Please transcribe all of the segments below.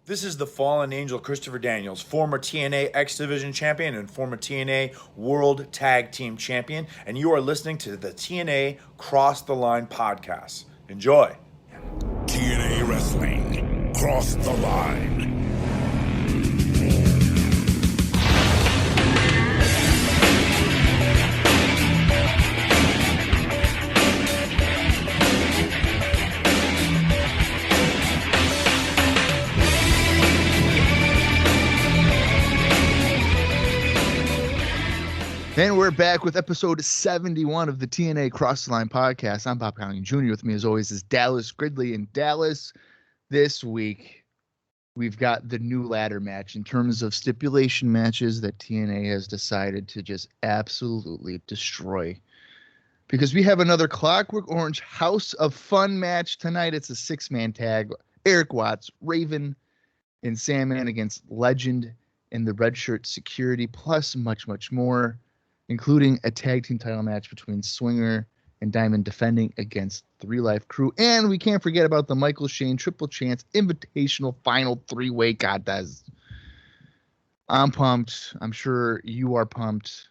This is the fallen angel Christopher Daniels, former TNA X Division champion and former TNA World Tag Team champion, and you are listening to the TNA Cross the Line podcast. Enjoy. TNA Wrestling, Cross the Line. And we're back with episode 71 of the TNA Cross the Line podcast. I'm Colling Jr. With me, as always, is Dallas Gridley. In Dallas, this week, we've got the new ladder match in terms of stipulation matches that TNA has decided to just absolutely destroy. Because we have another Clockwork Orange House of Fun match tonight. It's a six-man tag. Eric Watts, Raven, and Sandman against Legend and the Red Shirt Security, plus much, much more, including a tag team title match between Swinger and Diamond defending against Three Life Crew. And we can't forget about the Michael Shane Triple Chance Invitational Final Three-Way contest. I'm pumped. I'm sure you are pumped.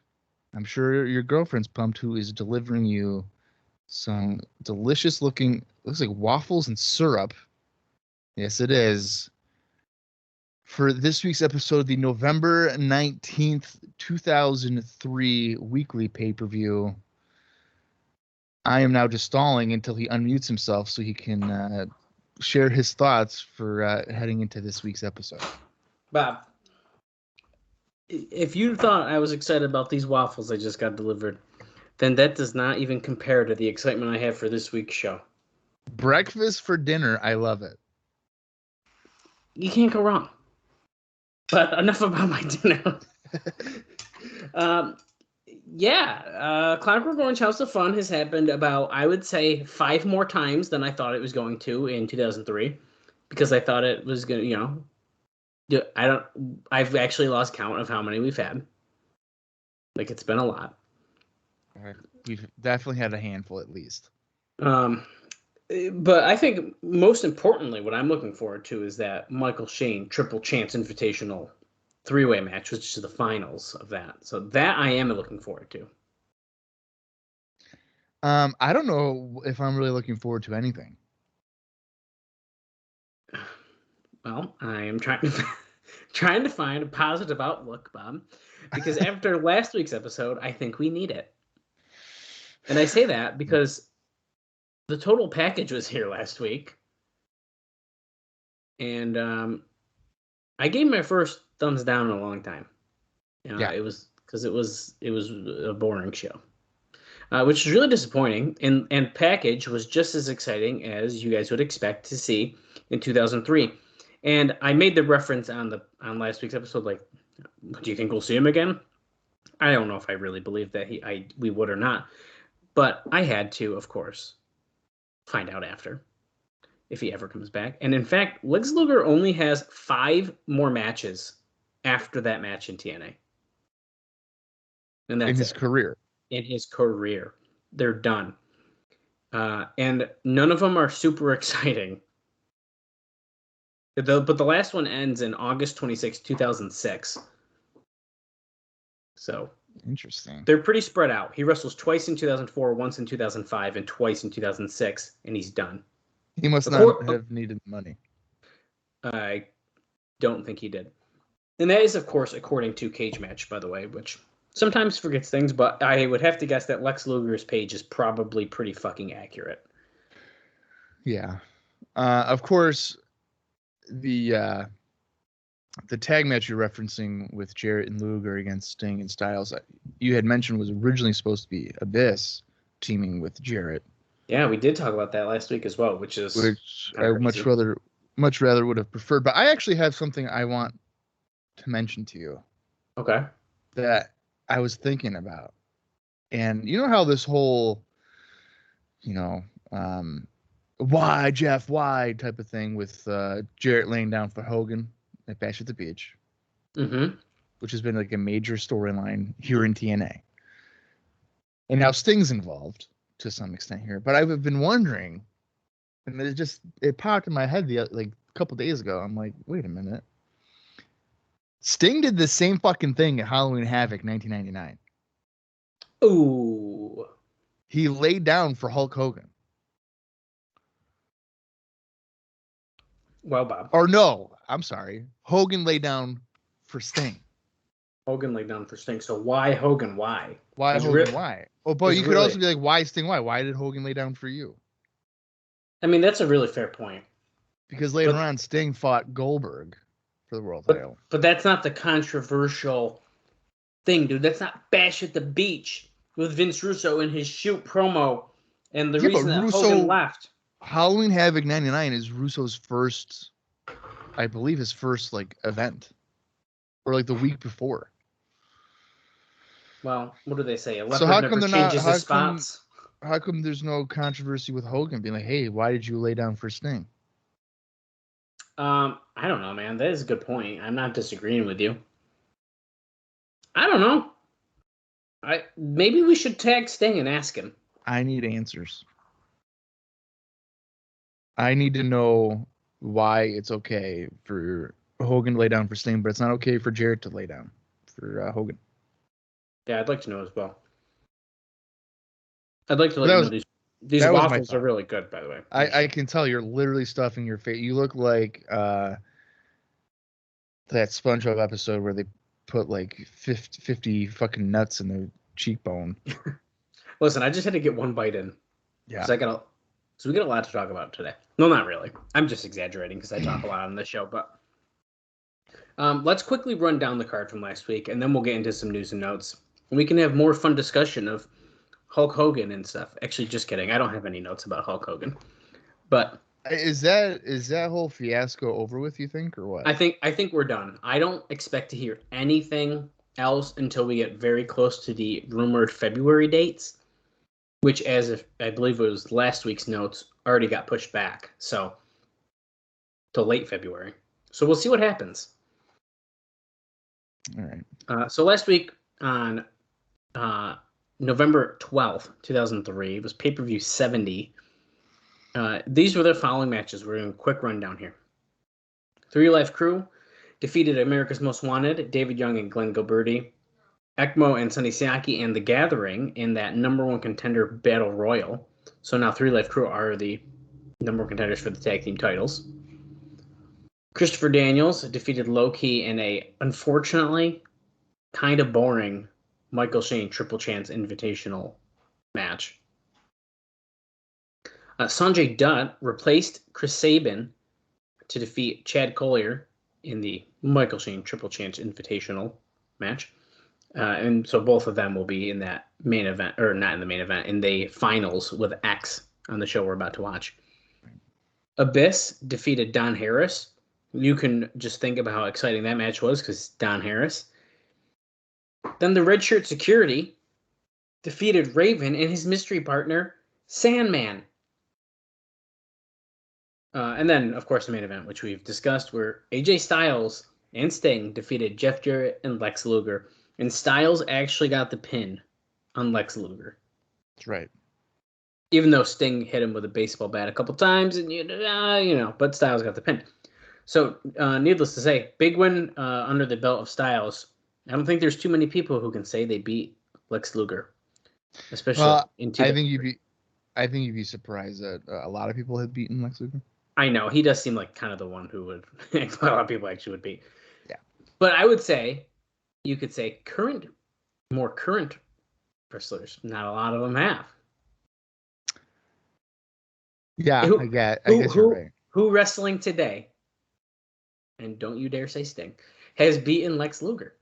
I'm sure your girlfriend's pumped, who is delivering you some delicious looking, looks like waffles and syrup. Yes, it is. For this week's episode, the November 19th, 2003 weekly pay-per-view. I am now just stalling until he unmutes himself so he can share his thoughts for heading into this week's episode. Bob, if you thought I was excited about these waffles I just got delivered, then that does not even compare to the excitement I have for this week's show. Breakfast for dinner, I love it. You can't go wrong. But enough about my dinner. Clockwork Orange House of Fun has happened about, I would say, 5 more times than I thought it was going to in 2003, because I thought it was going to, I've actually lost count of how many we've had. Like, it's been a lot. We've definitely had a handful at least. But I think most importantly, what I'm looking forward to is that Michael Shane Triple Chance Invitational three-way match, which is the finals of that. So that I am looking forward to. I don't know if I'm really looking forward to anything. Well, I am trying to find a positive outlook, Bob, because after last week's episode, I think we need it. And I say that because the total package was here last week, and I gave my first thumbs down in a long time. It was because it was a boring show, which is really disappointing. And package was just as exciting as you guys would expect to see in 2003. And I made the reference on last week's episode, like, do you think we'll see him again? I don't know if I really believe that we would or not, but I had to, of course, find out after, if he ever comes back. And in fact, Lex Luger only has 5 more matches after that match in TNA. And that's in his career. In his career. They're done. And none of them are super exciting. But the last one ends in August 26, 2006. So interesting. They're pretty spread out. He wrestles twice in 2004, once in 2005, and twice in 2006, and he's done. He must not have needed money. I don't think he did. And that is, of course, according to Cage Match, by the way, which sometimes forgets things, but I would have to guess that Lex Luger's page is probably pretty fucking accurate. Yeah. Of course, the tag match you're referencing with Jarrett and Luger against Sting and Styles, you had mentioned was originally supposed to be Abyss teaming with Jarrett. Yeah, we did talk about that last week as well, which I much rather would have preferred. But I actually have something I want to mention to you. Okay. That I was thinking about. And you know how this whole, why, Jeff, why type of thing with Jarrett laying down for Hogan at Bash at the Beach, which has been like a major storyline here in TNA. And now Sting's involved to some extent here. But I've been wondering, and it popped in my head a couple days ago. I'm like, wait a minute. Sting did the same fucking thing at Halloween Havoc 1999. Ooh. He laid down for Hulk Hogan. Well, Bob. Or no, I'm sorry. Hogan laid down for Sting. Hogan laid down for Sting. So why Hogan? Why? Why He's Hogan? Why? Oh, but you could really, also be like, why Sting? Why did Hogan lay down for you? I mean, that's a really fair point. Because later on, Sting fought Goldberg for the world title. But that's not the controversial thing, dude. That's not Bash at the Beach with Vince Russo in his shoot promo and the reason that Hogan left. Halloween Havoc 99 is Russo's first, I believe his first like event. Or like the week before. Well, what do they say? A leopard so how never come they're changes not, his spots. How come there's no controversy with Hogan being like, hey, why did you lay down for Sting? I don't know, man. That is a good point. I'm not disagreeing with you. I don't know. Maybe we should tag Sting and ask him. I need answers. I need to know why it's okay for Hogan to lay down for Sting, but it's not okay for Jarrett to lay down for Hogan. Yeah, I'd like to know as well. I'd like to let you know these waffles are really good, by the way. I can tell you're literally stuffing your face. You look like that SpongeBob episode where they put like 50 fucking nuts in their cheekbone. Listen, I just had to get one bite in. Yeah. So we got a lot to talk about today. No, not really. I'm just exaggerating because I talk a lot on this show. But let's quickly run down the card from last week, and then we'll get into some news and notes. And we can have more fun discussion of Hulk Hogan and stuff. Actually, just kidding. I don't have any notes about Hulk Hogan. But is that whole fiasco over with, you think, or what? I think we're done. I don't expect to hear anything else until we get very close to the rumored February dates, which, as if I believe it was last week's notes, already got pushed back. So to late February. So we'll see what happens. All right. So last week on November 12th, 2003, it was pay-per-view 70. These were the following matches. We're doing a quick rundown here. 3 Life Crew defeated America's Most Wanted, David Young and Glenn Gilberti, ECMO and Sonny Siaki, and The Gathering in that number one contender battle royal. So now 3 Life Crew are the number one contenders for the tag team titles. Christopher Daniels defeated Low Key in a, unfortunately, kind of boring Michael Shane Triple Chance Invitational match. Sonjay Dutt replaced Chris Sabin to defeat Chad Collier in the Michael Shane Triple Chance Invitational match. And so both of them will be in that main event, or not in the main event, in the finals with X on the show we're about to watch. Abyss defeated Don Harris. You can just think about how exciting that match was because Don Harris. Then the Red Shirt Security defeated Raven and his mystery partner, Sandman. And then, of course, the main event, which we've discussed, where AJ Styles and Sting defeated Jeff Jarrett and Lex Luger. And Styles actually got the pin on Lex Luger. That's right. Even though Sting hit him with a baseball bat a couple times, and but Styles got the pin. So, needless to say, big win under the belt of Styles. I don't think there's too many people who can say they beat Lex Luger, especially in TNA. I think you'd be surprised that a lot of people had beaten Lex Luger. I know he does seem like kind of the one who would a lot of people actually would beat. Yeah, but I would say you could say more current wrestlers. Not a lot of them have. Yeah, I guess you're right. Who wrestling today? And don't you dare say Sting has beaten Lex Luger.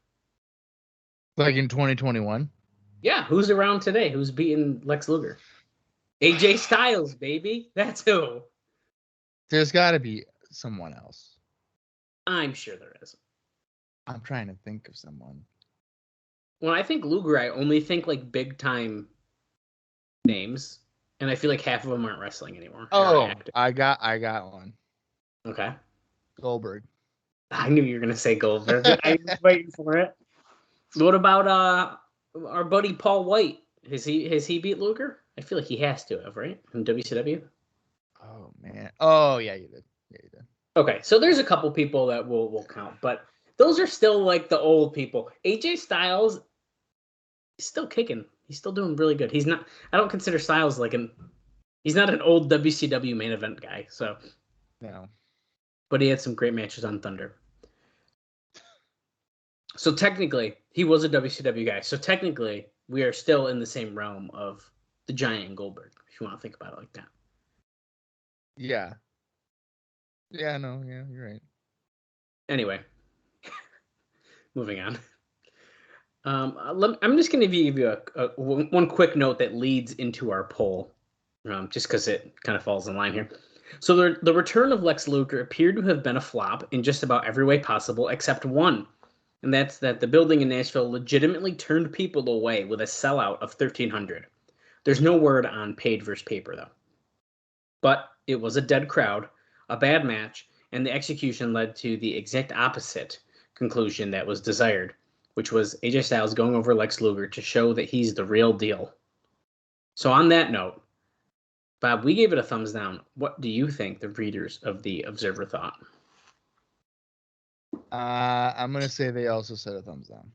Like in 2021? Yeah, who's around today? Who's beaten Lex Luger? AJ Styles, baby. That's who. There's got to be someone else. I'm sure there is. I'm trying to think of someone. When I think Luger, I only think like big time names, and I feel like half of them aren't wrestling anymore. Oh, I got one. Okay. Goldberg. I knew you were gonna say Goldberg. I was waiting for it. What about our buddy Paul White? Has he beat Luger? I feel like he has to have, right? In WCW. Oh man. Oh yeah, you did. Yeah, you did. Okay, so there's a couple people that we'll count, but those are still like the old people. AJ Styles is still kicking. He's still doing really good. He's not. I don't consider Styles like he's not an old WCW main event guy. So No. But he had some great matches on Thunder. So technically, he was a WCW guy. So technically, we are still in the same realm of the Giant and Goldberg, if you want to think about it like that. Yeah. Yeah, no, yeah, you're right. Anyway, moving on. I'm just going to give you one quick note that leads into our poll, just because it kind of falls in line here. So the return of Lex Luger appeared to have been a flop in just about every way possible except one, and that's that the building in Nashville legitimately turned people away with a sellout of 1,300. There's no word on paid versus paper, though. But it was a dead crowd, a bad match, and the execution led to the exact opposite conclusion that was desired, which was AJ Styles going over Lex Luger to show that he's the real deal. So on that note, Bob, we gave it a thumbs down. What do you think the readers of the Observer thought? I'm going to say they also said a thumbs down.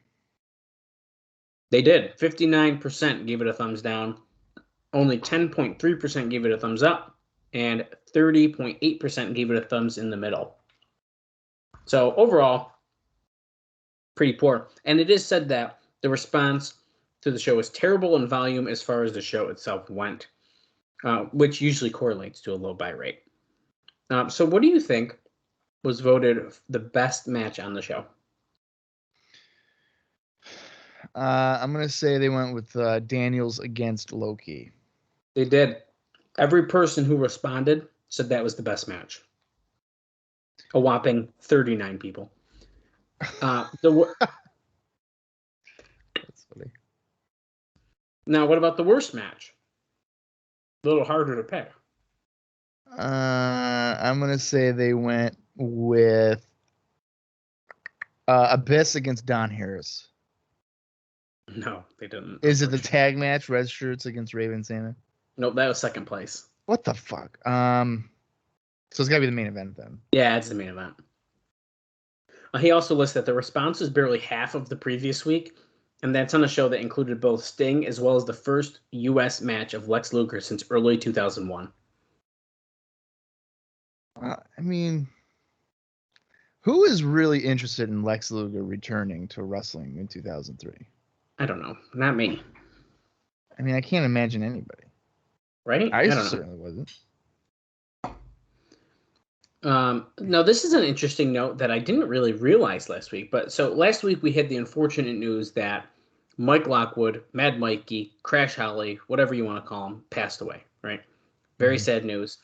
They did. 59% gave it a thumbs down. Only 10.3% gave it a thumbs up. And 30.8% gave it a thumbs in the middle. So overall, pretty poor. And it is said that the response to the show was terrible in volume as far as the show itself went, which usually correlates to a low buy rate. So what do you think was voted the best match on the show? I'm going to say they went with Daniels against Loki. They did. Every person who responded said that was the best match. A whopping 39 people. That's funny. Now, what about the worst match? A little harder to pick. I'm going to say they went with Abyss against Don Harris. No, they didn't. Is it the tag match, Red Shirts against Raven Salmon? Nope, that was second place. What the fuck? So it's got to be the main event then. Yeah, it's the main event. He also lists that the response was barely half of the previous week, and that's on a show that included both Sting as well as the first U.S. match of Lex Luger since early 2001. I mean, who is really interested in Lex Luger returning to wrestling in 2003? I don't know. Not me. I mean, I can't imagine anybody. Right? I don't certainly wasn't. Now, this is an interesting note that I didn't really realize last week. But so last week we had the unfortunate news that Mike Lockwood, Mad Mikey, Crash Holly, whatever you want to call him, passed away. Right? Very sad news.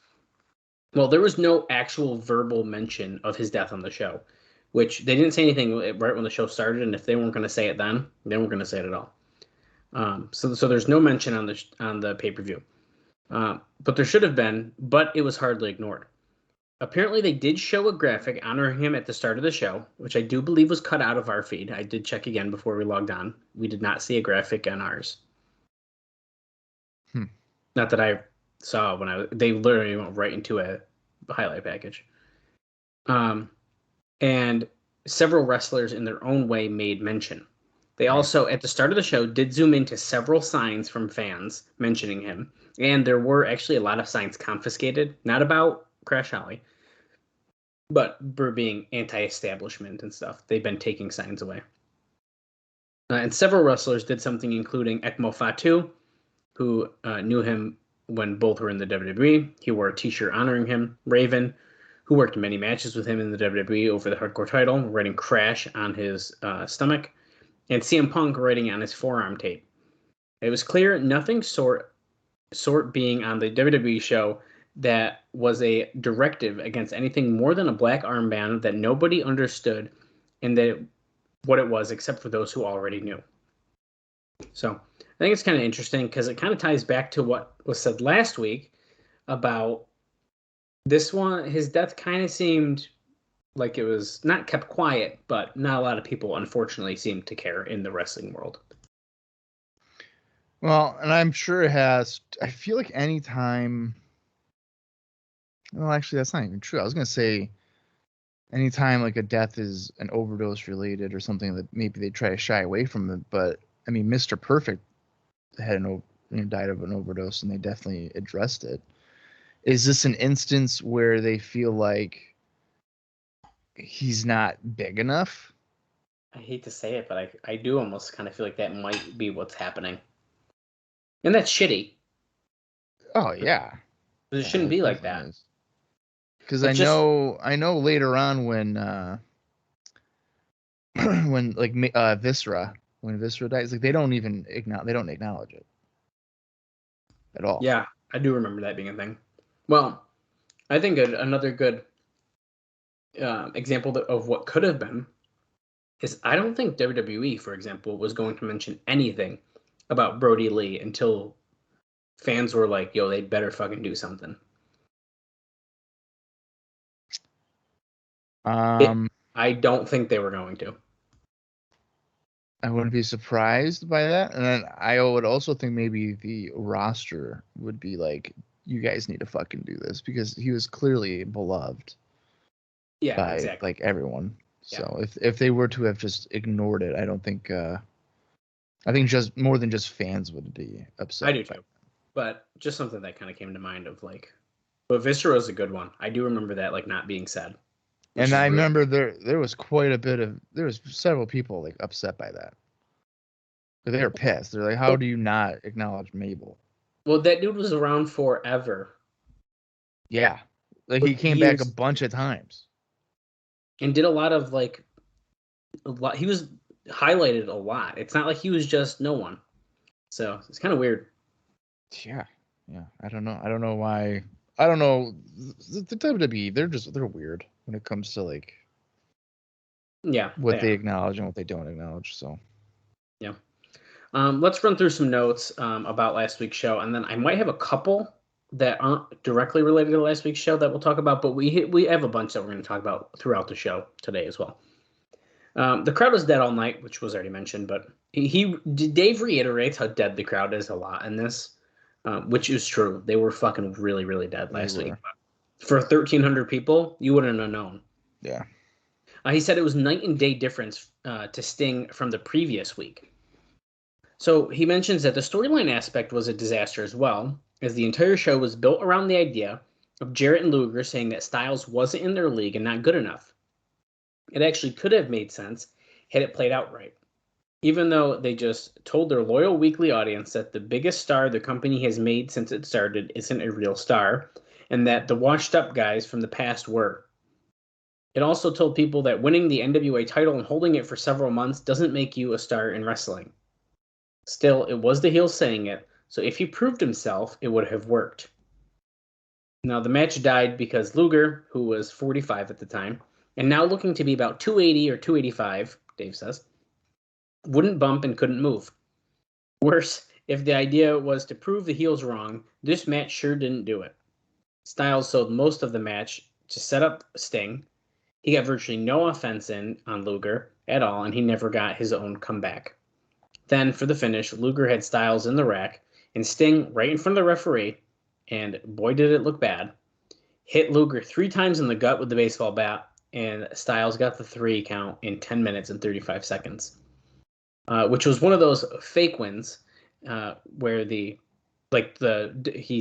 Well, there was no actual verbal mention of his death on the show, which they didn't say anything right when the show started. And if they weren't going to say it then, they weren't going to say it at all. So there's no mention on the pay-per-view. But there should have been, but it was hardly ignored. Apparently, they did show a graphic honoring him at the start of the show, which I do believe was cut out of our feed. I did check again before we logged on. We did not see a graphic on ours. Not that I saw they literally went right into a highlight package. And several wrestlers in their own way made mention. They also, at the start of the show, did zoom into several signs from fans mentioning him. And there were actually a lot of signs confiscated, not about Crash Holly, but for being anti-establishment and stuff. They've been taking signs away. And several wrestlers did something, including Ekmo Fatu, who knew him when both were in the WWE. He wore a t-shirt honoring him. Raven, who worked many matches with him in the WWE over the hardcore title, writing Crash on his stomach. And CM Punk writing on his forearm tape. It was clear nothing sort being on the WWE show that was a directive against anything more than a black armband that nobody understood and what it was except for those who already knew. So I think it's kind of interesting because it kind of ties back to what was said last week about this one. His death kind of seemed like it was not kept quiet, but not a lot of people, unfortunately, seem to care in the wrestling world. Well, and I'm sure it has. I feel like anytime. Well, actually, that's not even true. I was going to say anytime like a death is an overdose related or something that maybe they try to shy away from it. But I mean, Mr. Perfect had died of an overdose, and they definitely addressed it. Is this an instance where they feel like he's not big enough? I hate to say it, but I do almost kind of feel like that might be what's happening. And that's shitty. Oh, yeah. But it shouldn't be like that. Because I know later on when when like Viscera, when Viscera dies, like they don't acknowledge it at all. Yeah, I do remember that being a thing. Well, I think another good example of what could have been is I don't think WWE, for example, was going to mention anything about Brody Lee until fans were like, yo, they'd better fucking do something. I don't think they were going to. I wouldn't be surprised by that. And then I would also think maybe the roster would be like, you guys need to fucking do this, because he was clearly beloved by exactly. Like everyone. Yeah. So if they were to have just ignored it, I don't think I think just more than just fans would be upset. I do too. But just something that kind of came to mind of like, but Viscera was a good one. I do remember that like not being said. And I remember there was quite a bit of, there was several people like upset by that. They were pissed. They're like, how do you not acknowledge Mabel? Well, that dude was around forever. Yeah. Like he came back a bunch of times. And did a lot of like, he was highlighted a lot. It's not like he was just no one. So it's kind of weird. Yeah. Yeah. I don't know why. I don't know. The WWE, they're weird when it comes to like, what they acknowledge and what they don't acknowledge. So, yeah. Let's run through some notes about last week's show, and then I might have a couple that aren't directly related to last week's show that we'll talk about, but we have a bunch that we're going to talk about throughout the show today as well. The crowd was dead all night, which was already mentioned, but Dave reiterates how dead the crowd is a lot in this, which is true. They were fucking really, really dead last week. For 1,300 people, you wouldn't have known. Yeah. He said it was night and day difference to Sting from the previous week. So he mentions that the storyline aspect was a disaster as well, as the entire show was built around the idea of Jarrett and Luger saying that Styles wasn't in their league and not good enough. It actually could have made sense had it played out right, even though they just told their loyal weekly audience that the biggest star the company has made since it started isn't a real star, and that the washed-up guys from the past were. It also told people that winning the NWA title and holding it for several months doesn't make you a star in wrestling. Still, it was the heel saying it, so if he proved himself, it would have worked. Now, the match died because Luger, who was 45 at the time, and now looking to be about 280 or 285, Dave says, wouldn't bump and couldn't move. Worse, if the idea was to prove the heels wrong, this match sure didn't do it. Styles sold most of the match to set up Sting. He got virtually no offense in on Luger at all, and he never got his own comeback. Then, for the finish, Luger had Styles in the rack, and Sting right in front of the referee, and boy did it look bad, hit Luger 3 times in the gut with the baseball bat, and Styles got the 3 count in 10 minutes and 35 seconds. Which was one of those fake wins where he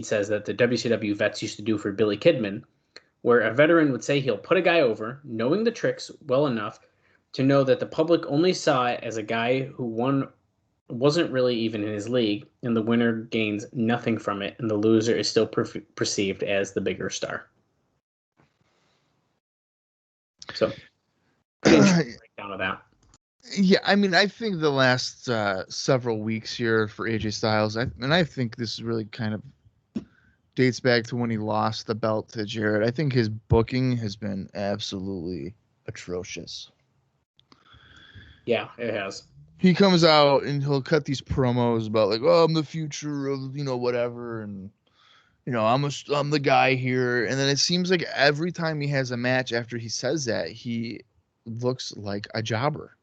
says that the WCW vets used to do for Billy Kidman, where a veteran would say he'll put a guy over, knowing the tricks well enough to know that the public only saw it as a guy who wasn't really even in his league, and the winner gains nothing from it, and the loser is still perceived as the bigger star. So, breakdown of that. Yeah, I mean, I think the last several weeks here for AJ Styles, I think this really kind of dates back to when he lost the belt to Jarrett. I think his booking has been absolutely atrocious. Yeah, it has. He comes out and he'll cut these promos about like, oh, I'm the future of, whatever. And, I'm the guy here. And then it seems like every time he has a match after he says that, he looks like a jobber.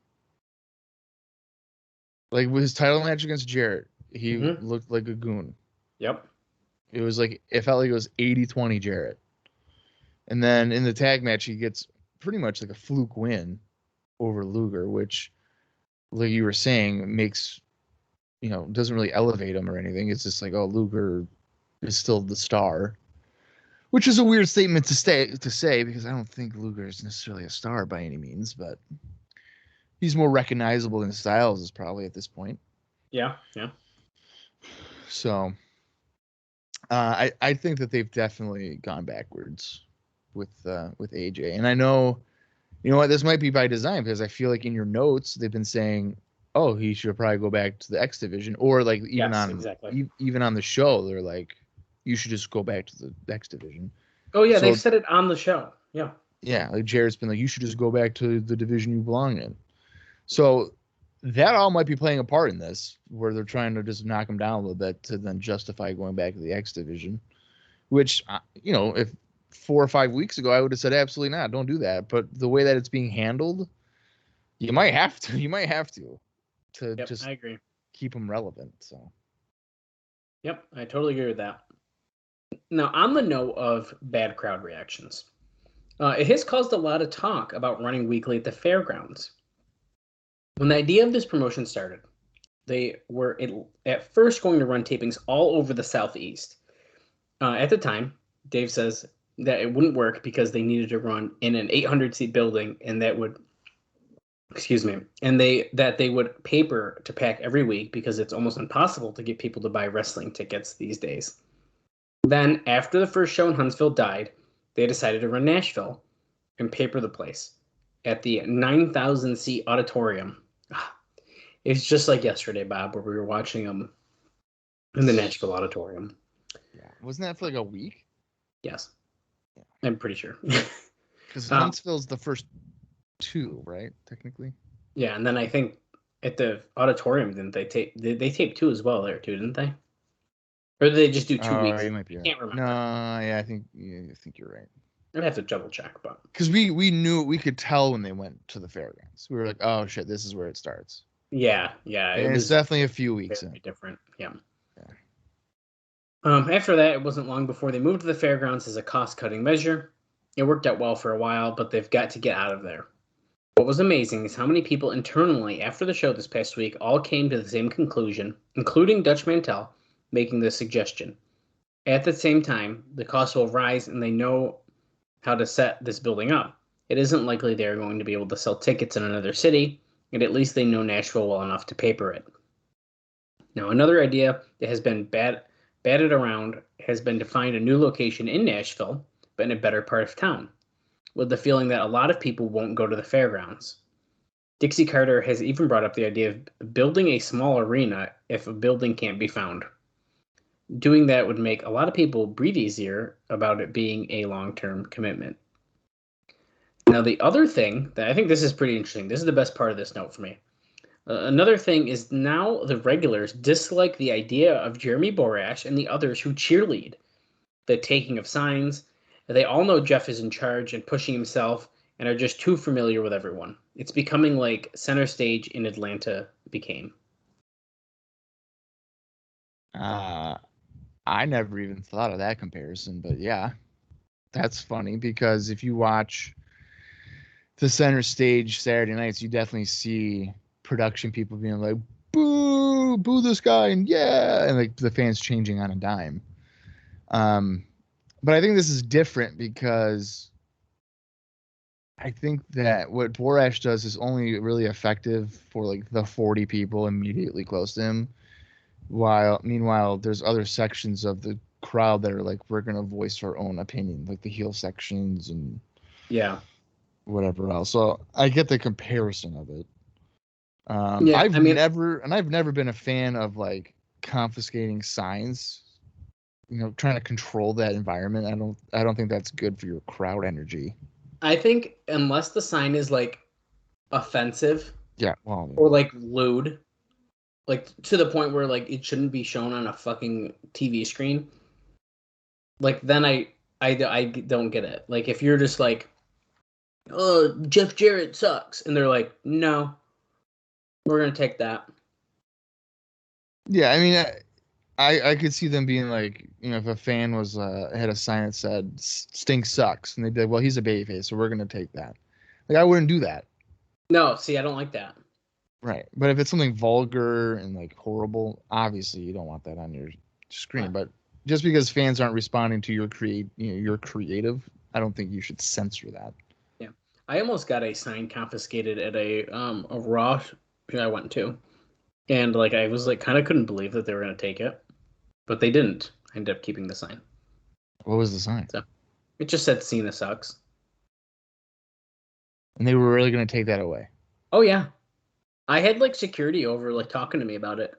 Like with his title match against Jarrett, he looked like a goon. Yep. It felt like it was 80-20 Jarrett. And then in the tag match, he gets pretty much like a fluke win over Luger, which, like you were saying, makes, doesn't really elevate him or anything. It's just like, oh, Luger is still the star, which is a weird statement to say because I don't think Luger is necessarily a star by any means, but he's more recognizable than Styles is probably at this point. Yeah. So I think that they've definitely gone backwards with AJ. And I know, you know what, this might be by design because I feel like in your notes they've been saying, oh, he should probably go back to the X division, or like even on the show they're like, you should just go back to the X division. Oh yeah, they've said it on the show. Yeah. Yeah, like Jarrett's been like, you should just go back to the division you belong in. So that all might be playing a part in this, where they're trying to just knock him down a little bit to then justify going back to the X division, which, if 4 or 5 weeks ago I would have said absolutely not, don't do that. But the way that it's being handled, you might have to. I agree. Keep him relevant. So. Yep, I totally agree with that. Now, on the note of bad crowd reactions, it has caused a lot of talk about running weekly at the fairgrounds. When the idea of this promotion started, they were at first going to run tapings all over the Southeast. At the time, Dave says that it wouldn't work because they needed to run in an 800-seat building, and that would, they would paper to pack every week because it's almost impossible to get people to buy wrestling tickets these days. Then, after the first show in Huntsville died, they decided to run Nashville and paper the place at the 9,000-seat auditorium. It's just like yesterday, Bob, where we were watching them in the Nashville auditorium. Yeah, wasn't that for like a week? Yes, yeah. I'm pretty sure. Because Huntsville's the first 2, right? Technically. Yeah, and then I think at the auditorium, didn't they tape? They taped 2 as well there too, didn't they? Or did they just do 2 weeks? You might be right. Can't remember. No, yeah, I think you're right. I'd have to double check, but because we knew, we could tell when they went to the fairgrounds. We were like, oh shit, this is where it starts. Yeah. And it's definitely a few weeks very different. Yeah. After that, it wasn't long before they moved to the fairgrounds as a cost-cutting measure. It worked out well for a while, but they've got to get out of there. What was amazing is how many people internally, after the show this past week, all came to the same conclusion, including Dutch Mantel making the suggestion. At the same time, the cost will rise, and they know how to set this building up. It isn't likely they're going to be able to sell tickets in another city, and at least they know Nashville well enough to paper it. Now, another idea that has been batted around has been to find a new location in Nashville, but in a better part of town, with the feeling that a lot of people won't go to the fairgrounds. Dixie Carter has even brought up the idea of building a small arena if a building can't be found. Doing that would make a lot of people breathe easier about it being a long-term commitment. Now, the other thing that I think this is pretty interesting, this is the best part of this note for me. Another thing is now the regulars dislike the idea of Jeremy Borash and the others who cheerlead the taking of signs. They all know Jeff is in charge and pushing himself and are just too familiar with everyone. It's becoming like Center Stage in Atlanta became. I never even thought of that comparison, but yeah, that's funny because if you watch the Center Stage Saturday nights, you definitely see production people being like, boo this guy, and yeah, and like the fans changing on a dime. But I think this is different because I think that what Borash does is only really effective for like the 40 people immediately close to him. Meanwhile, there's other sections of the crowd that are like, we're going to voice our own opinion, like the heel sections and whatever else. So I get the comparison of it. I've never been a fan of like confiscating signs, trying to control that environment. I don't think that's good for your crowd energy. I think unless the sign is like offensive, or like lewd, like to the point where like it shouldn't be shown on a fucking TV screen, like then I don't get it. Like if you're just like, oh, Jeff Jarrett sucks, and they're like, no, we're gonna take that. Yeah, I mean, I could see them being like, if a fan was had a sign that said Sting sucks, and they did, well, he's a babyface, so we're gonna take that. Like, I wouldn't do that. No, see, I don't like that. Right. But if it's something vulgar and like horrible, obviously you don't want that on your screen. But just because fans aren't responding to your your creative, I don't think you should censor that. Yeah. I almost got a sign confiscated at a Raw I went to. And like I was like kind of couldn't believe that they were gonna take it. But they didn't. I ended up keeping the sign. What was the sign? So it just said Cena sucks. And they were really gonna take that away. Oh yeah. I had like security over like talking to me about it.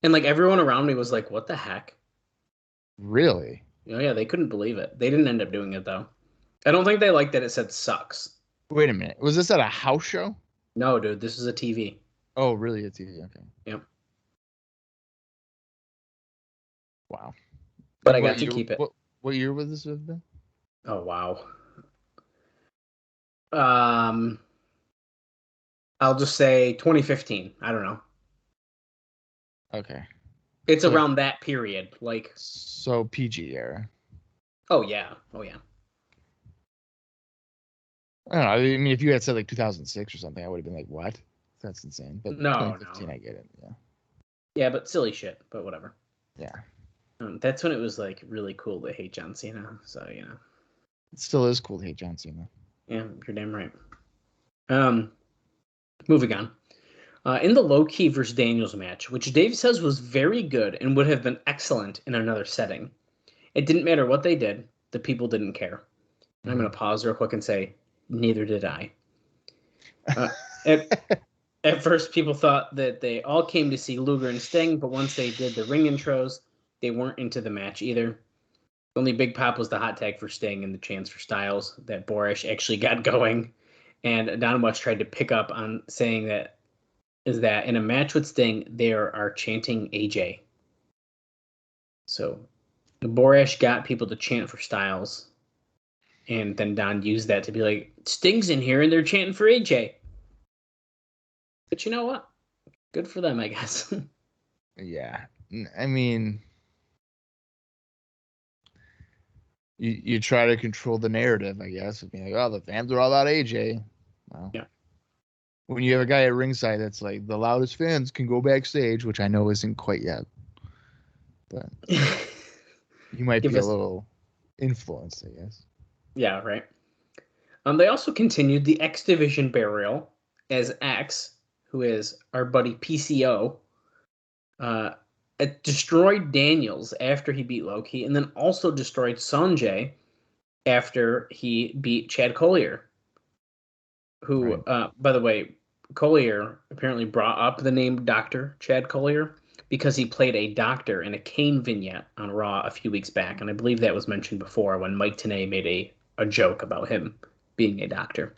And like everyone around me was like, what the heck? Really? Oh yeah, they couldn't believe it. They didn't end up doing it though. I don't think they liked that it said sucks. Wait a minute. Was this at a house show? No, dude, this is a TV. Oh, really? A TV? Okay. Yep. Wow. But I got to keep it. What year was this have been? Oh wow. I'll just say 2015. I don't know. Okay. It's around that period, like. So PG era. Oh yeah. Oh yeah. I don't know. I mean, if you had said like 2006 or something, I would have been like, "What? That's insane." But no, 2015, no. I get it. Yeah. Yeah, but silly shit. But whatever. Yeah. That's when it was like really cool to hate John Cena. So you know. It still is cool to hate John Cena. Yeah, you're damn right. Moving on. In the Low-Key versus Daniels match, which Dave says was very good and would have been excellent in another setting. It didn't matter what they did. The people didn't care. And I'm going to pause real quick and say, neither did I. At first, people thought that they all came to see Luger and Sting, but once they did the ring intros, they weren't into the match either. The only big pop was the hot tag for Sting and the chance for Styles that Boresh actually got going. And Don West tried to pick up on saying that in a match with Sting, they are chanting AJ. So Boresh got people to chant for Styles. And then Don used that to be like, Sting's in here and they're chanting for AJ. But you know what? Good for them, I guess. Yeah. I mean, you try to control the narrative, I guess. Being like, oh, the fans are all about AJ. Well, yeah. When you have a guy at ringside that's like, the loudest fans can go backstage, which I know isn't quite yet. But you might be a little influenced, I guess. Yeah, right. They also continued the X Division burial as X, who is our buddy PCO, destroyed Daniels after he beat Low-Ki, and then also destroyed Sonjay after he beat Chad Collier, who, right. By the way, Collier apparently brought up the name Dr. Chad Collier because he played a doctor in a Kane vignette on Raw a few weeks back, and I believe that was mentioned before when Mike Tenay made a joke about him being a doctor.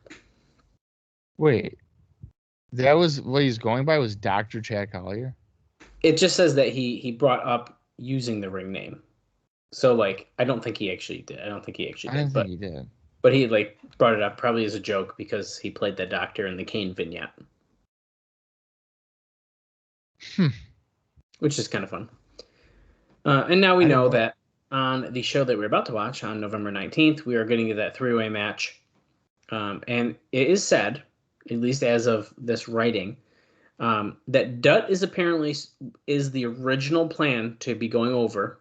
Wait, that was what he's going by, was Dr. Chad Collier? It just says that he brought up using the ring name. So, like, I don't think he actually did. I don't think he did. But he, like, brought it up probably as a joke because he played the doctor in the Kane vignette. Which is kind of fun. And now we know that on the show that we're about to watch on November 19th, we are getting to that three-way match. And it is said, at least as of this writing, that Dutt is the original plan to be going over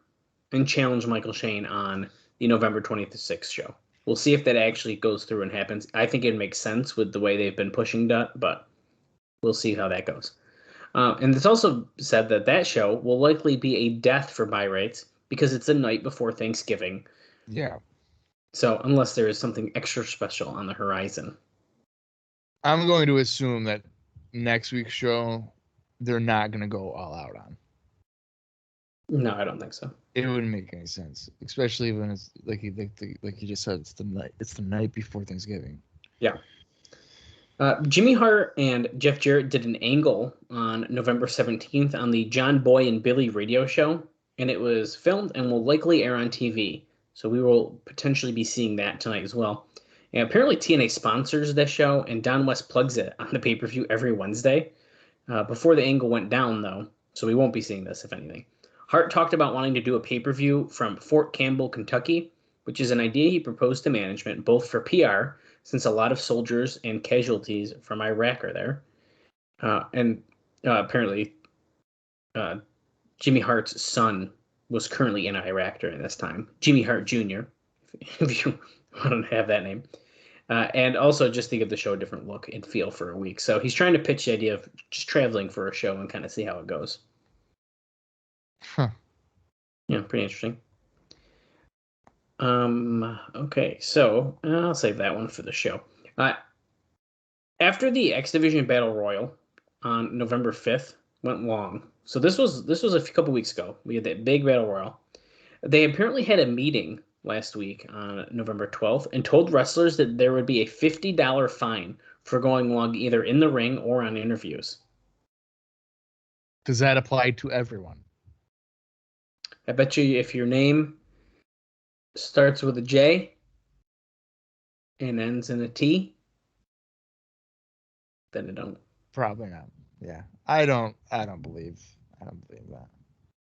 and challenge Michael Shane on the November 26th show. We'll see if that actually goes through and happens. I think it makes sense with the way they've been pushing Dutt, but we'll see how that goes. And it's also said that show will likely be a death for buy rates because it's the night before Thanksgiving. Yeah. So unless there is something extra special on the horizon. I'm going to assume that next week's show, they're not going to go all out on. No, I don't think so. It wouldn't make any sense, especially when it's like you just said, it's the night before Thanksgiving. Yeah. Jimmy Hart and Jeff Jarrett did an angle on November 17th on the John Boy and Billy radio show, and it was filmed and will likely air on TV. So we will potentially be seeing that tonight as well. And apparently TNA sponsors this show, and Don West plugs it on the pay-per-view every Wednesday. Before the angle went down, though, so we won't be seeing this, if anything. Hart talked about wanting to do a pay-per-view from Fort Campbell, Kentucky, which is an idea he proposed to management, both for PR, since a lot of soldiers and casualties from Iraq are there. And apparently, Jimmy Hart's son was currently in Iraq during this time. Jimmy Hart Jr., if you want to have that name. And also just to give the show a different look and feel for a week. So he's trying to pitch the idea of just traveling for a show and kind of see how it goes. Huh. Yeah, pretty interesting. Okay, so I'll save that one for the show. After the X Division Battle Royal on November 5th went long. So this was a couple weeks ago. We had that big Battle Royal. They apparently had a meeting last week on November 12th and told wrestlers that there would be a $50 fine for going long either in the ring or on interviews. Does that apply to everyone? I bet you if your name starts with a J and ends in a T, then it don't. Probably not. Yeah. I don't believe that.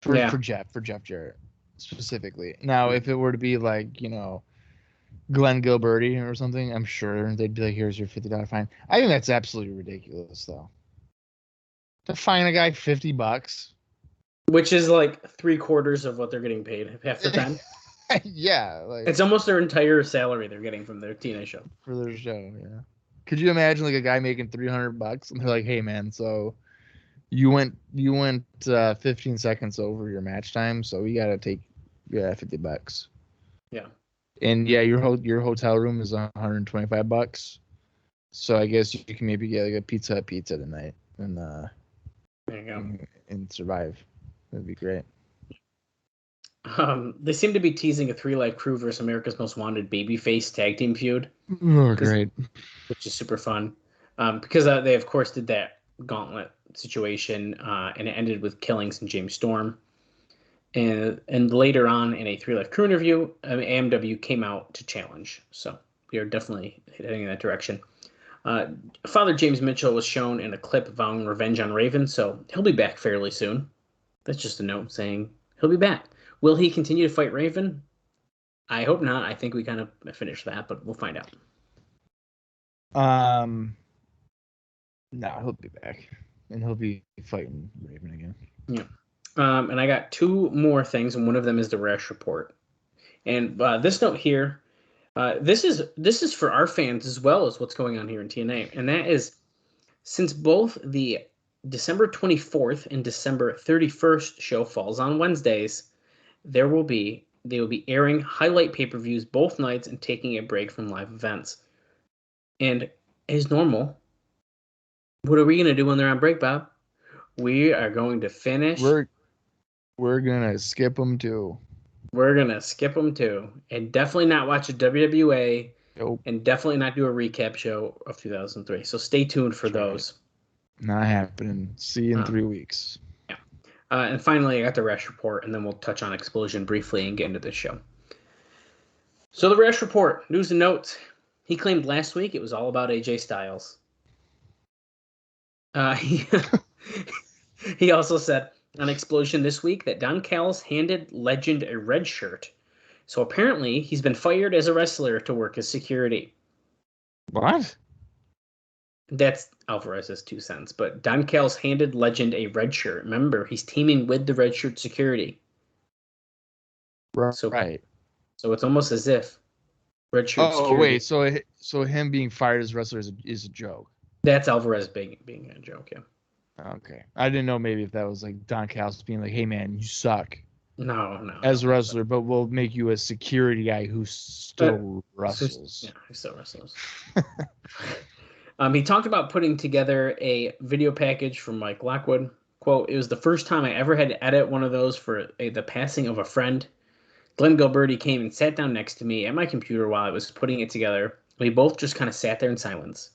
For Jeff Jarrett specifically. Now, if it were to be like, Glenn Gilberti or something, I'm sure they'd be like, here's your $50 fine. I think that's absolutely ridiculous, though. To fine a guy $50. Which is like 3/4 of what they're getting paid half the time. Yeah. It's almost their entire salary they're getting from their TNA show. For their show, yeah. Could you imagine like a guy making $300 and they're like, hey man, so you went 15 seconds over your match time, so we gotta take $50. Yeah. And yeah, your hotel room is $125. So I guess you can maybe get like a Pizza Hut pizza tonight and there you go. And survive. That'd be great. They seem to be teasing a 3 Live Crew versus America's Most Wanted babyface tag team feud. Oh, great. Which is super fun. Because they, of course, did that gauntlet situation, and it ended with killings and James Storm. And later on in a 3 Live Crew interview, AMW came out to challenge. So we are definitely heading in that direction. Father James Mitchell was shown in a clip vowing revenge on Raven, so he'll be back fairly soon. That's just a note saying he'll be back. Will he continue to fight Raven? I hope not. I think we kind of finished that, but we'll find out. No, he'll be back, and he'll be fighting Raven again. Yeah. And I got 2 more things, and one of them is the Rash report. And this note here, this is for our fans as well as what's going on here in TNA, and that is since both the December 24th and December 31st show falls on Wednesdays, they will be airing highlight pay-per-views both nights and taking a break from live events. And as normal, what are we going to do when they're on break, Bob? We are going to finish. We're going to skip them too. We're going to skip them too. And definitely not watch a WWA. Nope. And definitely not do a recap show of 2003. So stay tuned for those. Not happening. See you in 3 weeks. Yeah. And finally, I got the Rash report, and then we'll touch on Explosion briefly and get into this show. So the Rash report, news and notes. He claimed last week it was all about AJ Styles. He also said on Explosion this week that Don Callis handed Legend a red shirt. So apparently he's been fired as a wrestler to work as security. What? That's Alvarez's 2 cents. But Don Callis handed Legend a red shirt. Remember, he's teaming with the red shirt security. Right. So it's almost as if red shirt security. Oh, wait. So him being fired as a wrestler is a joke. That's Alvarez being a joke, yeah. Okay. I didn't know maybe if that was like Don Callis being like, hey, man, you suck. No. As a wrestler, but we'll make you a security guy who still wrestles. Yeah, he still wrestles. He talked about putting together a video package from Mike Lockwood. Quote, it was the first time I ever had to edit one of those for the passing of a friend. Glenn Gilberti came and sat down next to me at my computer while I was putting it together. We both just kind of sat there in silence.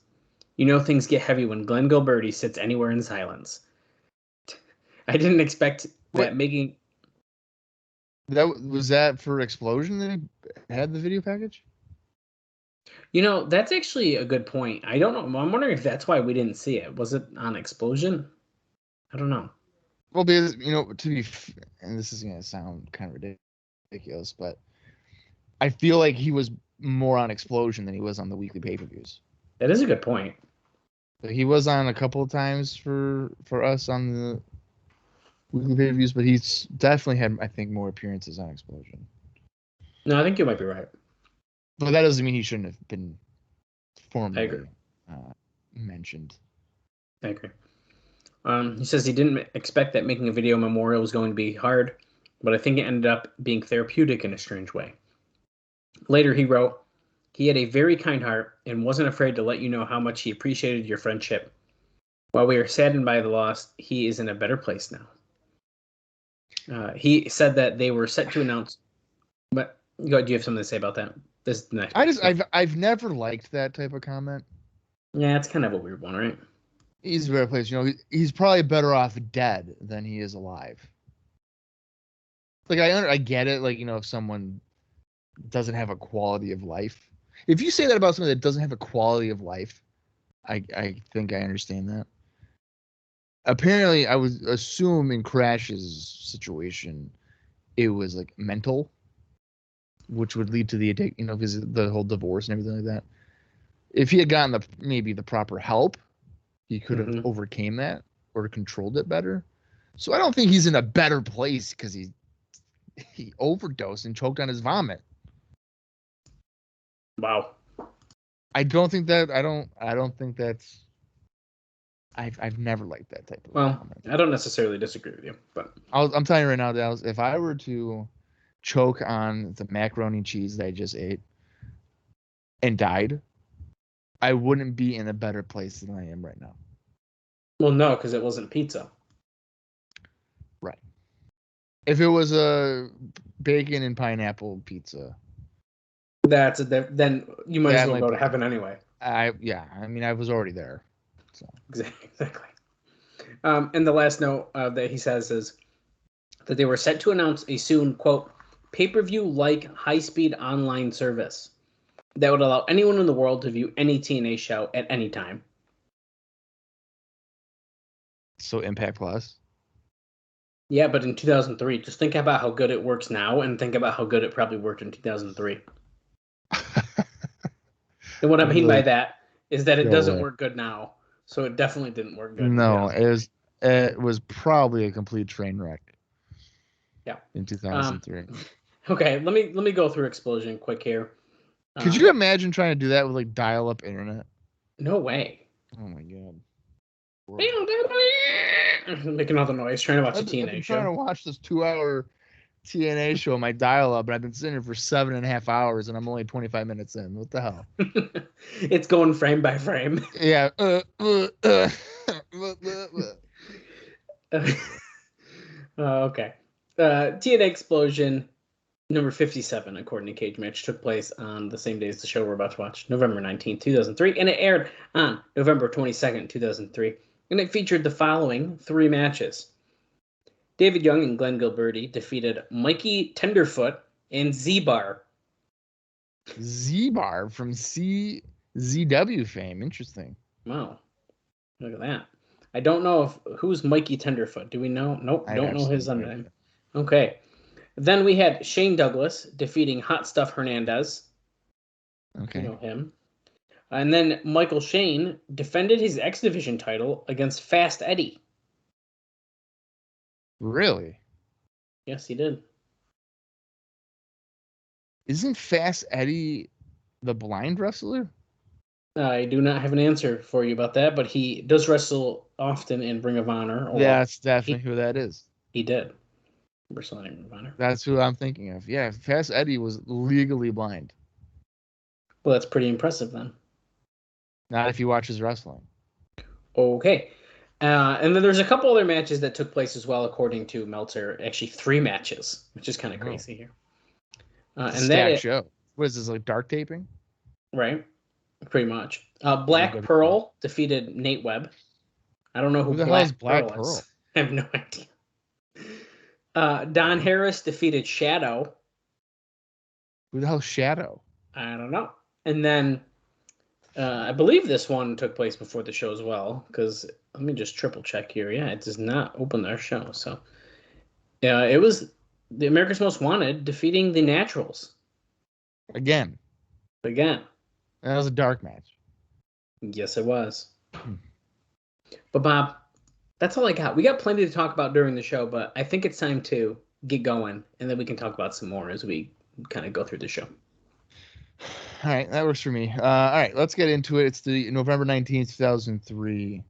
You know things get heavy when Glenn Gilberti sits anywhere in silence. I didn't expect that making... Was that for Explosion that he had the video package? That's actually a good point. I don't know. I'm wondering if that's why we didn't see it. Was it on Explosion? I don't know. Well, because, and this is going to sound kind of ridiculous, but I feel like he was more on Explosion than he was on the weekly pay-per-views. That is a good point. He was on a couple of times for us on the weekly pay-per-views, but he's definitely had, I think, more appearances on Explosion. No, I think you might be right. But that doesn't mean he shouldn't have been formally mentioned. I agree. He says he didn't expect that making a video memorial was going to be hard, but I think it ended up being therapeutic in a strange way. Later, he wrote, he had a very kind heart and wasn't afraid to let you know how much he appreciated your friendship. While we are saddened by the loss, he is in a better place now. He said that they were set to announce. But do you have something to say about that? This next. I've never liked that type of comment. Yeah, it's kind of a weird one, right? He's a better place. You know, he's probably better off dead than he is alive. Like I get it. Like, you know, if someone doesn't have a quality of life, if you say that about someone that doesn't have a quality of life, I think I understand that. Apparently, I would assume in Cash's situation, it was like mental, which would lead to the whole divorce and everything like that. If he had gotten the proper help, he could have overcame that or controlled it better. So I don't think he's in a better place because he overdosed and choked on his vomit. Wow. I don't think that's. I've never liked that type of comment. I don't necessarily disagree with you, but I'm telling you right now, Dallas, if I were to choke on the macaroni and cheese that I just ate and died, I wouldn't be in a better place than I am right now. Well, no, because it wasn't pizza. Right. If it was a bacon and pineapple pizza, then you might as well go to heaven anyway. I was already there. So. Exactly. And the last note that he says is that they were set to announce a soon, quote, pay-per-view like high-speed online service that would allow anyone in the world to view any TNA show at any time. So Impact Plus? Yeah, but in 2003. Just think about how good it works now and think about how good it probably worked in 2003. And what I mean by that is that it doesn't work good now. So it definitely didn't work good. No, it was probably a complete train wreck. Yeah. In 2003. Okay, let me go through Explosion quick here. Could you imagine trying to do that with like dial-up internet? No way. Oh my god. Making all the noise trying to watch a TNA show. I'm trying to watch this 2-hour TNA show on my dial-up, and I've been sitting here for 7.5 hours, and I'm only 25 minutes in. What the hell? It's going frame by frame. Yeah. Okay. TNA Explosion number 57, according to Cage Match, took place on the same day as the show we're about to watch, November 19th, 2003, and it aired on November 22nd, 2003, and it featured the following 3 matches. David Young and Glenn Gilberti defeated Mikey Tenderfoot and Z-Bar. Z-Bar from CZW fame. Interesting. Wow. Look at that. I don't know who's Mikey Tenderfoot. Do we know? Nope. Don't know his name. Okay. Then we had Shane Douglas defeating Hot Stuff Hernandez. Okay. You know him. And then Michael Shane defended his X Division title against Fast Eddie. Really? Yes, he did. Isn't Fast Eddie the blind wrestler? I do not have an answer for you about that, but he does wrestle often in Ring of Honor. That's definitely who that is. He did. Wrestling in Ring of Honor. That's who I'm thinking of. Yeah, Fast Eddie was legally blind. Well, that's pretty impressive then. Not if you watch his wrestling. Okay. And then there's a couple other matches that took place as well, according to Meltzer. Actually, 3 matches, which is kind of crazy here. And that show. What is this, like dark taping? Right. Pretty much. Black Pearl defeated Nate Webb. I don't know who the hell is Black Pearl is. I have no idea. Don Harris defeated Shadow. Who the hell's Shadow? I don't know. And then I believe this one took place before the show as well, because let me just triple check here. Yeah, it does not open their show. So it was the America's Most Wanted defeating the Naturals. Again. Again. That was a dark match. Yes, it was. But Bob, that's all I got. We got plenty to talk about during the show, but I think it's time to get going, and then we can talk about some more as we kind of go through the show. All right, that works for me. All right, let's get into it. It's the November 19th, 2003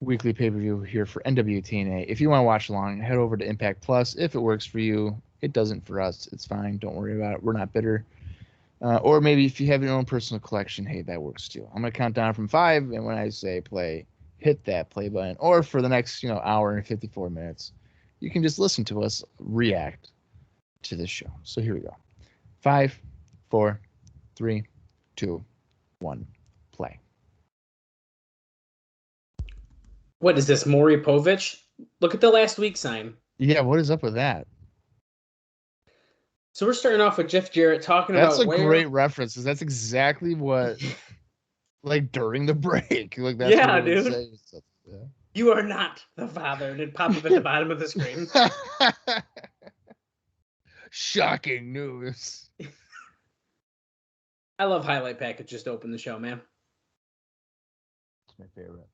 weekly pay-per-view here for NWA-TNA. If you want to watch along, head over to Impact Plus. If it works for you, it doesn't for us. It's fine. Don't worry about it. We're not bitter. Or maybe if you have your own personal collection, hey, that works too. I'm going to count down from 5, and when I say play, hit that play button. Or for the next, hour and 54 minutes, you can just listen to us react to this show. So here we go. 5, 4, 3, 2, 1, play. What is this, Maury Povich? Look at the last week sign. Yeah, what is up with that? So we're starting off with Jeff Jarrett talking That's about a great reference. That's exactly what, like, during the break. Like, that's yeah, what it dude. would say. So, yeah. You are not the father. And it pop up at the bottom of the screen. Shocking news. I love highlight package just to open the show, man. It's my favorite.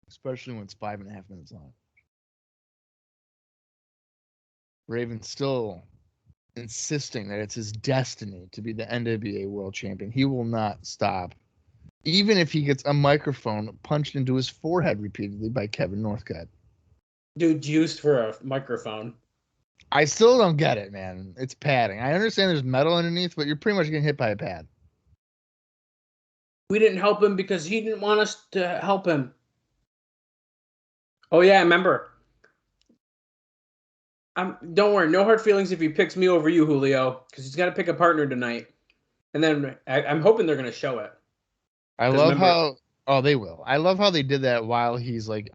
Especially when it's 5.5 minutes long. Raven still insisting that it's his destiny to be the NWA World Champion. He will not stop. Even if he gets a microphone punched into his forehead repeatedly by Kevin Northcutt. Dude, used for a microphone. I still don't get it, man. It's padding. I understand there's metal underneath, but you're pretty much getting hit by a pad. We didn't help him because he didn't want us to help him. Oh, yeah, I remember. Don't worry, no hard feelings if he picks me over you, Julio, because he's got to pick a partner tonight. And then I'm hoping they're going to show it. I love how... Oh, they will. I love how they did that while he's, like,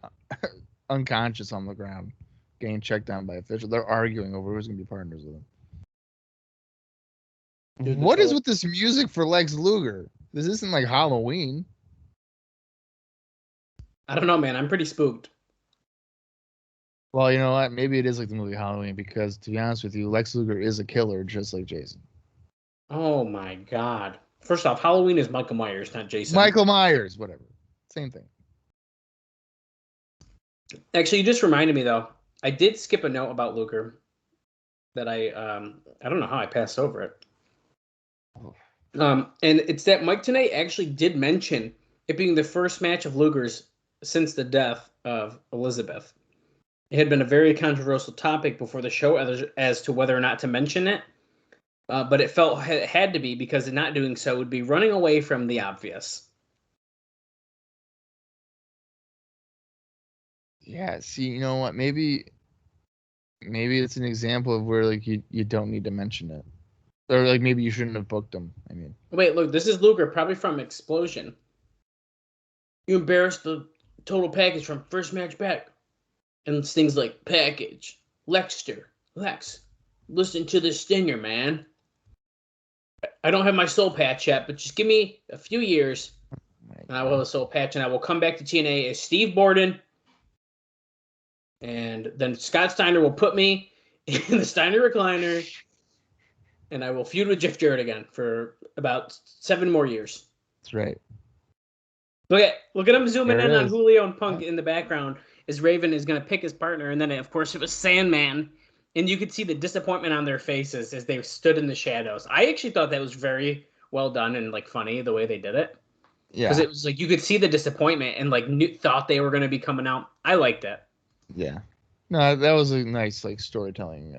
unconscious on the ground, getting checked down by officials. They're arguing over who's going to be partners with him. Dude, what is with this music for Lex Luger? This isn't like Halloween. I don't know, man. I'm pretty spooked. Well, you know what? Maybe it is like the movie Halloween because, to be honest with you, Lex Luger is a killer just like Jason. Oh, my God. First off, Halloween is Michael Myers, not Jason. Michael Myers, whatever. Same thing. Actually, you just reminded me, though. I did skip a note about Luger that I don't know how I passed over it. And it's that Mike Tenay actually did mention it being the first match of Luger's since the death of Elizabeth. It had been a very controversial topic before the show as to whether or not to mention it, but it felt it had to be because not doing so would be running away from the obvious. Yeah, see, you know what? Maybe it's an example of where like you don't need to mention it. Or like maybe you shouldn't have booked him. I mean, wait, look, this is Luger, probably from Explosion. You embarrassed the total package from first match back. And it's things like package, Lex, listen to this stinger, man. I don't have my soul patch yet, but just give me a few years, and I will have a soul patch, and I will come back to TNA as Steve Borden, and then Scott Steiner will put me in the Steiner recliner, and I will feud with Jeff Jarrett again for about 7 more years. That's right. Look at him zooming in on Julio and Punk in the background as Raven is going to pick his partner, and then, of course, it was Sandman, and you could see the disappointment on their faces as they stood in the shadows. I actually thought that was very well done and, like, funny the way they did it. Yeah. Because it was, like, you could see the disappointment and, like, thought they were going to be coming out. I liked it. Yeah. No, that was a nice, like, storytelling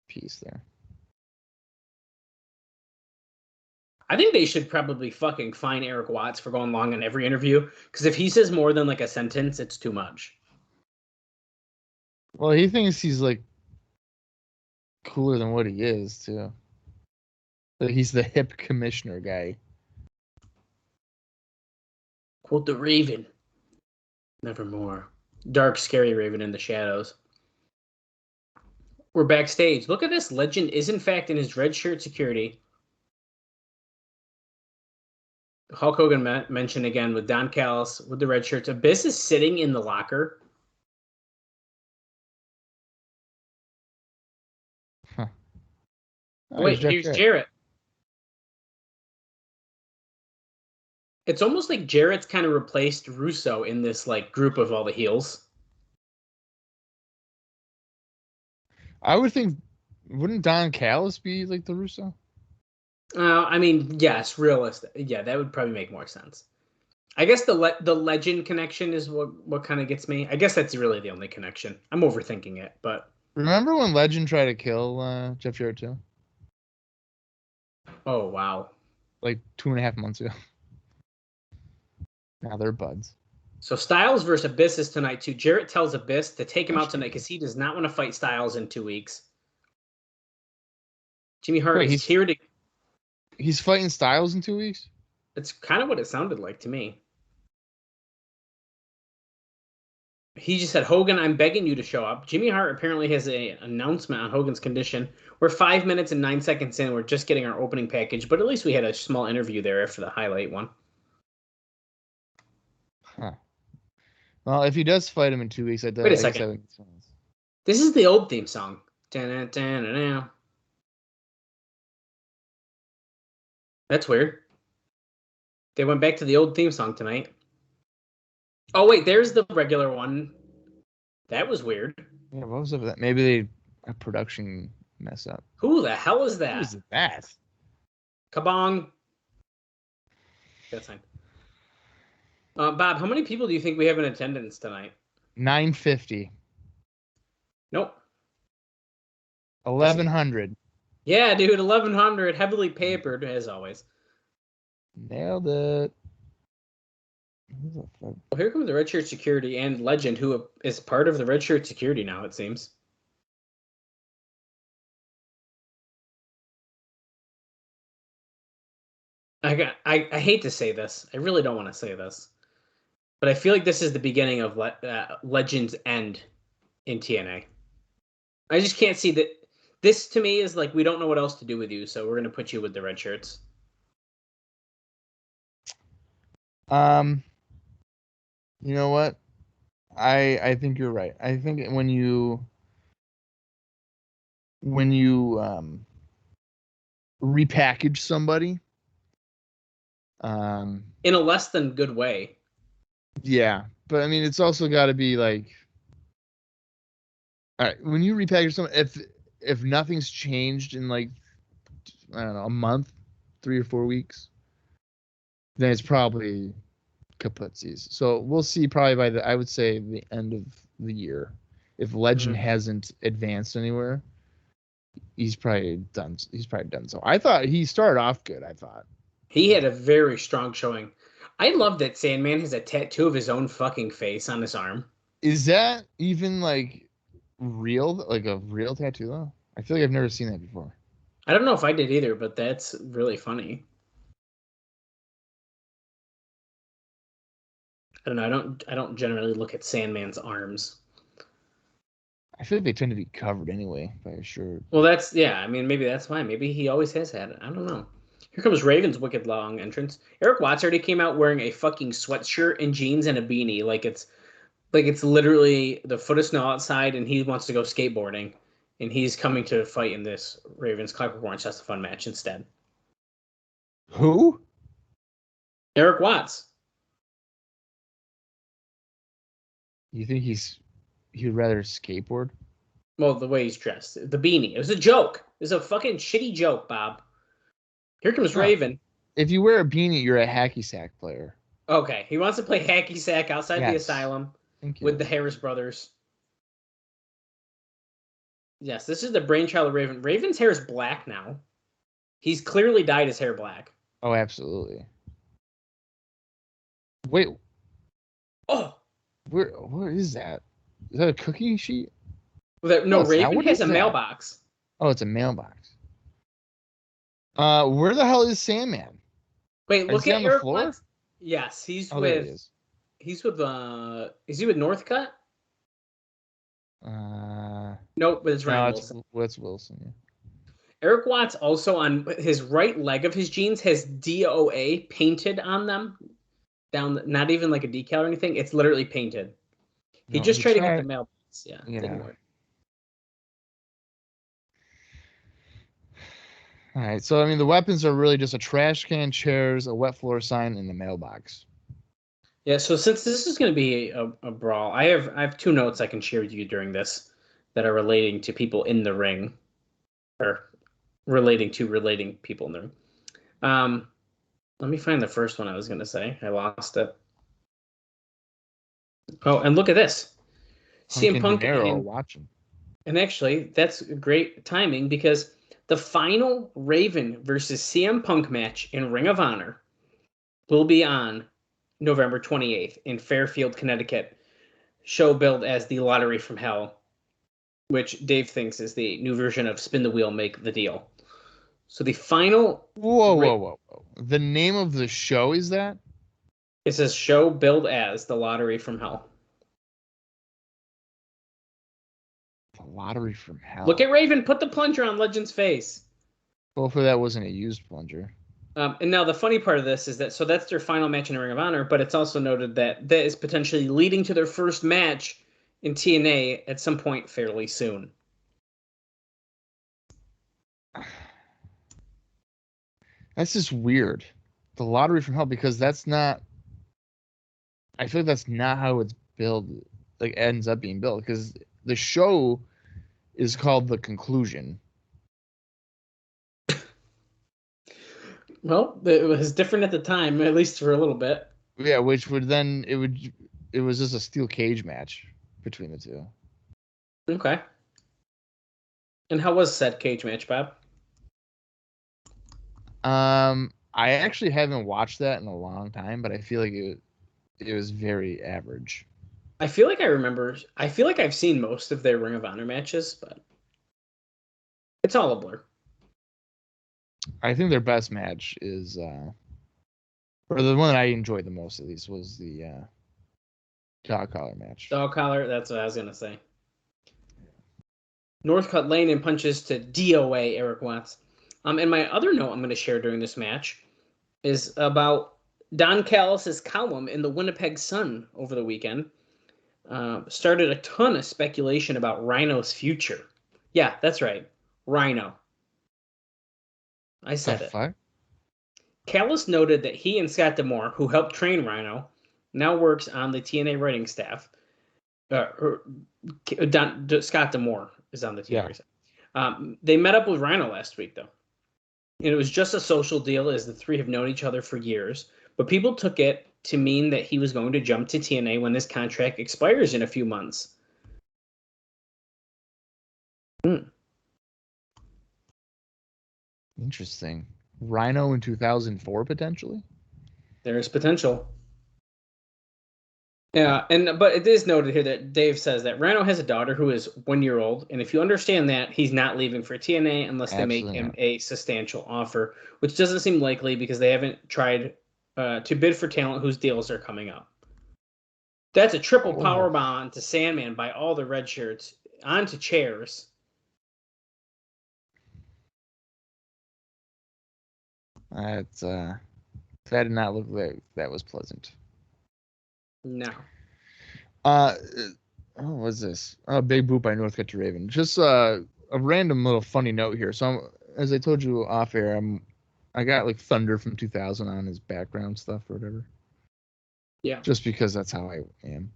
piece there. I think they should probably fucking fine Eric Watts for going long in every interview. Because if he says more than like a sentence, it's too much. Well, he thinks he's like cooler than what he is, too. But he's the hip commissioner guy. Quote the Raven. Nevermore. Dark, scary Raven in the shadows. We're backstage. Look at this. Legend is in fact in his red shirt security. Hulk Hogan mentioned again with Don Callis with the red shirts. Abyss is sitting in the locker. Huh. Oh, wait, here's Jarrett. It's almost like Jarrett's kind of replaced Russo in this like group of all the heels. I would think, wouldn't Don Callis be like the Russo? I mean, yes, realistic. Yeah, that would probably make more sense. I guess the Legend connection is what kind of gets me. I guess that's really the only connection. I'm overthinking it, but remember when Legend tried to kill Jeff Jarrett too? Oh wow! Like 2.5 months ago. Now they're buds. So Styles versus Abyss is tonight too. Jarrett tells Abyss to take him out tonight because he does not want to fight Styles in 2 weeks. Jimmy Hart is here to. He's fighting Styles in 2 weeks? It's kind of what it sounded like to me. He just said, Hogan, I'm begging you to show up. Jimmy Hart apparently has an announcement on Hogan's condition. We're 5 minutes and 9 seconds in. We're just getting our opening package, but at least we had a small interview there after the highlight one. Huh. Well, if he does fight him in 2 weeks, Wait a second. This is the old theme song. Da-na-da-na-na. That's weird. They went back to the old theme song tonight. Oh, wait, there's the regular one. That was weird. Yeah, what was up with that? Maybe a production mess up. Who the hell is that? Who is that? Kabong. That's fine. Bob, how many people do you think we have in attendance tonight? 950. Nope. 1,100. Yeah, dude, 1,100. Heavily papered, as always. Nailed it. Well, here comes the Red Shirt Security and Legend, who is part of the Red Shirt Security now, it seems. I hate to say this. I really don't want to say this. But I feel like this is the beginning of Legend's end in TNA. I just can't see that. This, to me, is like, we don't know what else to do with you, so we're going to put you with the Red Shirts. You know what? I think you're right. I think when you repackage somebody in a less than good way. Yeah, but I mean, it's also got to be like, all right, when you repackage someone, if nothing's changed in like, I don't know, a month, 3 or 4 weeks, then it's probably kaputsies. So we'll see probably by I would say the end of the year. If Legend hasn't advanced anywhere, he's probably done. So I thought he started off good. I thought he had a very strong showing. I love that Sandman has a tattoo of his own fucking face on his arm. Is that even like real? Like a real tattoo though? I feel like I've never seen that before. I don't know if I did either, but that's really funny. I don't know. I don't generally look at Sandman's arms. I feel like they tend to be covered anyway by a shirt. Well, I mean, maybe that's fine. Maybe he always has had it. I don't know. Here comes Raven's wicked long entrance. Eric Watts already came out wearing a fucking sweatshirt and jeans and a beanie, like it's literally the foot of snow outside, and he wants to go skateboarding, and he's coming to fight in this Raven's Clockwork Orange That's a Fun match instead. Who? Eric Watts. You think he'd rather skateboard? Well, the way he's dressed. The beanie. It was a joke. It was a fucking shitty joke, Bob. Here comes Raven. If you wear a beanie, you're a hacky sack player. Okay. He wants to play hacky sack outside the asylum with the Harris brothers. Yes, this is the brainchild of Raven. Raven's hair is black now. He's clearly dyed his hair black. Oh, absolutely. Wait. Oh. Where is that? Is that a cookie sheet? No, Raven has a mailbox. Oh, it's a mailbox. Where the hell is Sandman? Wait, look at Eric Watts. Yes, He's with is he with Northcutt? Nope, but it's Ryan Wilson. It's Wilson, yeah. Eric Watts also on his right leg of his jeans has DOA painted on them. Not even like a decal or anything. It's literally painted. He tried to get the mailbox. Yeah. Didn't work. All right. So I mean, the weapons are really just a trash can, chairs, a wet floor sign, and a mailbox. Yeah. So since this is going to be a brawl, I have two notes I can share with you during this that are relating to people in the ring, or relating people in the ring. Let me find the first one I was going to say. I lost it. Oh, and look at this. CM Punk and actually, that's great timing because the final Raven versus CM Punk match in Ring of Honor will be on November 28th in Fairfield, Connecticut. Show billed as the Lottery from Hell, which Dave thinks is the new version of Spin the Wheel, Make the Deal. So the final... Whoa. The name of the show is that? It says show billed as the Lottery from Hell. The Lottery from Hell. Look at Raven. Put the plunger on Legend's face. Hopefully that wasn't a used plunger. And now the funny part of this is that, so that's their final match in the Ring of Honor, but it's also noted that that is potentially leading to their first match in TNA at some point fairly soon. That's just weird. The Lottery from Hell, because that's not... I feel like that's not how it's built, like ends up being built, because the show is called The Conclusion. Well, it was different at the time, at least for a little bit. Yeah, which would then it was just a steel cage match between the two. Okay. And how was said cage match, Bob? I actually haven't watched that in a long time, but I feel like it was very average. I feel like I've seen most of their Ring of Honor matches, but it's all a blur. I think their best match is, or the one that I enjoyed the most at least, was the dog collar match. Dog collar, that's what I was gonna say. Northcutt Lane and punches to DOA Eric Watts. And my other note I'm going to share during this match is about Don Callis' column in the Winnipeg Sun over the weekend. Started a ton of speculation about Rhino's future. Yeah, that's right. Rhino. I said it. Fuck? Callis noted that he and Scott D'Amore, who helped train Rhino, now works on the TNA writing staff. Scott D'Amore is on the TNA staff. They met up with Rhino last week, though. And it was just a social deal, as the three have known each other for years. But people took it to mean that he was going to jump to TNA when this contract expires in a few months. Interesting. Rhino in 2004, potentially? There's potential. Yeah, but it is noted here that Dave says that Rhino has a daughter who is 1 year old, and if you understand that, he's not leaving for TNA unless they make him a substantial offer, which doesn't seem likely because they haven't tried to bid for talent whose deals are coming up. That's a triple powerbomb to Sandman by all the red shirts onto chairs. That did not look like that was pleasant. No. What was this? Oh, big boot by Northcutt to Raven. Just a random little funny note here. So as I told you off air, I got like Thunder from 2000 on his background stuff or whatever. Yeah. Just because that's how I am.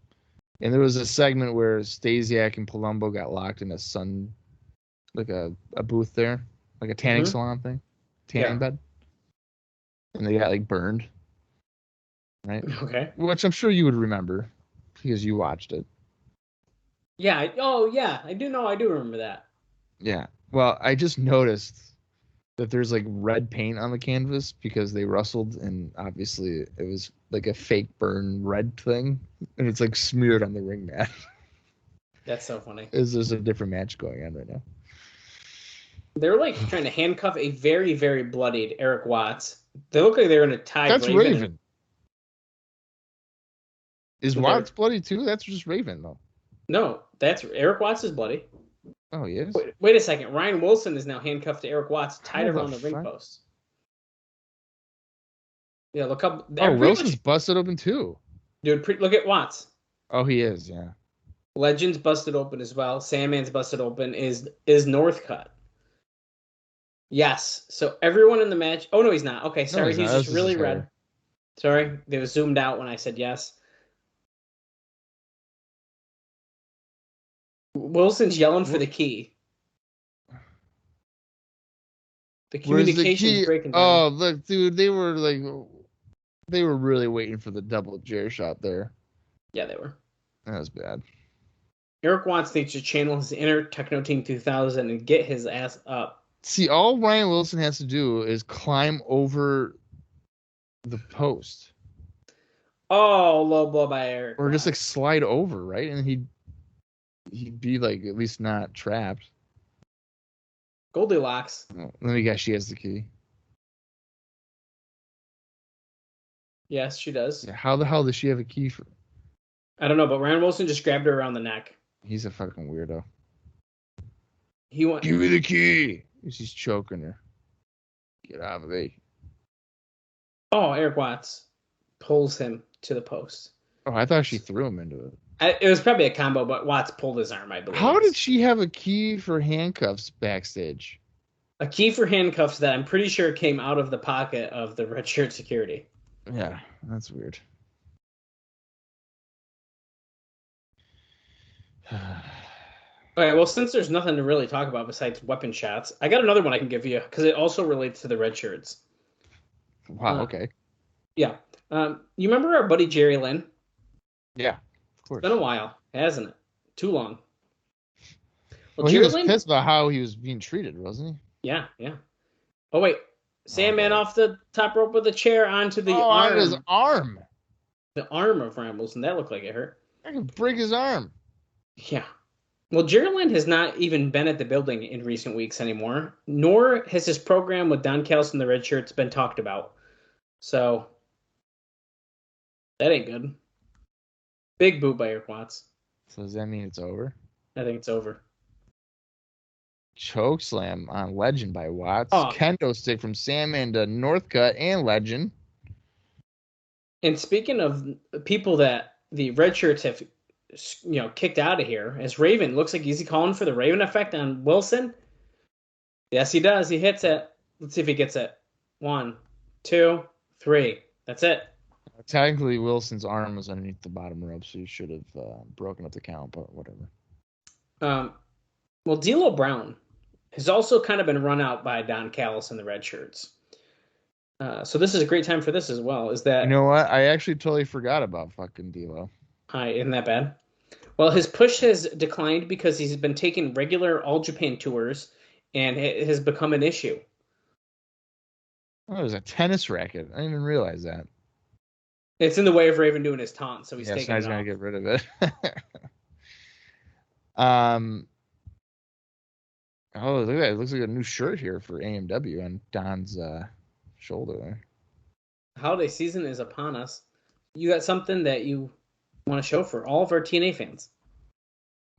And there was a segment where Stasiak and Palumbo got locked in a booth there, like a tanning salon thing, tanning bed, and they got like burned. Right. Okay. Which I'm sure you would remember because you watched it. Yeah. I do remember that. Yeah. Well, I just noticed that there's like red paint on the canvas because they rustled, and obviously it was like a fake burn red thing, and it's like smeared on the ring mat. That's so funny. There's a different match going on right now. They're like trying to handcuff a very, very bloodied Eric Watts. They look like they're going to tie That's Raven. Is Watts bloody too? That's just Raven, though. No, that's Eric Watts is bloody. Oh, he is? Wait a second. Ryan Wilson is now handcuffed to Eric Watts, tied around the ring post. Yeah, look up. Wilson's busted open too. Dude, look at Watts. Oh, he is, yeah. Legend's busted open as well. Sandman's busted open. Is Northcutt. Yes. So everyone in the match. Oh no, he's not. Okay, No, sorry. he's He's not. just That's just really his hair. red. Sorry, they was zoomed out when I said yes. Wilson's yelling for the key. The Where's the communication's key? breaking down. Oh, look, dude, they were really waiting for the double chair shot there. Yeah, they were. That was bad. Eric Watts needs to channel his inner Techno Team 2000 and get his ass up. See, all Ryan Wilson has to do is climb over the post. Oh, low blow by Eric. Or just like Watts. slide over, right? And he'd be like at least not trapped. Goldilocks. Oh, let me guess, she has the key. Yes, she does. Yeah, how the hell does she have a key for? I don't know, but Ryan Wilson just grabbed her around the neck. He's a fucking weirdo. He went. Give me the key. She's choking her. Get out of me. Oh, Eric Watts pulls him to the post. Oh, I thought she threw him into it. It was probably a combo, but Watts pulled his arm, I believe. How did she have a key for handcuffs backstage? A key for handcuffs that I'm pretty sure came out of the pocket of the red shirt security. Yeah, that's weird. Okay, well, since there's nothing to really talk about besides weapon shots, I got another one I can give you because it also relates to the red shirts. Wow, okay. Yeah. You remember our buddy Jerry Lynn? Yeah, of course. It's been a while, hasn't it? Too long. Well, he was pissed about how he was being treated, wasn't he? Yeah, yeah. Oh, wait. Sandman off the top rope with a chair onto the arm. On his arm. The arm of Rambles, and that looked like it hurt. I could break his arm. Yeah. Well, Jerry Lynn has not even been at the building in recent weeks anymore, nor has his program with Don Callis and the Red Shirts been talked about. So, that ain't good. Big boot by Eric Watts. So does that mean it's over? I think it's over. Choke slam on Legend by Watts. Oh. Kendo stick from Sandman to Northcutt and Legend. And speaking of people that the Red Shirts have, kicked out of here, as Raven looks like, is he calling for the Raven effect on Wilson? Yes, he does. He hits it. Let's see if he gets it. 1, 2, 3. That's it. Technically, Wilson's arm was underneath the bottom rope, so he should have broken up the count, but whatever. Well, D'Lo Brown has also kind of been run out by Don Callis and the Red Shirts. So this is a great time for this as well. Is that, you know what? I actually totally forgot about fucking D'Lo. Hi, isn't that bad? Well, his push has declined because he's been taking regular All Japan tours, and it has become an issue. Oh, it was a tennis racket. I didn't even realize that. It's in the way of Raven doing his taunt, so he's taking so he's it gonna off. get rid of it. Oh, look at that! It looks like a new shirt here for AMW on Don's shoulder there. Holiday season is upon us. You got something that you want to show for all of our TNA fans?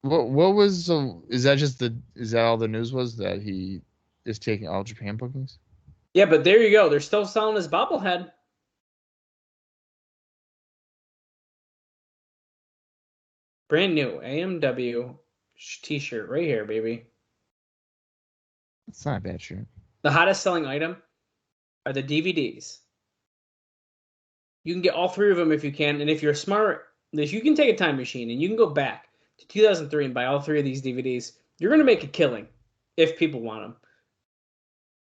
What was is that all the news was, that he is taking All Japan bookings? Yeah, but there you go. They're still selling his bobblehead. Brand new AMW t-shirt right here, baby. It's not a bad shirt. The hottest selling item are the DVDs. You can get all 3 of them if you can, and if you're smart, if you can take a time machine and you can go back to 2003 and buy all 3 of these DVDs, you're going to make a killing if people want them.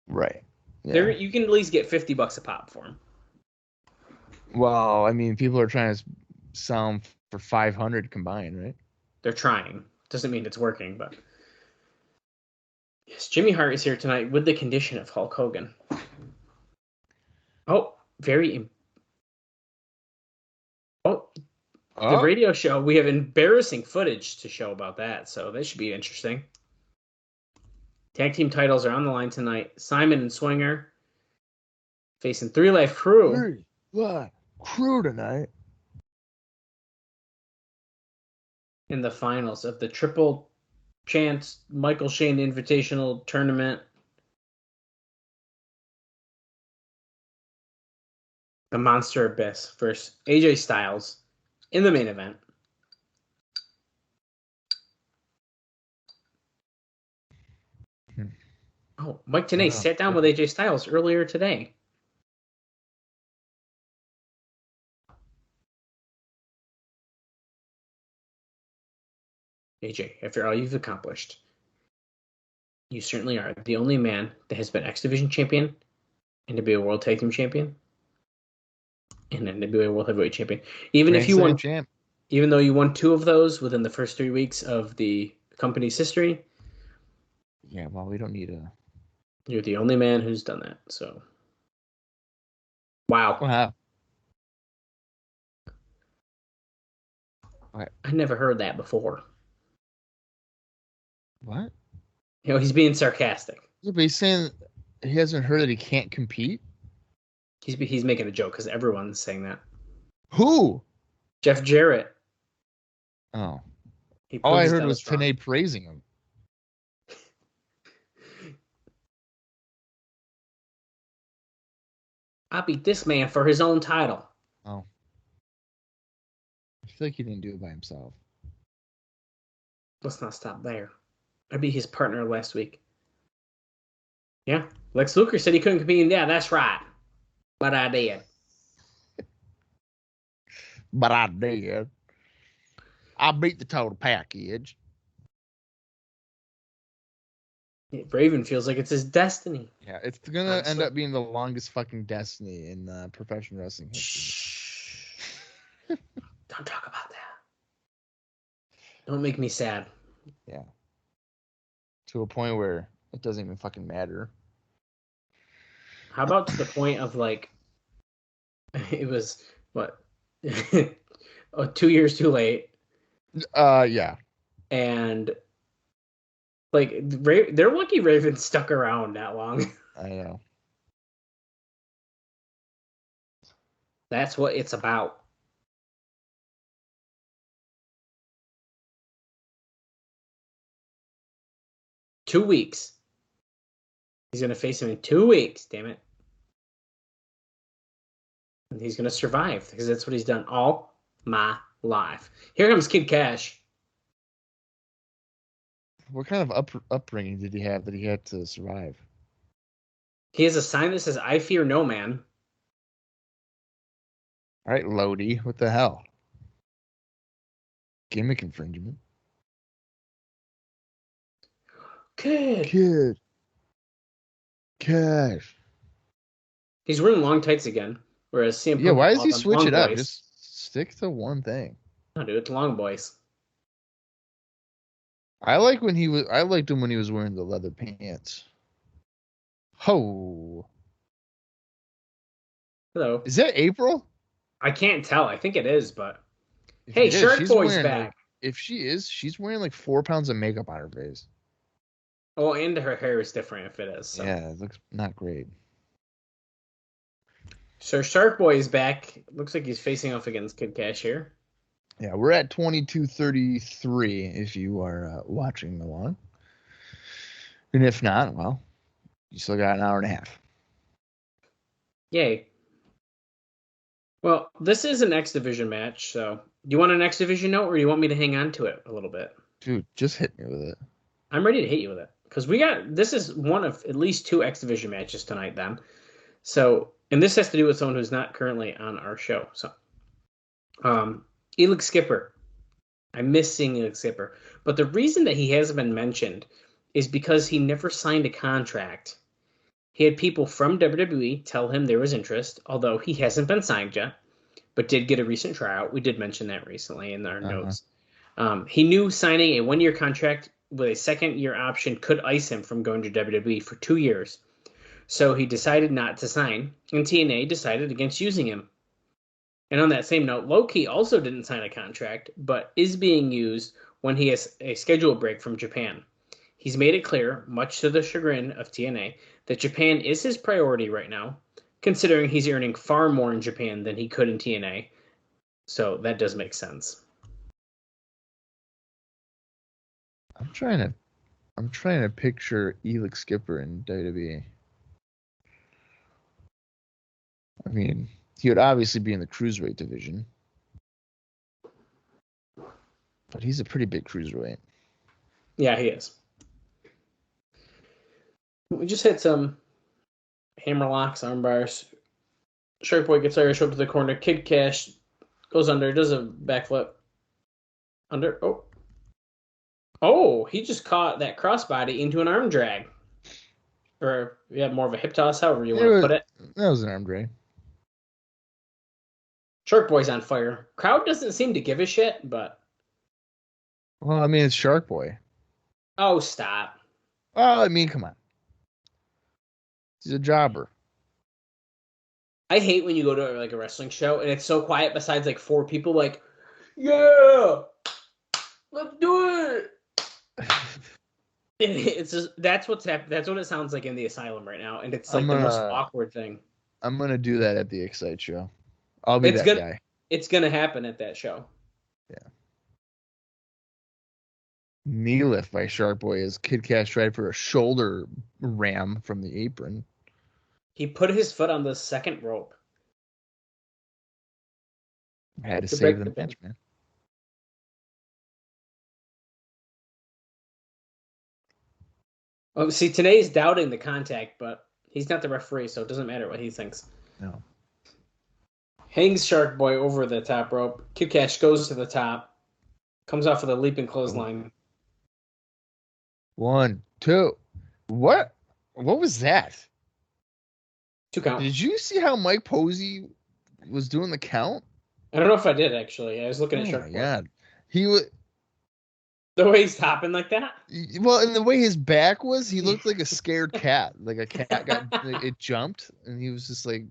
Right. Yeah. You can at least get $50 a pop for them. Well, I mean, people are trying to sell them for 500 combined, right? They're trying. Doesn't mean it's working, but yes, Jimmy Hart is here tonight with the condition of Hulk Hogan. Oh, the radio show. We have embarrassing footage to show about that, so that should be interesting. Tag team titles are on the line tonight. Simon and Swinger facing 3 Life Crew. 3 Life Crew tonight. In the finals of the Triple Chance Michael Shane Invitational Tournament. The Monster Abyss versus AJ Styles in the main event. Oh, Mike Tenay sat down with AJ Styles earlier today. AJ, after all you've accomplished, you certainly are the only man that has been X Division champion, NWA World Tag Team champion, and NWA World Heavyweight champion. Even if you won, even though you won 2 of those within the first 3 weeks of the company's history. Yeah, well, we don't need a. You're the only man who's done that. So, wow. I never heard that before. What? You know, he's being sarcastic. Yeah, but he's saying he hasn't heard that he can't compete. He's making a joke because everyone's saying that. Who? Jeff Jarrett. Oh. All I heard was Tna praising him. I beat this man for his own title. Oh. I feel like he didn't do it by himself. Let's not stop there. I beat his partner last week. Yeah. Lex Luger said he couldn't compete. Yeah, that's right. But I did. But I did. I beat the total package. Raven feels like it's his destiny. Yeah, it's gonna end up being the longest fucking destiny in professional wrestling history. Don't talk about that. Don't make me sad. Yeah. To a point where it doesn't even fucking matter. How about to the point of like, it was what, 2 years too late. Yeah. And like they're lucky Raven stuck around that long. I know. That's what it's about. Two weeks. He's going to face him in 2 weeks, damn it. And he's going to survive because that's what he's done all my life. Here comes Kid Kash. What kind of upbringing did he have that he had to survive? He has a sign that says, I fear no man. All right, Lodi, what the hell? Gimmick infringement. Kid. Kash. He's wearing long tights again. Whereas CM Punk, yeah, why does he switch it up? Just stick to one thing. No, dude, it's long boys. I liked him when he was wearing the leather pants. Ho. Hello. Is that April? I can't tell. I think it is, but hey, Shark Boy's back. If she is, she's wearing like 4 pounds of makeup on her face. Oh, and her hair is different if it is. So. Yeah, it looks not great. So Shark Boy is back. Looks like he's facing off against Kid Kash here. Yeah, we're at 22:33 if you are watching along. And if not, well, you still got an hour and a half. Yay. Well, this is an X Division match, so do you want an X Division note or do you want me to hang on to it a little bit? Dude, just hit me with it. I'm ready to hit you with it. Because this is one of at least 2 X Division matches tonight then. So, and this has to do with someone who's not currently on our show. So, Elix Skipper. I miss seeing Elix Skipper. But the reason that he hasn't been mentioned is because he never signed a contract. He had people from WWE tell him there was interest, although he hasn't been signed yet, but did get a recent tryout. We did mention that recently in our notes. He knew signing a 1-year contract with a 2nd-year option could ice him from going to WWE for 2 years. So he decided not to sign, and TNA decided against using him. And on that same note, Low-Ki also didn't sign a contract, but is being used when he has a schedule break from Japan. He's made it clear, much to the chagrin of TNA, that Japan is his priority right now, considering he's earning far more in Japan than he could in TNA. So that does make sense. I'm trying to picture Elix Skipper in WWE. I mean, he would obviously be in the cruiserweight division, but he's a pretty big cruiserweight. Yeah, he is. We just hit some hammer locks, arm bars. Shark Boy gets Irish up to the corner. Kid Kash goes under, does a backflip. Under. Oh, he just caught that crossbody into an arm drag. Or, yeah, more of a hip toss, however you want to put it. That was an arm drag. Shark Boy's on fire. Crowd doesn't seem to give a shit, but. Well, I mean, it's Shark Boy. Oh, stop. Oh, I mean, come on. He's a jobber. I hate when you go to like a wrestling show and it's so quiet besides like 4 people like, yeah, let's do it. It's just that's what's happening. That's what it sounds like in the Asylum right now, and it's like the most awkward thing. I'm gonna do that at the Excite show. I'll be that guy. It's gonna happen at that show. Yeah. Knee lift by Shark Boy as Kid Kash tried for a shoulder ram from the apron. He put his foot on the second rope. I had to save the match, man. Oh, see, today's doubting the contact, but he's not the referee, so it doesn't matter what he thinks. No. Hangs Shark Boy over the top rope. Kid Kash goes to the top. Comes off with a leaping clothesline. 1, 2. What was that? 2 count. Did you see how Mike Posey was doing the count? I don't know if I did, actually. I was looking at Shark Boy. Yeah. He was... The way he's hopping like that? Well, and the way his back was, he looked like a scared cat. Like a cat it jumped, and he was just like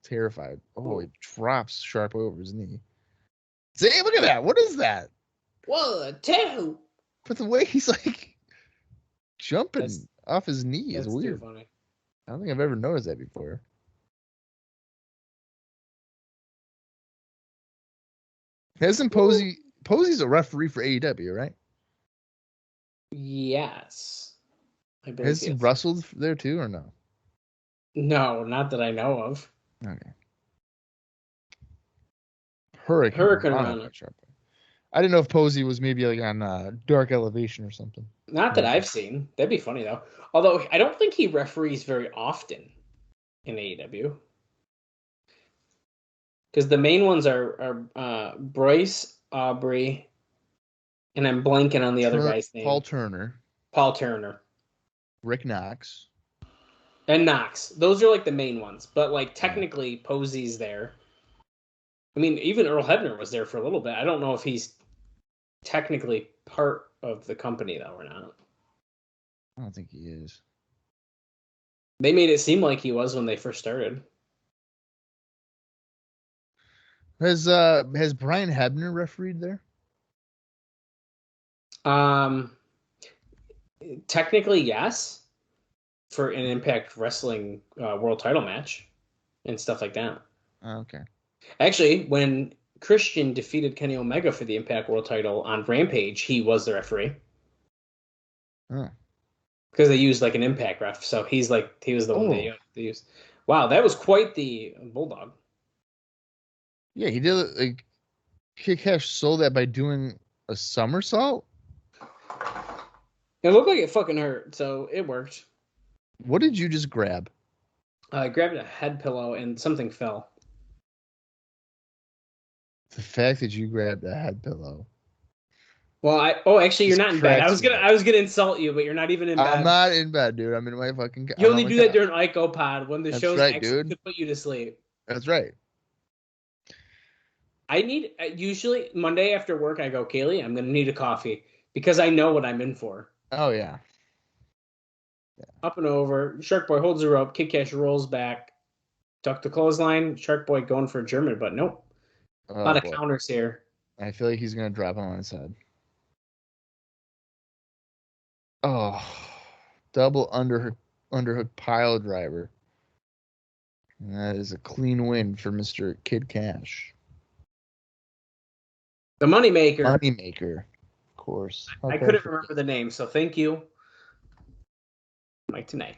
terrified. Oh, it drops Sharp over his knee. See, look at that. What is that? 1, 2. But the way he's like jumping off his knee is weird. Too funny. I don't think I've ever noticed that before. Hasn't Posey's a referee for AEW, right? Yes. Has he wrestled there too, or no? No, not that I know of. Okay. Hurricane Rana. I didn't know if Posey was maybe like on Dark Elevation or something. Not that I've seen. That'd be funny though. Although I don't think he referees very often in AEW. Because the main ones are Bryce, Aubrey, and I'm blanking on the other guy's name. Paul Turner. Rick Knox. And Knox. Those are like the main ones. But like technically Posey's there. I mean, even Earl Hebner was there for a little bit. I don't know if he's technically part of the company though or not. I don't think he is. They made it seem like he was when they first started. Has Brian Hebner refereed there? Technically, yes. For an Impact Wrestling world title match and stuff like that. Okay. Actually, when Christian defeated Kenny Omega for the Impact World title on Rampage, he was the referee. Oh. Because they used like an Impact ref, so he was the one they used. Wow, that was quite the bulldog. Yeah, he did like Kid Kash sold that by doing a somersault. It looked like it fucking hurt, so it worked. What did you just grab? I grabbed a head pillow and something fell. The fact that you grabbed a head pillow. Well, actually, you're not in bed. I was gonna insult you, but you're not even in bed. I'm not in bed, dude. I'm in my fucking. You only do that during IcoPod when the show's actually to put you to sleep. That's right. Usually Monday after work, I go, Kaylee, I'm gonna need a coffee because I know what I'm in for. Oh yeah. Up and over. Shark Boy holds the rope. Kid Kash rolls back. Duck the clothesline. Shark Boy going for German, but nope. A lot of counters here. I feel like he's gonna drop him on his head. Oh, double underhook pile driver. And that is a clean win for Mr. Kid Kash. The moneymaker. Moneymaker, of course. I couldn't remember the name, so thank you, Mike Tna.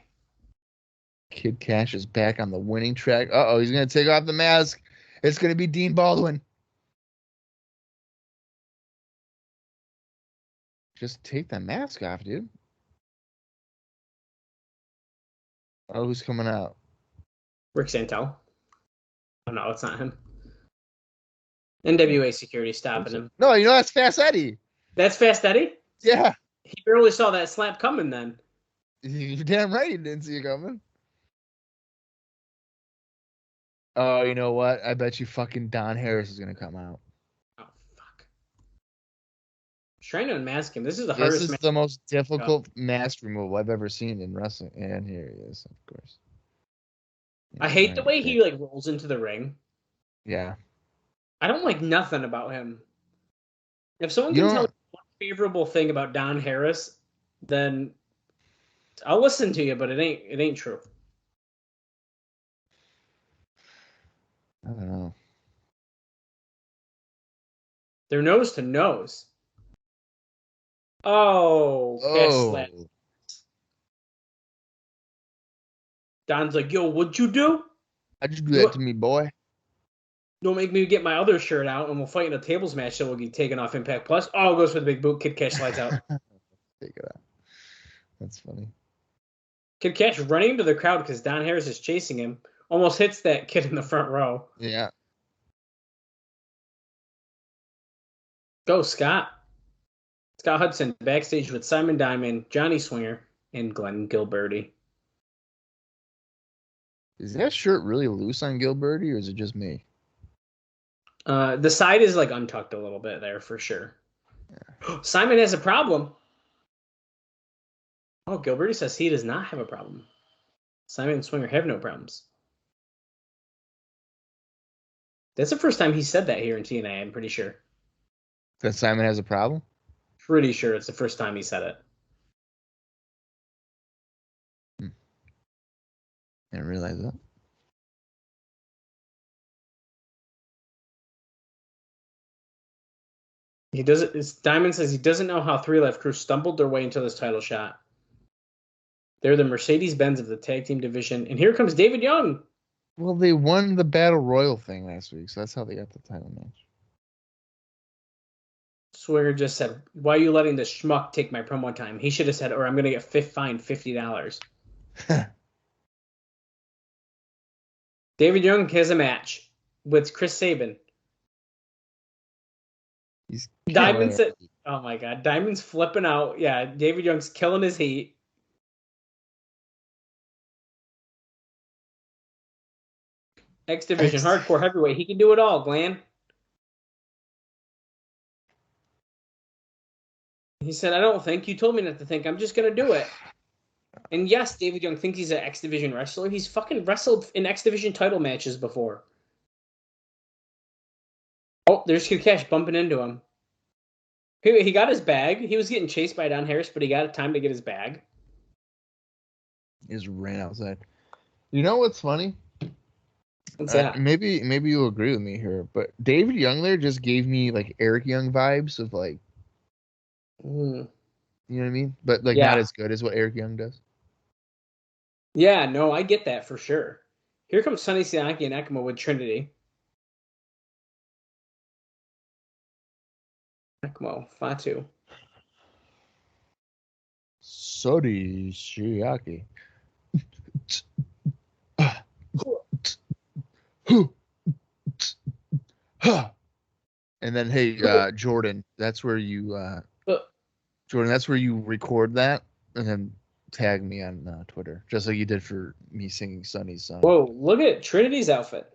Kid Kash is back on the winning track. Uh-oh, he's going to take off the mask. It's going to be Dean Baldwin. Just take the mask off, dude. Oh, who's coming out? Rick Santel. Oh, no, it's not him. NWA security stopping him. No, that's Fast Eddie. That's Fast Eddie? Yeah. He barely saw that slap coming then. You're damn right he didn't see it coming. Oh, you know what? I bet you fucking Don Harris is going to come out. Oh, fuck. I was trying to unmask him. This is the hardest This is the most difficult mask removal I've ever seen in wrestling. And here he is, of course. I hate the way he rolls into the ring. Yeah. I don't like nothing about him. If someone can tell me one favorable thing about Don Harris, then I'll listen to you, but it ain't true. I don't know. They're nose to nose. Oh, Cash slap. Don's like, yo, what'd you do? How'd you do that to me, boy? Don't make me get my other shirt out, and we'll fight in a tables match that will get taken off Impact Plus. Oh, goes for the big boot. Kid Cash slides out. Take it out. That's funny. Kid Cash running into the crowd because Don Harris is chasing him. Almost hits that kid in the front row. Yeah. Go, Scott. Scott Hudson backstage with Simon Diamond, Johnny Swinger, and Glenn Gilberti. Is that shirt really loose on Gilberti, or is it just me? The side is like untucked a little bit there for sure. Yeah. Simon has a problem. Oh, Gilberti says he does not have a problem. Simon and Swinger have no problems. That's the first time he said that here in TNA, I'm pretty sure. That Simon has a problem? Pretty sure it's the first time he said it. Didn't realize that. He doesn't. Diamond says he doesn't know how Three Life Crew stumbled their way into this title shot. They're the Mercedes-Benz of the tag team division, and here comes David Young. Well, they won the Battle Royal thing last week, so that's how they got the title match. Swinger just said, "Why are you letting this schmuck take my promo time?" He should have said, "Or I'm going to get fined $50." David Young has a match with Chris Sabin. Diamond said, "Oh my God, Diamond's flipping out." Yeah, David Young's killing his heat. X Division, hardcore heavyweight. He can do it all, Glenn. He said, "I don't think. You told me not to think. I'm just going to do it." And yes, David Young thinks he's an X Division wrestler. He's fucking wrestled in X Division title matches before. Oh, there's Kid Cash bumping into him. He got his bag. He was getting chased by Don Harris, but he got time to get his bag. He just ran outside. You know what's funny? What's that? Maybe you'll agree with me here, but David Young there just gave me like Eric Young vibes of like, you know what I mean? But like not as good as what Eric Young does. Yeah, no, I get that for sure. Here comes Sonny Siaki and Ekmo with Trinity. Ekmo, Fatu. Sonny Siaki. And then, hey, Jordan, that's where you record that and then tag me on Twitter, just like you did for me singing Sonny's song. Whoa, look at Trinity's outfit.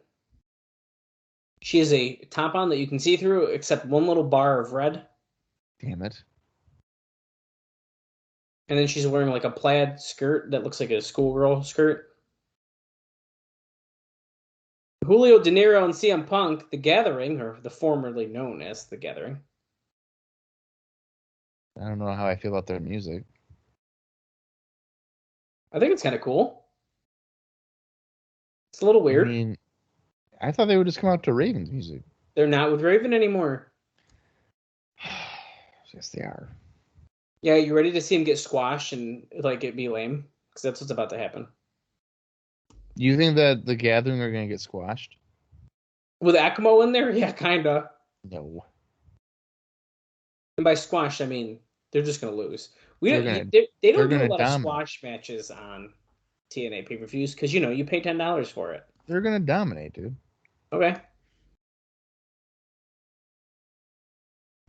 She has a top on that you can see through, except one little bar of red. Damn it. And then she's wearing like a plaid skirt that looks like a schoolgirl skirt. Julio De Niro and CM Punk, The Gathering, or the formerly known as The Gathering. I don't know how I feel about their music. I think it's kind of cool. It's a little weird. I mean, I thought they would just come out to Raven's music. They're not with Raven anymore. Yes, they are. Yeah, you ready to see him get squashed and like it be lame? Because that's what's about to happen. You think that the Gathering are going to get squashed? With Ekmo in there? Yeah, kind of. No. And by squash, I mean they're just going to lose. They don't do a lot of squash matches on TNA pay-per-views because, you pay $10 for it. They're going to dominate, dude. Okay.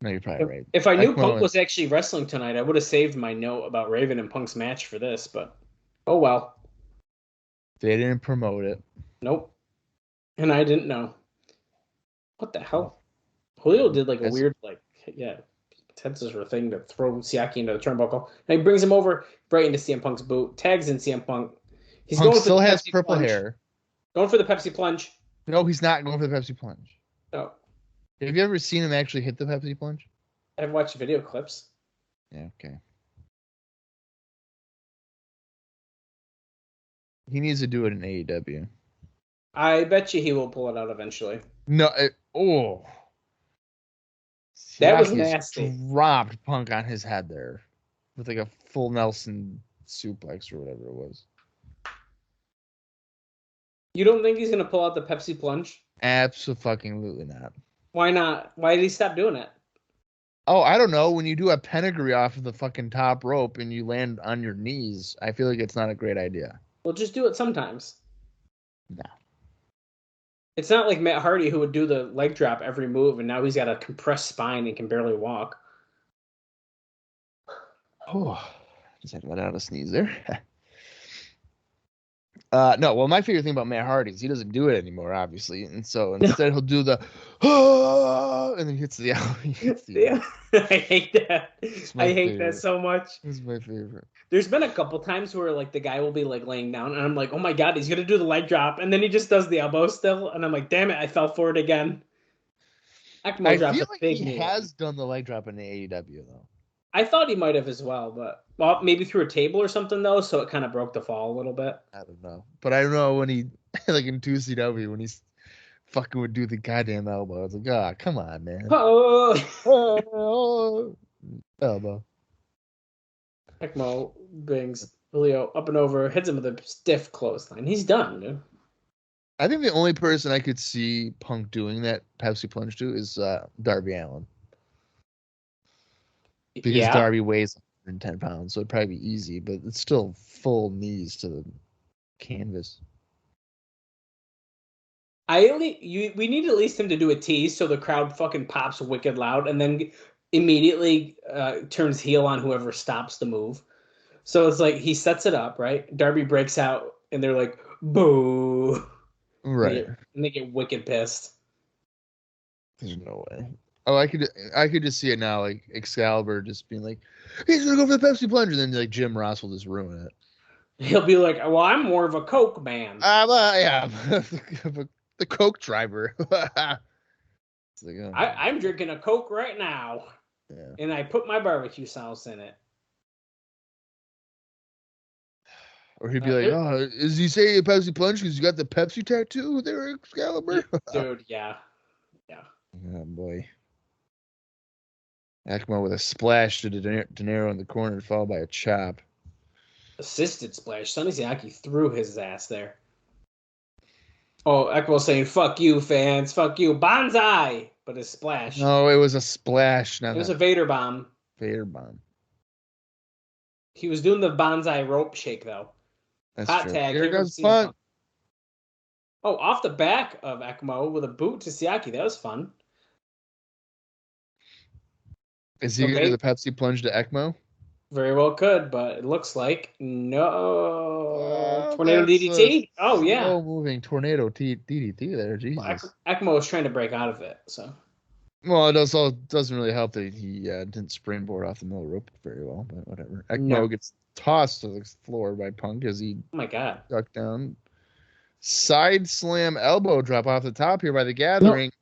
No, you're probably right. If I knew Punk was actually wrestling tonight, I would have saved my note about Raven and Punk's match for this, but oh well. They didn't promote it. Nope. And I didn't know. What the hell? Julio did like a weird, Tensor thing to throw Siaki into the turnbuckle. And he brings him over right into CM Punk's boot, tags in CM Punk. He's Punk still has purple hair. Going for the Pepsi plunge. No, he's not going for the Pepsi plunge. Oh. Have you ever seen him actually hit the Pepsi plunge? I've watched video clips. Yeah, okay. He needs to do it in AEW. I bet you he will pull it out eventually. No, that was nasty. Dropped Punk on his head there with like a full Nelson suplex or whatever it was. You don't think he's going to pull out the Pepsi plunge? Absolutely not. Why not? Why did he stop doing it? Oh, I don't know. When you do a pedigree off of the fucking top rope and you land on your knees, I feel like it's not a great idea. Well, just do it sometimes. No. It's not like Matt Hardy who would do the leg drop every move, and now he's got a compressed spine and can barely walk. Oh, just had to let out a sneeze there. No, well, my favorite thing about Matt Hardy is he doesn't do it anymore, obviously, and so instead he'll do the and then he hits the yeah. I hate that. I hate that so much. It's my favorite. There's been a couple times where like the guy will be like laying down, and I'm like, oh my god, he's gonna do the leg drop, and then he just does the elbow still, and I'm like, damn it, I fell for it again. I feel like he has done the leg drop in the AEW though. I thought he might have as well, but maybe through a table or something though, so it kind of broke the fall a little bit. I don't know, but I don't know when he like in 2CW when he's fucking would do the goddamn elbow. I was like, ah, come on, man. Oh. Elbow. ECMO brings Julio up and over, hits him with a stiff clothesline. He's done, dude. I think the only person I could see Punk doing that Pepsi plunge to is Darby Allin. Because Darby weighs 110 pounds, so it'd probably be easy, but it's still full knees to the canvas. We need at least him to do a tease so the crowd fucking pops wicked loud and then immediately turns heel on whoever stops the move. So it's like he sets it up, right? Darby breaks out and they're like, boo. Right. And they get wicked pissed. There's no way. Oh, I could just see it now, like Excalibur just being like, he's gonna go for the Pepsi plunge, and then like Jim Ross will just ruin it. He'll be like, well, I'm more of a Coke man. Yeah, the Coke driver. Like, oh, I'm drinking a Coke right now, and I put my barbecue sauce in it. Or he'd be like, oh, is he saying a Pepsi plunge because you got the Pepsi tattoo there, Excalibur? Dude, yeah. Oh, boy. ECMO with a splash to De Niro in the corner, followed by a chop. Assisted splash. Sonny Siaki threw his ass there. Oh, ECMO saying, fuck you, fans. Fuck you. Bonsai! But a splash. No, it was a splash. It was a Vader bomb. Vader bomb. He was doing the bonsai rope shake, though. That's hot true. tag. Here goes Punk. Oh, off the back of ECMO with a boot to Siaki. That was fun. Is he going to do the Pepsi plunge to ECMO? Very well could, but it looks like no. Tornado DDT? Oh, yeah. Oh, moving tornado DDT there. Jesus. Well, ECMO was trying to break out of it, so. Well, it doesn't really help that he didn't springboard off the middle rope very well, but whatever. ECMO gets tossed to the floor by Punk as he oh my God. ducked down. Side slam elbow drop off the top here by the Gathering. No.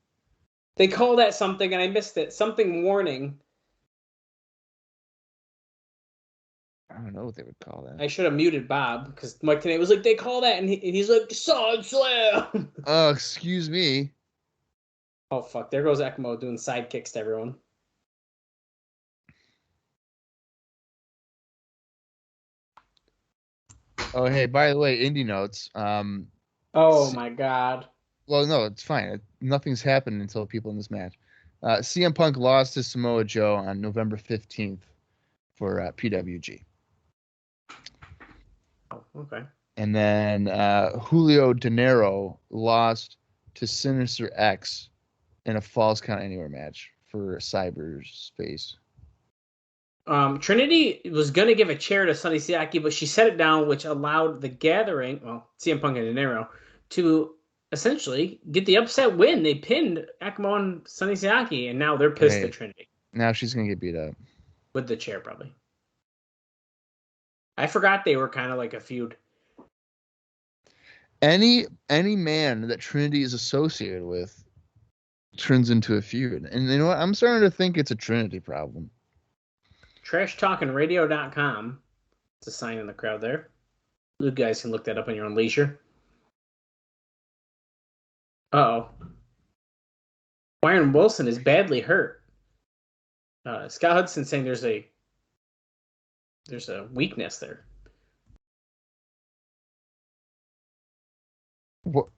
They call that something, and I missed it. Something warning. I don't know what they would call that. I should have muted Bob because Mike Tenay was like, they call that, and he's like, side slam. Oh, excuse me. Oh, fuck. There goes ECMO doing side kicks to everyone. Oh, hey, by the way, indie notes. Oh, my God. Well, no, it's fine. Nothing's happened until people in this match. CM Punk lost to Samoa Joe on November 15th for PWG. Oh, okay. And then Julio De Niro lost to Sinister X in a Falls Count Anywhere match for cyberspace. Trinity was going to give a chair to Sonny Siaki, but she set it down, which allowed the Gathering, well, CM Punk and De Niro, to essentially get the upset win. They pinned Akamo and Sonny Siaki, and now they're pissed at Trinity. Now she's going to get beat up. With the chair, probably. I forgot they were kind of like a feud. Any man that Trinity is associated with turns into a feud. And you know what? I'm starting to think it's a Trinity problem. TrashTalkingRadio.com. It's a sign in the crowd there. You guys can look that up on your own leisure. Uh-oh. Byron Wilson is badly hurt. Scott Hudson saying there's a weakness there. What?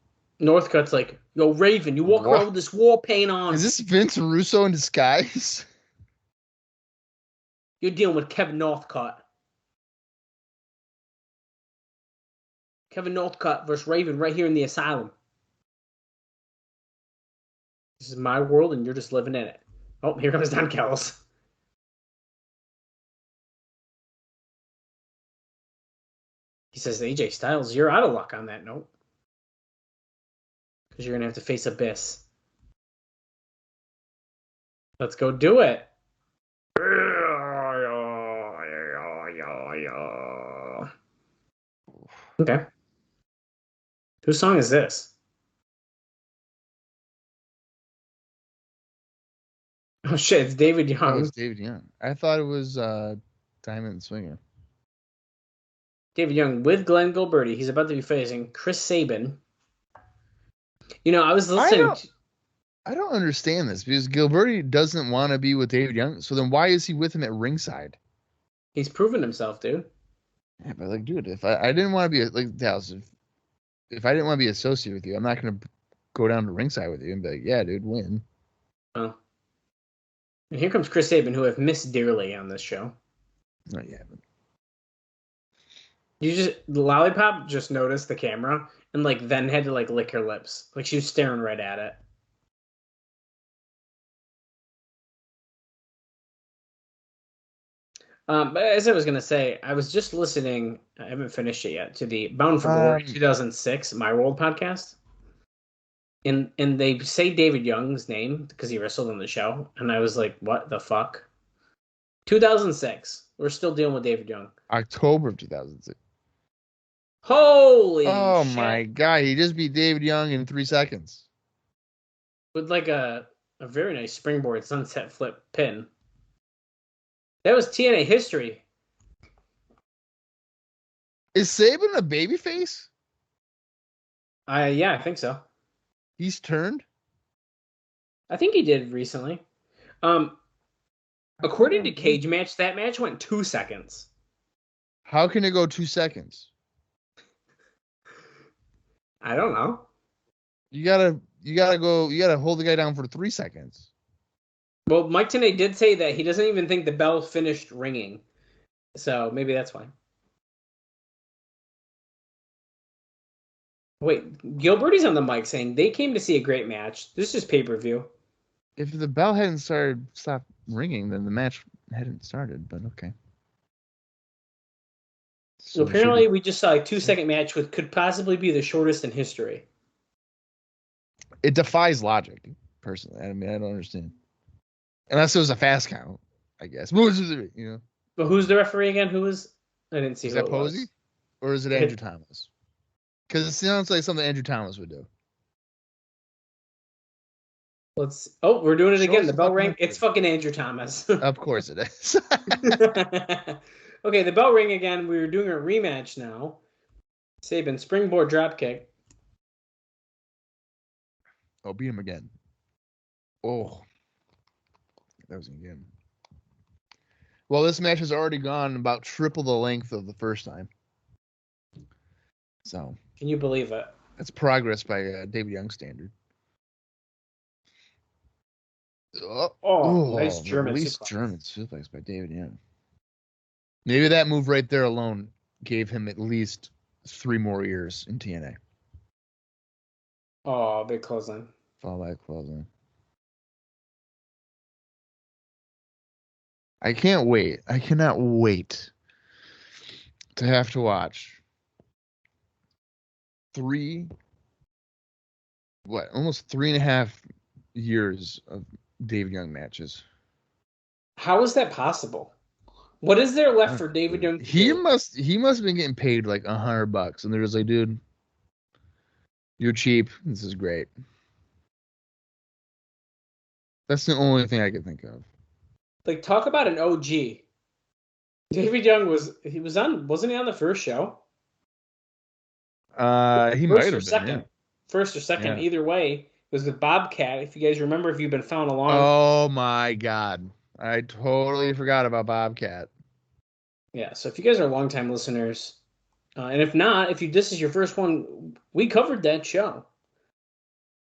Northcutt's like, yo, Raven, you walk around with this war paint on. Is this Vince Russo in disguise? You're dealing with Kevin Northcutt. Kevin Northcutt versus Raven right here in the Asylum. This is my world, and you're just living in it. Oh, here comes Don Callis. He says, AJ Styles, you're out of luck on that note. Because you're going to have to face Abyss. Let's go do it. Okay. Whose song is this? Oh shit, it's David Young. Oh, it's David Young. I thought it was Diamond Swinger. David Young with Glenn Gilberti. He's about to be facing Chris Sabin. You know, I was listening. I don't understand this because Gilberti doesn't want to be with David Young. So then why is he with him at ringside? He's proven himself, dude. Yeah, but like, dude, if I didn't want to be like Dallas, if I didn't want to be associated with you, I'm not going to go down to ringside with you and be like, yeah, dude, win. Oh. And here comes Chris Sabin, who I've missed dearly on this show. No, you haven't. The Lollipop just noticed the camera and like then had to like lick her lips. Like she was staring right at it. But as I was going to say, I was just listening, I haven't finished it yet, to the Bound for Glory 2006 My World podcast. And they say David Young's name because he wrestled on the show. And I was like, what the fuck? 2006. We're still dealing with David Young. October of 2006. Holy Oh shit. my God. He just beat David Young in 3 seconds. With like a very nice springboard sunset flip pin. That was TNA history. Is Sabin a babyface? Yeah, I think so. He's turned? I think he did recently. According to Cage Match, that match went 2 seconds. How can it go 2 seconds? I don't know. You gotta hold the guy down for 3 seconds. Well, Mike Tenay did say that he doesn't even think the bell finished ringing. So maybe that's why. Wait, Gilberti's on the mic saying they came to see a great match. This is pay-per-view. If the bell hadn't stopped ringing, then the match hadn't started, but okay. So apparently we just saw a 2-second match which could possibly be the shortest in history. It defies logic, personally. I mean, I don't understand. Unless it was a fast count, I guess. You know. But who's the referee again? Who was? I didn't see. Is who that it Posey? was. Or is it Andrew Thomas? Because it sounds like something Andrew Thomas would do. We're doing it again. The bell rang. It's fucking Andrew Thomas. Of course it is. Okay, the bell ring again. We're doing a rematch now. Sabin springboard dropkick. Oh, beat him again. Oh. That was again. Well, this match has already gone about triple the length of the first time. So. Can you believe it? That's progress by David Young standard. Nice German suplex by David Young. Maybe that move right there alone gave him at least 3 more years in TNA. Oh, big clothesline. Fall back clothesline. I can't wait. I cannot wait to have to watch almost 3.5 years of David Young matches. How is that possible? What is there left for David Young to He do? must have been getting paid like $100, and they're just like, dude, you're cheap. This is great. That's the only thing I can think of. Like, talk about an OG. David Young wasn't he on the first show? He might have been. Second. Yeah. First or second, Yeah. either way. It was with Bobcat. If you guys remember, if you've been following along. Oh my God. I totally forgot about Bobcat. Yeah, so if you guys are longtime listeners, and if not, this is your first one, we covered that show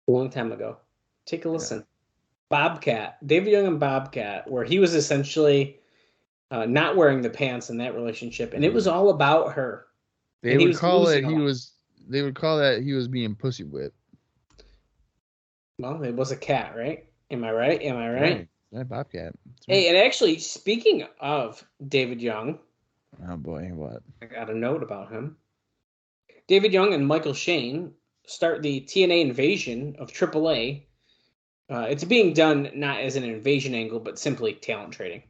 a long time ago. Take a listen. Yeah. Bobcat, David Young and Bobcat, where he was essentially not wearing the pants in that relationship, and it was all about her. They would call that he was being pussy whipped. Well, it was a cat, right? Am I right? Yeah, Bobcat. Hey, and actually, speaking of David Young. Oh, boy, what? I got a note about him. David Young and Michael Shane start the TNA invasion of AAA. It's being done not as an invasion angle, but simply talent trading.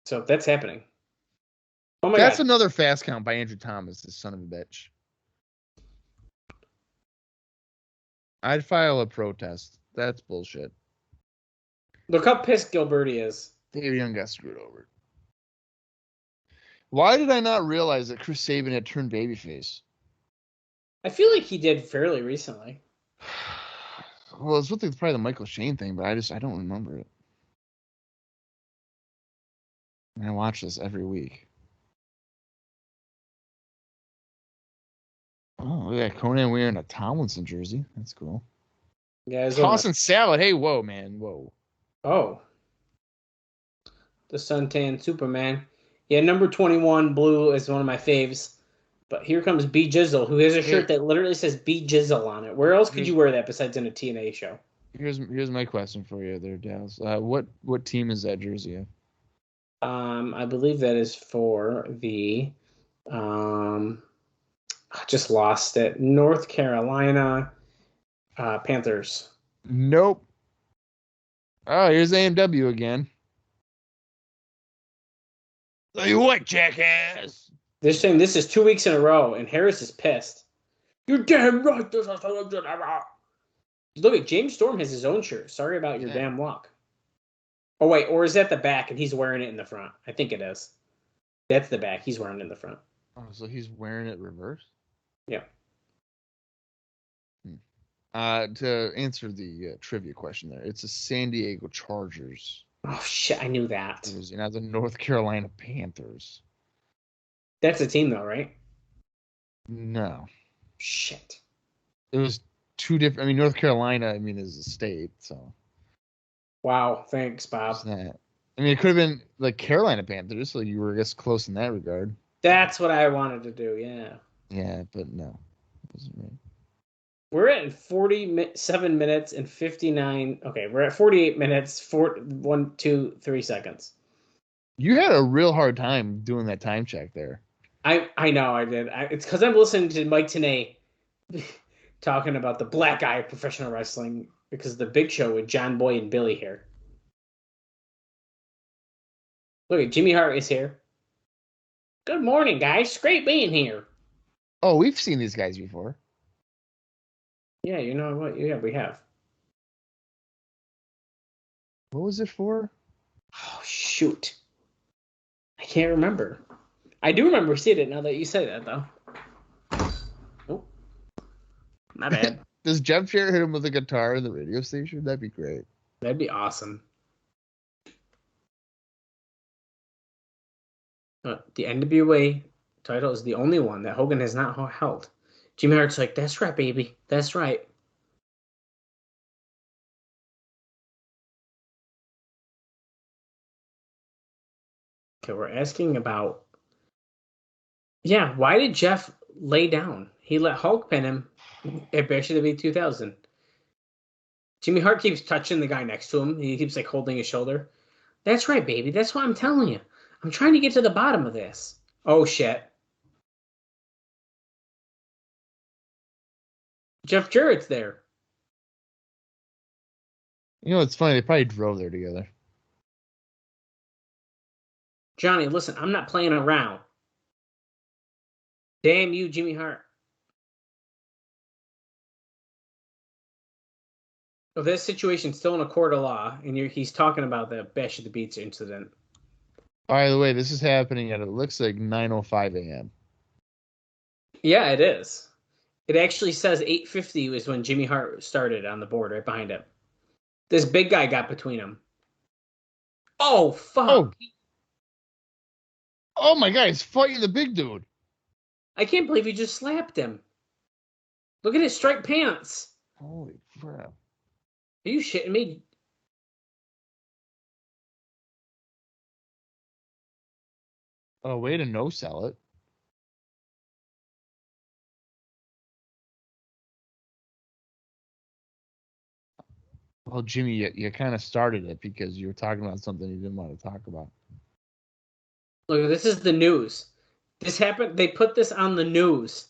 So that's happening. Oh my God. That's another fast count by Andrew Thomas, this son of a bitch. I'd file a protest. That's bullshit. Look how pissed Gilberti is. David Young got screwed over. Why did I not realize that Chris Sabin had turned babyface? I feel like he did fairly recently. Well, it's probably the Michael Shane thing, but I don't remember it. I watch this every week. Oh, look at Conan wearing a Tomlinson jersey. That's cool. Yeah, tossing salad. Hey, whoa, man, whoa. Oh, the suntan Superman. Yeah, number 21 blue is one of my faves. But here comes B Jizzle, who has a shirt that literally says B Jizzle on it. Where else could you wear that besides in a TNA show? Here's my question for you, there, Dallas. What team is that jersey of? I believe that is for the. I just lost it. North Carolina Panthers. Nope. Oh, here's AMW again. Hey, what, jackass? They're saying this is 2 weeks in a row, and Harris is pissed. You're damn right. Look at James Storm has his own shirt. Sorry about your damn luck. Oh, wait, or is that the back, and he's wearing it in the front? I think it is. That's the back. He's wearing it in the front. Oh, so he's wearing it reversed? Yeah. To answer the trivia question there, it's the San Diego Chargers. Oh, shit, I knew that. It was, the North Carolina Panthers. That's a team, though, right? No. Shit. It was two different. North Carolina, is a state, so. Wow, thanks, Bob. It could have been like Carolina Panthers, so you were, I guess, close in that regard. That's what I wanted to do, yeah. Yeah, but no. It wasn't right. We're at 47 minutes and 59. Okay, we're at 48 minutes, 1, 2, 3 seconds. You had a real hard time doing that time check there. I know I did. It's because I'm listening to Mike Tenay talking about the black eye of professional wrestling because of the Big Show with John Boy and Billy here. Look at Jimmy Hart is here. Good morning, guys. It's great being here. Oh, we've seen these guys before. Yeah, you know what? Yeah, we have. What was it for? Oh, shoot. I can't remember. I do remember seeing it now that you say that, though. Oh. My bad. Does Jeff Jarrett hit him with a guitar in the radio station? That'd be great. That'd be awesome. The NWA title is the only one that Hogan has not held. Jimmy Hart's like, that's right, baby. That's right. Okay, we're asking about Yeah, why did Jeff lay down? He let Hulk pin him at Bash of the Beat 2000. Jimmy Hart keeps touching the guy next to him. He keeps like holding his shoulder. That's right, baby. That's what I'm telling you. I'm trying to get to the bottom of this. Oh shit. Jeff Jarrett's there. You know, it's funny. They probably drove there together. Johnny, listen, I'm not playing around. Damn you, Jimmy Hart. Well, this situation's still in a court of law, and he's talking about the Bash of the Beats incident. By the way, this is happening at, it looks like 9:05 a.m. Yeah, it is. It actually says 8:50 was when Jimmy Hart started on the board right behind him. This big guy got between them. Oh, fuck. Oh. Oh my God, he's fighting the big dude. I can't believe he just slapped him. Look at his striped pants. Holy crap. Are you shitting me? Oh, way to no-sell it. Well, Jimmy, you kind of started it because you were talking about something you didn't want to talk about. Look, this is the news. This happened. They put this on the news.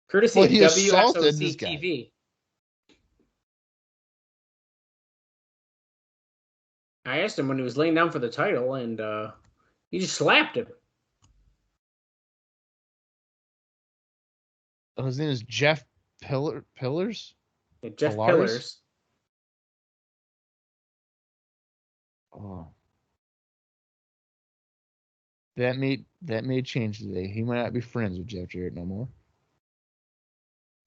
Courtesy of WSOC TV. I asked him when he was laying down for the title, and he just slapped him. Oh, his name is Jeff Pillars? Yeah, Jeff Pillars. Oh. That may change today. He might not be friends with Jeff Jarrett no more.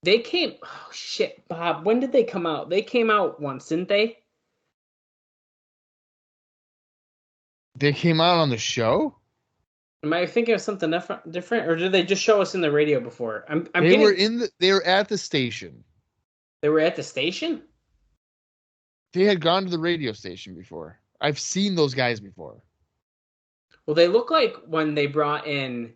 They came. Oh shit, Bob. When did they come out? They came out once, didn't they? They came out on the show? Am I thinking of something different, or did they just show us in the radio before? They were at the station. They were at the station? They had gone to the radio station before. I've seen those guys before. Well, they look like when they brought in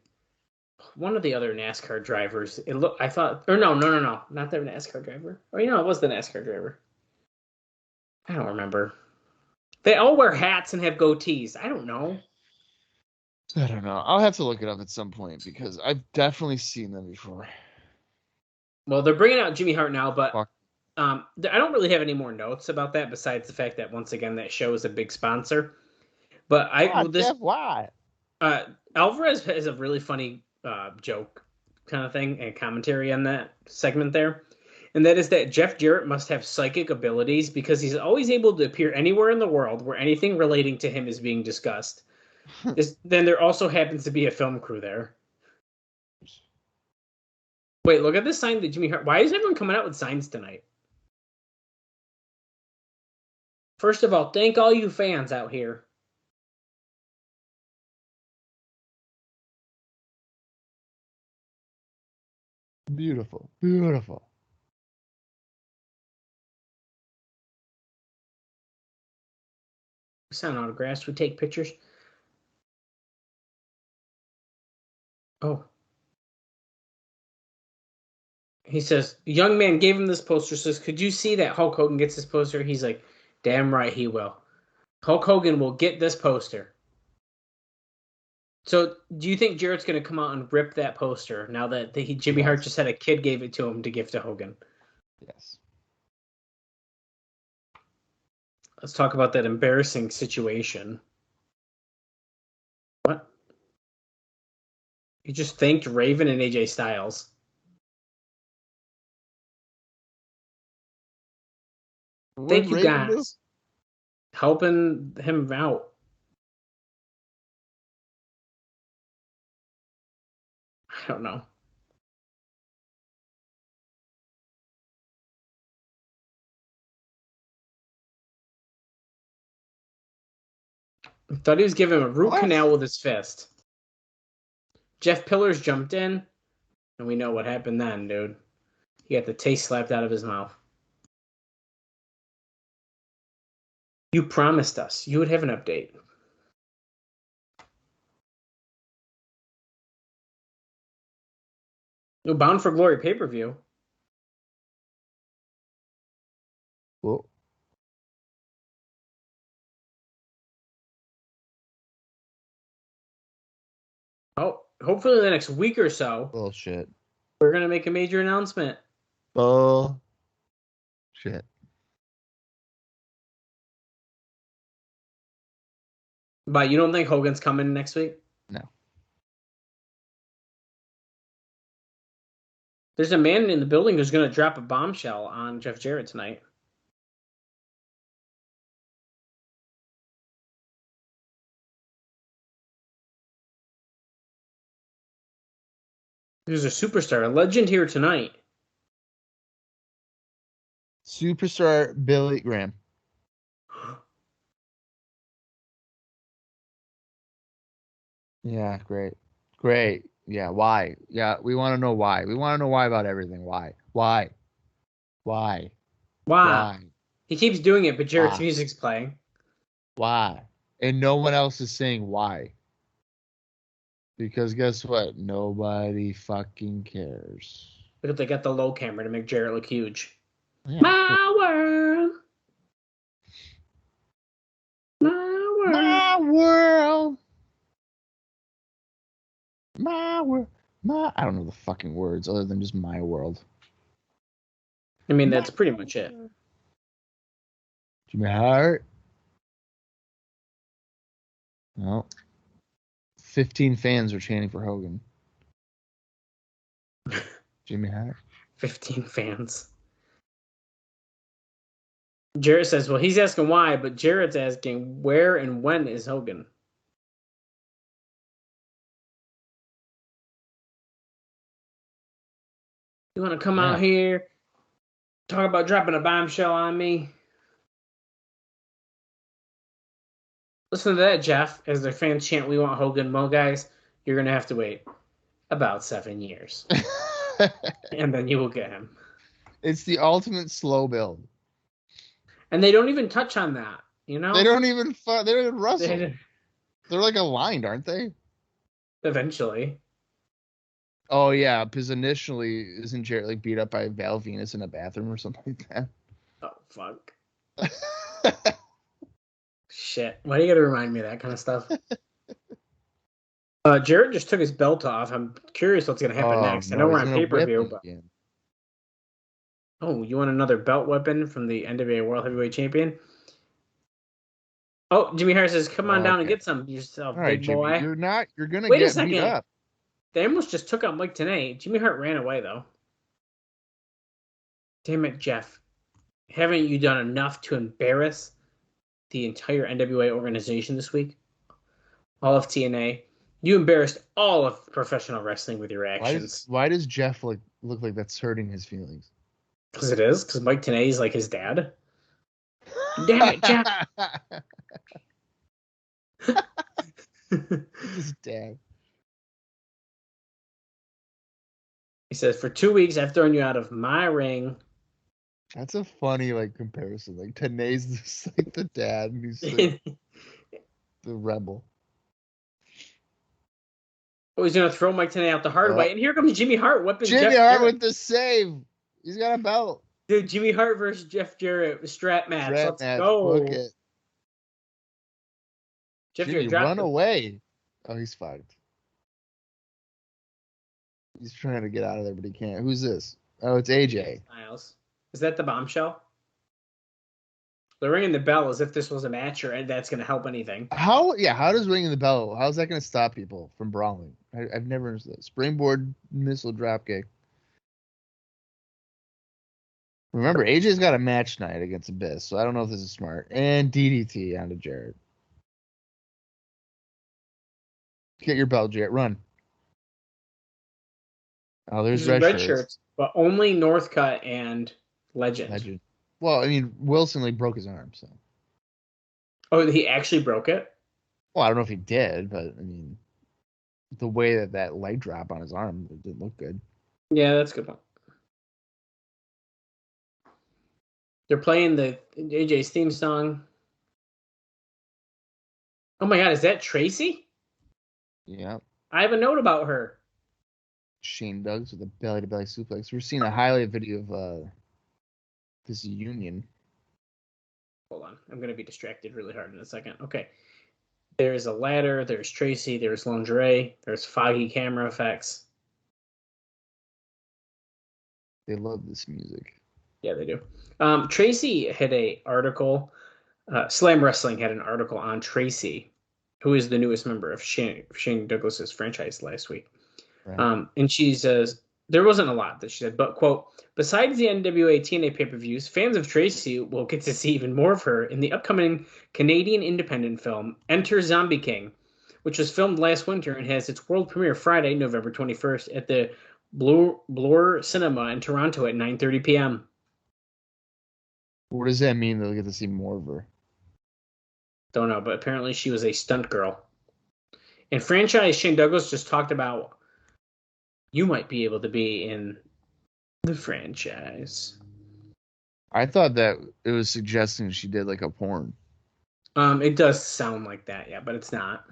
one of the other NASCAR drivers. No, not the NASCAR driver. Or it was the NASCAR driver. I don't remember. They all wear hats and have goatees. I don't know. I don't know. I'll have to look it up at some point because I've definitely seen them before. Well, they're bringing out Jimmy Hart now, but I don't really have any more notes about that besides the fact that once again that show is a big sponsor. But why? Alvarez has a really funny joke kind of thing and commentary on that segment there. And that is that Jeff Jarrett must have psychic abilities because he's always able to appear anywhere in the world where anything relating to him is being discussed. Then there also happens to be a film crew there. Wait, look at this sign that Jimmy Hart. Why is everyone coming out with signs tonight? First of all, thank all you fans out here. Beautiful. Beautiful. We sign autographs. We take pictures. Oh. He says, the young man gave him this poster, says, could you see that Hulk Hogan gets this poster? He's like, damn right he will. Hulk Hogan will get this poster. So do you think Jarrett's going to come out and rip that poster now that Jimmy Hart just had a kid gave it to him to give to Hogan? Yes. Let's talk about that embarrassing situation. What? You just thanked Raven and AJ Styles. Thank you guys. Helping him out. I don't know. I thought he was giving him a root canal with his fist. Jeff Pillars jumped in, and we know what happened then, dude. He got the taste slapped out of his mouth. You promised us you would have an update. Bound for Glory pay-per-view. Whoa. Oh, hopefully the next week or so, Bullshit. we're going to make a major announcement. Bullshit. But you don't think Hogan's coming next week? No. There's a man in the building who's going to drop a bombshell on Jeff Jarrett tonight. There's a superstar, a legend here tonight. Superstar Billy Graham. Yeah, great. Great. Yeah, why? Yeah, we want to know why. We want to know why about everything. Why? Why? Why? Wow. He keeps doing it, but Jarrett's Why? music's playing. Why? And no one else is saying why. Because guess what? Nobody fucking cares. Look at they got the low camera to make Jarrett look huge. Yeah. My world. My world. My world. My world. I don't know the fucking words other than just my world. I mean, that's pretty much it. Jimmy Hart. No. 15 fans are chanting for Hogan. Jimmy Hart. 15 fans. Jarrett says, well, he's asking why, but Jarrett's asking where and when is Hogan? You want to come out here, talk about dropping a bombshell on me? Listen to that, Jeff. As their fans chant, we want Hogan. Well, guys, you're going to have to wait about 7 years. And then you will get him. It's the ultimate slow build. And they don't even touch on that, you know? They don't even wrestle. They're like aligned, aren't they? Eventually. Oh, yeah, because initially, isn't Jarrett like beat up by Val Venus in a bathroom or something like that? Oh, fuck. Shit. Why do you gotta remind me of that kind of stuff? Jarrett just took his belt off. I'm curious what's gonna happen next. No, I know we're on pay-per-view, but... Again. Oh, you want another belt weapon from the NWA World Heavyweight Champion? Oh, Jimmy Hart says, come on down and get some yourself, right, big Jimmy, boy. you're going to Wait get a second. beat up. They almost just took out Mike Tenay. Jimmy Hart ran away, though. Damn it, Jeff. Haven't you done enough to embarrass the entire NWA organization this week? All of TNA. You embarrassed all of professional wrestling with your actions. Why does Jeff look like that's hurting his feelings? Because it is. Because Mike Tenay is like his dad. Damn it, Jeff. His dad. He says, for 2 weeks, I've thrown you out of my ring. That's a funny comparison. Like Tenay's just like the dad, and he's like the rebel. Oh, he's gonna throw Mike Tenay out the hard way, and here comes Jimmy Hart whipping Jimmy Jeff Hart Jarrett. with the save. He's got a belt. Dude, Jimmy Hart versus Jeff Jarrett strap match. Let's go. Book it. Jeff Jimmy, Jarrett run away. Oh, he's fucked. He's trying to get out of there, but he can't. Who's this? Oh, it's AJ. Styles. Is that the bombshell? They're ringing the bell as if this was a match or that's going to help anything. How does ringing the bell, how's that going to stop people from brawling? I've never understood that. Springboard missile dropkick. Remember, AJ's got a match night against Abyss, so I don't know if this is smart. And DDT onto Jarrett. Get your belt, Jarrett. Run. Oh, there's red shirts. But only Northcutt and Legend. Well, I mean, Wilson broke his arm, so. Oh, he actually broke it? Well, I don't know if he did, but I mean, the way that leg drop on his arm, it didn't look good. Yeah, that's a good one. They're playing the AJ's theme song. Oh my God, is that Tracy? Yeah. I have a note about her. Shane Douglas with a belly-to-belly suplex. We're seeing a highlight video of this union. Hold on. I'm going to be distracted really hard in a second. Okay. There's a ladder. There's Tracy. There's lingerie. There's foggy camera effects. They love this music. Yeah, they do. Tracy had an article. Slam Wrestling had an article on Tracy, who is the newest member of Shane Douglas's franchise last week. Right. And she says, there wasn't a lot that she said, but, quote, besides the NWA TNA pay-per-views, fans of Tracy will get to see even more of her in the upcoming Canadian independent film, Enter Zombie King, which was filmed last winter and has its world premiere Friday, November 21st at the Bloor Cinema in Toronto at 9:30 p.m. What does that mean they'll get to see more of her? Don't know, but apparently she was a stunt girl. In franchise, Shane Douglas just talked about you might be able to be in the franchise. I thought that it was suggesting she did like a porn. It does sound like that, yeah, but it's not.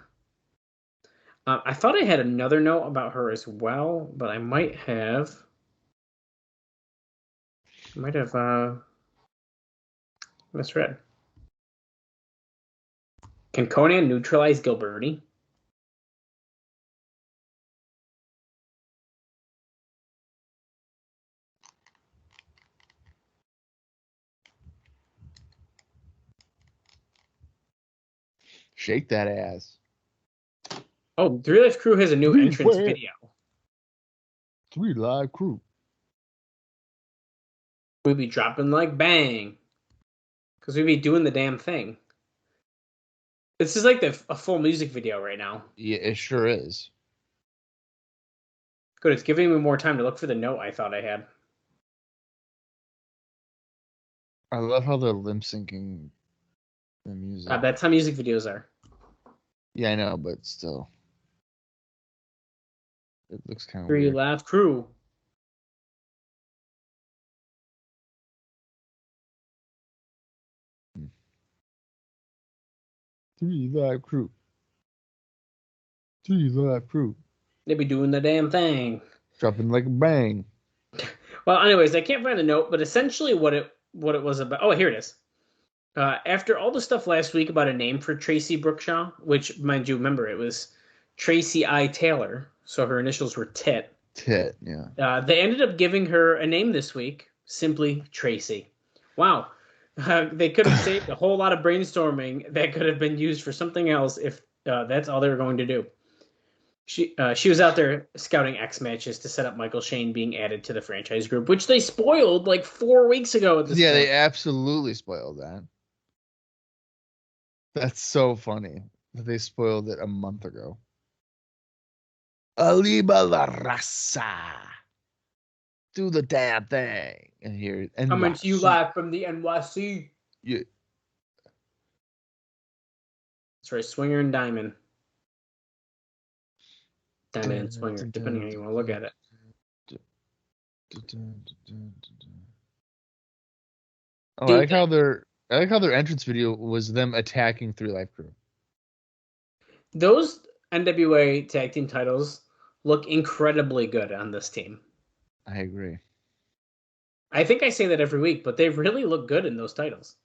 I thought I had another note about her as well, but I might have misread. Can Conan neutralize Gilberti? Shake that ass. Oh, 3 Live Crew has a new entrance video. 3 Live Crew. We'd be dropping like bang. Because we'd be doing the damn thing. This is like a full music video right now. Yeah, it sure is. Good, it's giving me more time to look for the note I thought I had. I love how they're lip syncing the music. That's how music videos are. Yeah, I know, but still. It looks kind of 3 weird. Live Crew. Hmm. 3 Live Crew. 3 Live Crew. They be doing the damn thing. Dropping like a bang. Well, anyways, I can't find the note, but essentially what it was about. Oh, here it is. After all the stuff last week about a name for Tracy Brookshaw, which, mind you, remember, it was Tracy I. Taylor, so her initials were Tit. Tit, yeah. They ended up giving her a name this week, simply Tracy. Wow. They could have saved a whole lot of brainstorming that could have been used for something else if that's all they were going to do. She was out there scouting X matches to set up Michael Shane being added to the franchise group, which they spoiled like 4 weeks ago at this point. They absolutely spoiled that. That's so funny that they spoiled it a month ago. Aliba la raza. Do the damn thing. And here, coming to you live from the NYC. Yeah. That's right, Swinger and Diamond. Diamond and Swinger, depending on how you want to look at it. Oh, I like how their entrance video was them attacking 3 Live Crew. Those NWA Tag Team titles look incredibly good on this team. I agree. I think I say that every week, but they really look good in those titles.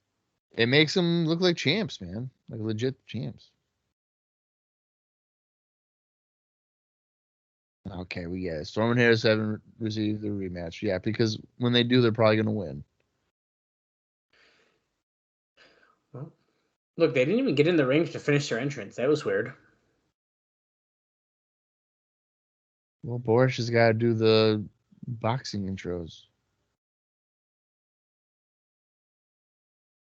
It makes them look like champs, man. Like legit champs. Okay, we get it. Storm and Harris haven't received the rematch. Yeah, because when they do, they're probably going to win. Well, look, they didn't even get in the ring to finish their entrance. That was weird. Well, Boris has got to do the boxing intros.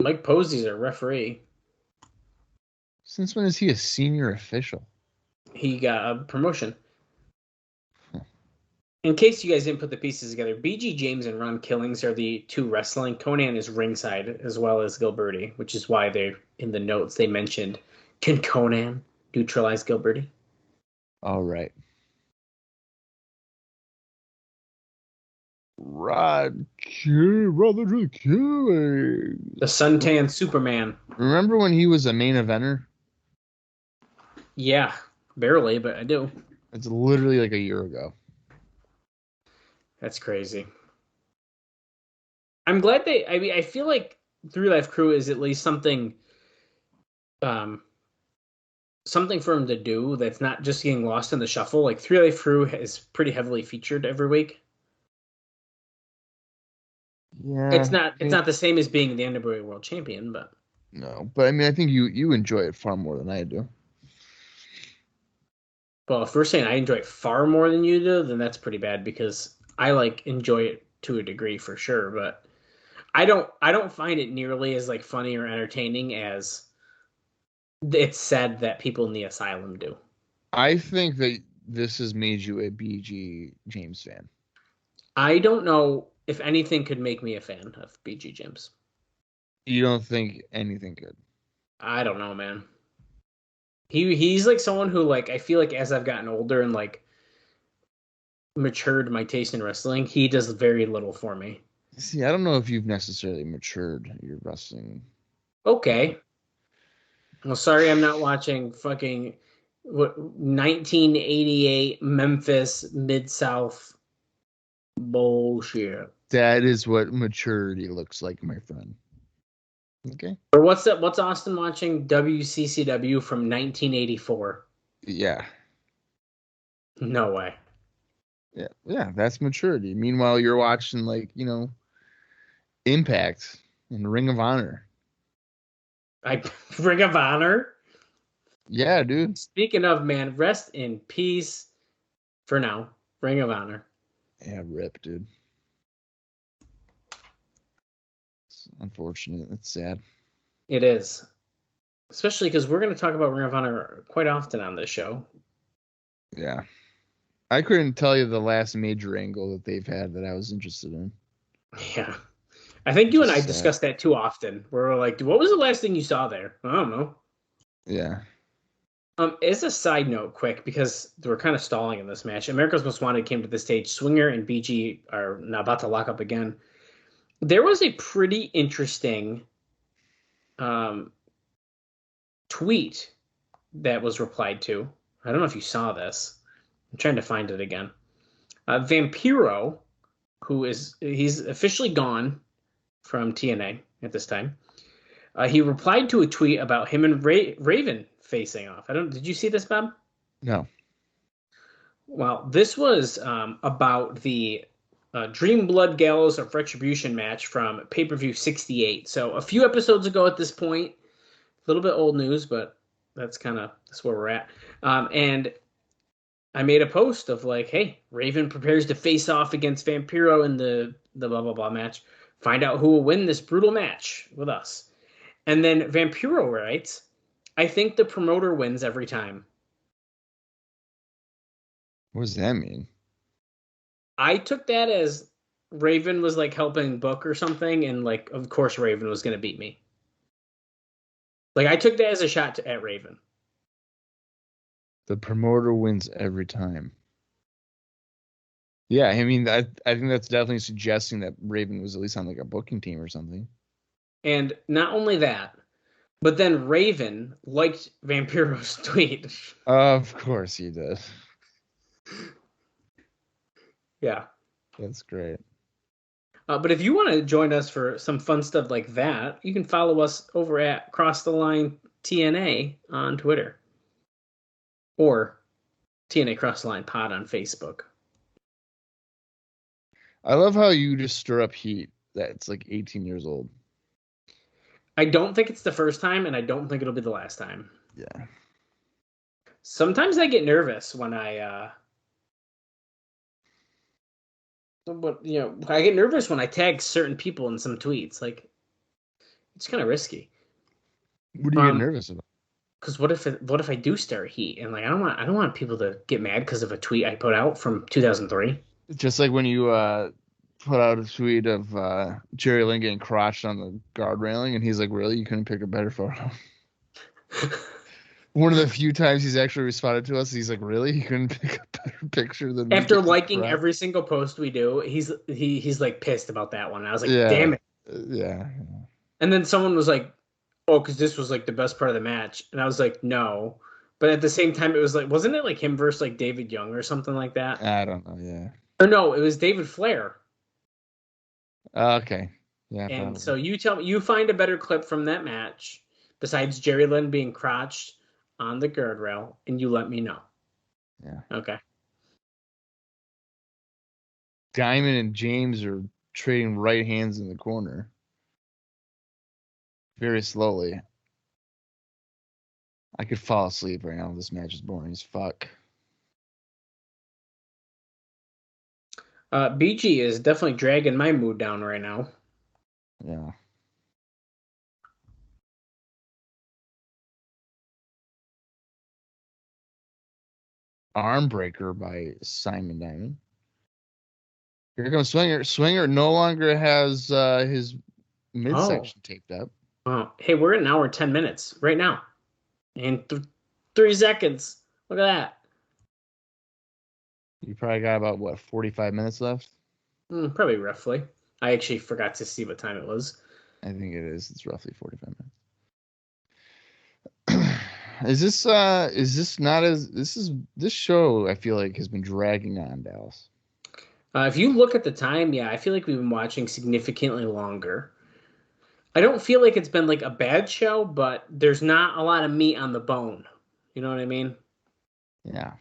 Mike Posey's a referee. Since when is he a senior official? He got a promotion. In case you guys didn't put the pieces together, BG James and Ron Killings are the 2 wrestling. Conan is ringside as well as Gilberti, which is why they're in the notes they mentioned. Can Conan neutralize Gilberti? All right. Rod brother to killing. The suntan Superman. Remember when he was a main eventer? Yeah, barely, but I do. It's literally like a year ago. That's crazy. I'm glad I feel like 3 Live Crew is at least something something for him to do that's not just getting lost in the shuffle. Like 3 Live Crew is pretty heavily featured every week. Yeah. It's not the same as being the NWA World Champion, but no. But I mean, I think you enjoy it far more than I do. Well, if we're saying I enjoy it far more than you do, then that's pretty bad because I enjoy it to a degree for sure, but I don't find it nearly as funny or entertaining as it's said that people in the Asylum do. I think that this has made you a BG James fan. I don't know if anything could make me a fan of BG James. You don't think anything could? I don't know, man. He's someone who I feel like as I've gotten older and matured my taste in wrestling, he does very little for me. See, I don't know if you've necessarily matured your wrestling. Okay. Well, sorry, I'm not watching fucking 1988 Memphis Mid-South bullshit. That is what maturity looks like, my friend. Okay. Or what's that? What's Austin watching? WCCW from 1984. Yeah. No way. Yeah, that's maturity. Meanwhile, you're watching Impact and Ring of Honor. Ring of Honor? Yeah, dude. Speaking of, man, rest in peace for now. Ring of Honor. Yeah, rip, dude. It's unfortunate. It's sad. It is. Especially because we're going to talk about Ring of Honor quite often on this show. Yeah. I couldn't tell you the last major angle that they've had that I was interested in. Yeah. I think you and I discussed that too often. We're like, what was the last thing you saw there? I don't know. Yeah. As a side note, quick, because we're kind of stalling in this match. America's Most Wanted came to the stage. Swinger and BG are now about to lock up again. There was a pretty interesting tweet that was replied to. I don't know if you saw this. I'm trying to find it again. Vampiro, he's officially gone from TNA at this time. He replied to a tweet about him and Raven facing off. Did you see this, Bob? No. Well, this was about the Dream Blood Gallows of Retribution match from Pay-Per-View 68. So a few episodes ago at this point, a little bit old news, but that's where we're at. And I made a post of hey, Raven prepares to face off against Vampiro in the blah, blah, blah match. Find out who will win this brutal match with us. And then Vampiro writes, I think the promoter wins every time. What does that mean? I took that as Raven was helping book or something, and of course Raven was going to beat me. I took that as a shot at Raven. The promoter wins every time. Yeah, I mean, I think that's definitely suggesting that Raven was at least on a booking team or something. And not only that, but then Raven liked Vampiro's tweet. Of course he did. Yeah. That's great. But if you want to join us for some fun stuff like that, you can follow us over at Cross the Line TNA on Twitter. Or TNA Cross the Line Pod on Facebook. I love how you just stir up heat that's 18 years old. I don't think it's the first time, and I don't think it'll be the last time. Yeah. Sometimes I get nervous when I get nervous when I tag certain people in some tweets. It's kind of risky. What do you get nervous about? Because what if I do stir heat and I don't want people to get mad because of a tweet I put out from 2003. Just like when you put out a tweet of Jerry Lynn getting crotched on the guard railing, and he's like, "Really? You couldn't pick a better photo?" One of the few times he's actually responded to us, he's like, "Really? You couldn't pick a better picture than me?" After liking every single post we do, he's pissed about that one. And I was like, "Damn it!" Yeah. And then someone was like, "Oh, because this was the best part of the match," and I was like, "No." But at the same time, it was wasn't it him versus David Young or something like that? I don't know. Yeah. Or no, it was David Flair. Okay. Yeah. And probably. so you tell me, you find a better clip from that match besides Jerry Lynn being crotched on the guardrail, and you let me know. Yeah. Okay. Diamond and James are trading right hands in the corner. Very slowly. I could fall asleep right now. This match is boring as fuck. BG is definitely dragging my mood down right now. Yeah. Arm breaker by Simon Diamond. Here comes Swinger. Swinger no longer has his midsection taped up. Wow. Hey, we're at an hour and 10 minutes right now. In 3 seconds. Look at that. You probably got about, what, 45 minutes left? Probably roughly. I actually forgot to see what time it was. I think it is. It's roughly 45 minutes. This show I feel like has been dragging on, Dallas. If you look at the time, yeah, I feel like we've been watching significantly longer. I don't feel like it's been like a bad show, but there's not a lot of meat on the bone. You know what I mean? Yeah.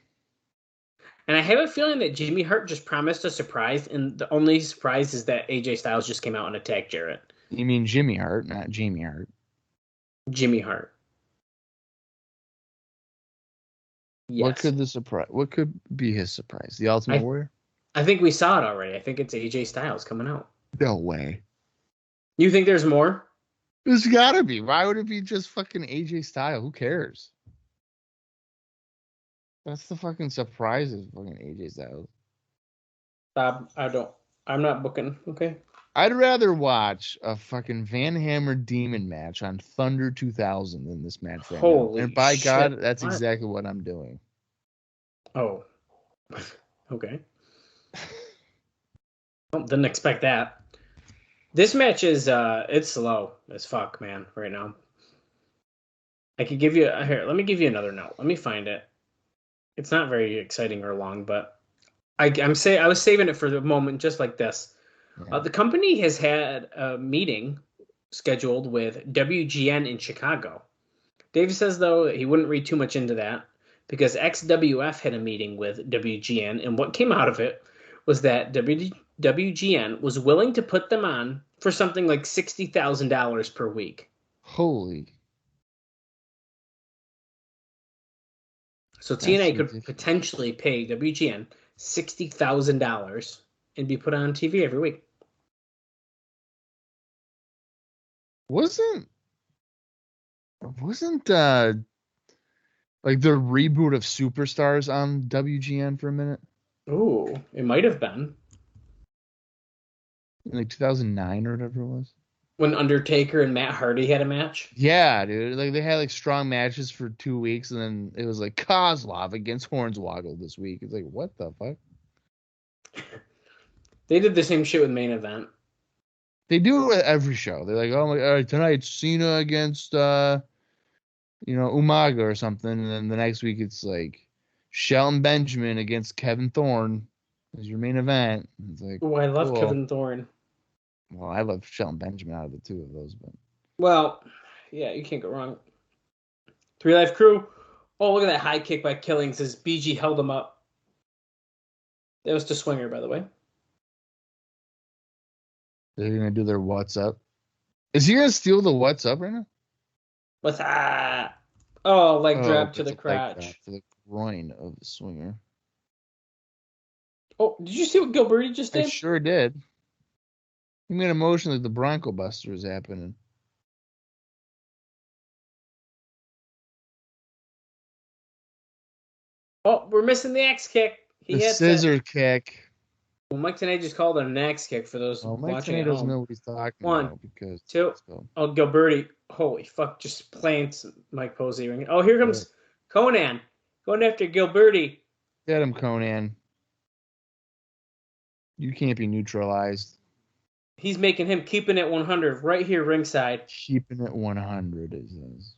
And I have a feeling that Jimmy Hart just promised a surprise, and the only surprise is that AJ Styles just came out and attacked Jarrett. You mean Jimmy Hart, not Jamie Hart. Jimmy Hart. Yes. What could be his surprise? The Ultimate Warrior? I think we saw it already. I think it's AJ Styles coming out. No way. You think there's more? There's gotta be. Why would it be just fucking AJ Styles? Who cares? That's the fucking surprise is fucking AJ Styles. Bob, I'm not booking, okay? I'd rather watch a fucking Van Hammer Demon match on Thunder 2000 than this match right now. And by shit. God, that's exactly what I'm doing. Oh. Okay. Didn't expect that. This match is it's slow as fuck, man, right now. I could give you here, let me give you another note. Let me find it. It's not very exciting or long, but I was saving it for the moment just like this. Yeah. The company has had a meeting scheduled with WGN in Chicago. Dave says, though, that he wouldn't read too much into that because XWF had a meeting with WGN, and what came out of it was that WGN was willing to put them on for something like $60,000 per week. Holy. So TNA could potentially pay WGN $60,000 and be put on TV every week. Wasn't like the reboot of Superstars on WGN for a minute? Ooh, it might have been. In like 2009 or whatever it was. When Undertaker and Matt Hardy had a match? Yeah, dude. Like they had like strong matches for 2 weeks, and then it was like Kozlov against Hornswoggle this week. It's like, what the fuck? They did the same shit with Main Event. They do it with every show. They're like, oh my, all right, tonight Cena against Umaga or something, and then the next week it's like Shelton Benjamin against Kevin Thorne as your main event. It's like, oh, I love cool. Kevin Thorne. Well, I love Shelton Benjamin out of the two of those, but well, yeah, you can't go wrong. 3 Live Crew. Oh, look at that high kick by Killings as BG held him up. That was to Swinger, by the way. They're gonna do their what's up. Is he gonna steal the what's up right now? What's that? Oh, leg drop to the crotch. To the groin of the Swinger. Oh, did you see what Gilberti just did? I sure did. He made a motion like the Bronco Buster is happening. Oh, we're missing the X kick. The scissor kick. Well, Mike Tenay just called it an X kick for those watching at home. Doesn't know what he's talking about. Because 2. Oh, Gilberti. Holy fuck, just plants Mike Posey ring. Oh, here comes Conan. Going after Gilberti. Get him, Conan. You can't be neutralized. He's making him keeping it 100 right here ringside. Keeping it 100 is.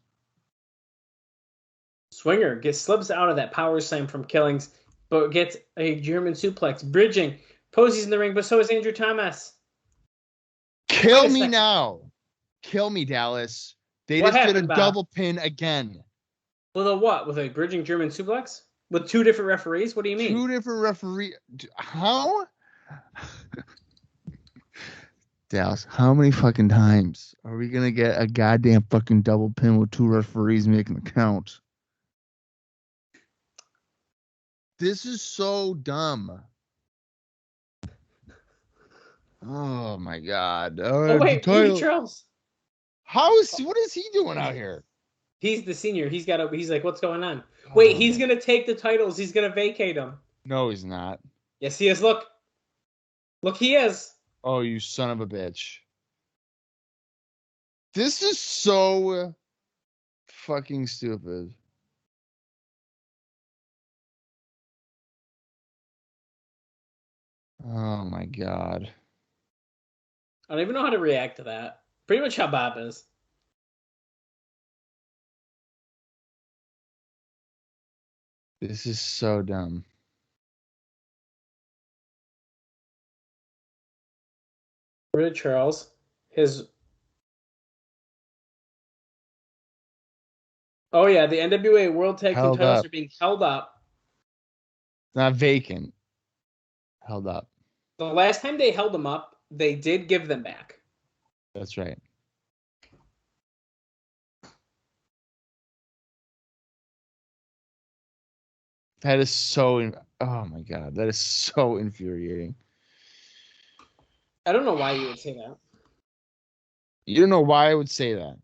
Swinger slips out of that power slam from Killings, but gets a German suplex, bridging Posey's in the ring, but so is Andrew Thomas. Kill Wait a me second. now. Kill me, Dallas. They What just did a happened, Bob? double pin again. With a what? With a bridging German suplex? With 2 different referees? What do you mean? 2 different referees. How? Dallas, how many fucking times are we going to get a goddamn fucking double pin with 2 referees making the count? This is so dumb. Oh my God. Oh, wait, Rudy Charles. What is he doing out here? He's the senior. He's like, what's going on? Wait, he's going to take the titles. He's going to vacate them. No, he's not. Yes, he is. Look, he is. Oh, you son of a bitch. This is so fucking stupid. Oh my God. I don't even know how to react to that. Pretty much how Bob is. This is so dumb. Rudy Charles, Oh yeah, the NWA World Tag Team titles are being held up. Not vacant. Held up. The last time they held them up, they did give them back. That's right. That is so. Oh my God, that is so infuriating. I don't know why you would say that. You don't know why I would say that.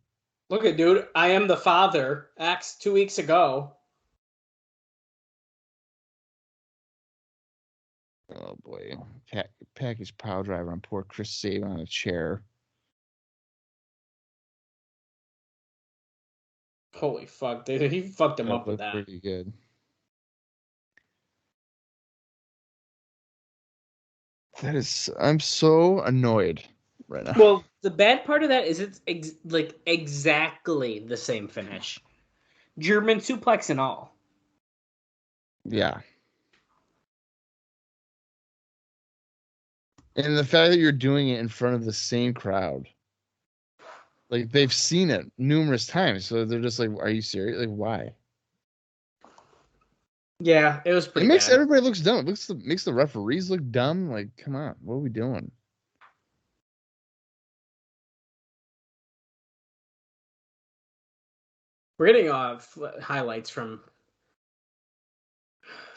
Look at dude, I am the father. Acts 2 weeks ago. Oh boy, package pile driver on poor Chris Sabin on a chair. Holy fuck, dude! He fucked him up with that. Pretty good. That is, I'm so annoyed right now. Well, the bad part of that is it's like exactly the same finish, German suplex and all. Yeah. And the fact that you're doing it in front of the same crowd. Like, they've seen it numerous times, so they're just like, are you serious? Like, why? Yeah, it was pretty It makes bad. everybody looks dumb. It makes the referees look dumb. Like, come on, what are we doing? We're getting highlights from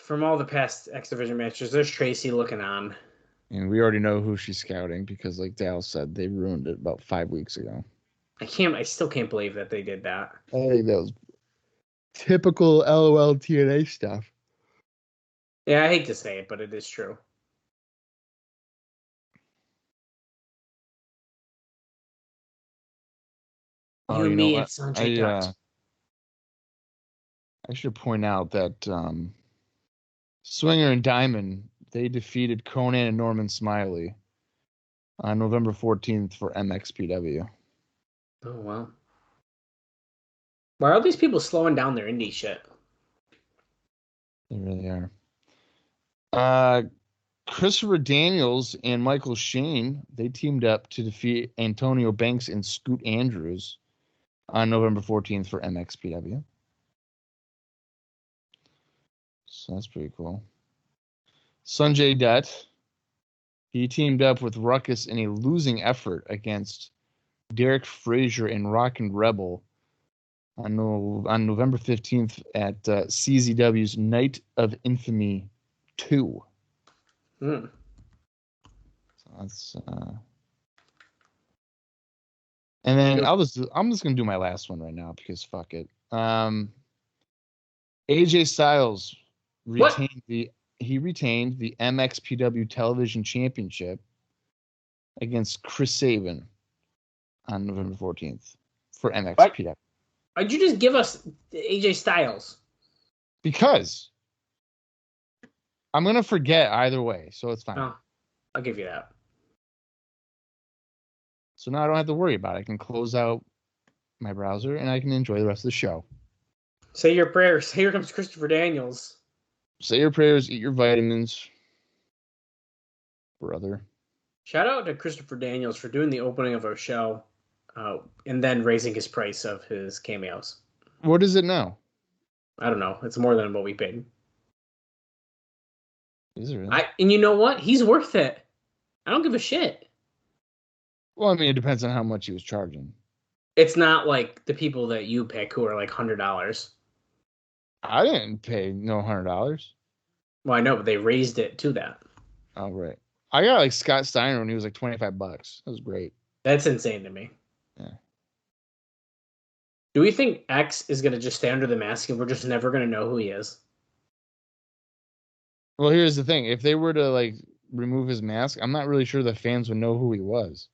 all the past X Division matches. There's Tracy looking on. And we already know who she's scouting because, like Dal said, they ruined it about 5 weeks ago. I still can't believe that they did that. I think that was typical LOL TNA stuff. Yeah, I hate to say it, but it is true. You, me, and Sonjay Dutt. I should point out that Swinger and Diamond, they defeated Conan and Norman Smiley on November 14th for MXPW. Oh, wow. Why are these people slowing down their indie shit? They really are. Christopher Daniels and Michael Shane, they teamed up to defeat Antonio Banks and Scoot Andrews on November 14th for MXPW. So that's pretty cool. Sonjay Dutt, he teamed up with Ruckus in a losing effort against Derek Frazier and Rockin' Rebel on November 15th at CZW's Night of Infamy 2. So that's and then I'm just gonna do my last one right now because fuck it. AJ Styles retained the MXPW Television Championship against Chris Sabin on November 14th for MXPW. Why'd you just give us AJ Styles? Because I'm gonna forget either way, so it's fine. Oh, I'll give you that. So now I don't have to worry about it. I can close out my browser and I can enjoy the rest of the show. Say your prayers. Here comes Christopher Daniels. Say your prayers, eat your vitamins. brother. Shout out to Christopher Daniels for doing the opening of our show, and then raising his price of his cameos. What is it now? I don't know. It's more than what we paid. Is it really? And you know what? He's worth it. I don't give a shit. Well, I mean, it depends on how much he was charging. It's not like the people that you pick who are like $100. I didn't pay no $100. Well, I know, but they raised it to that. Oh, right. I got like Scott Steiner when he was like $25. That was great. That's insane to me. Yeah. Do we think X is going to just stay under the mask and we're just never going to know who he is? Well, here's the thing. If they were to like remove his mask, I'm not really sure the fans would know who he was.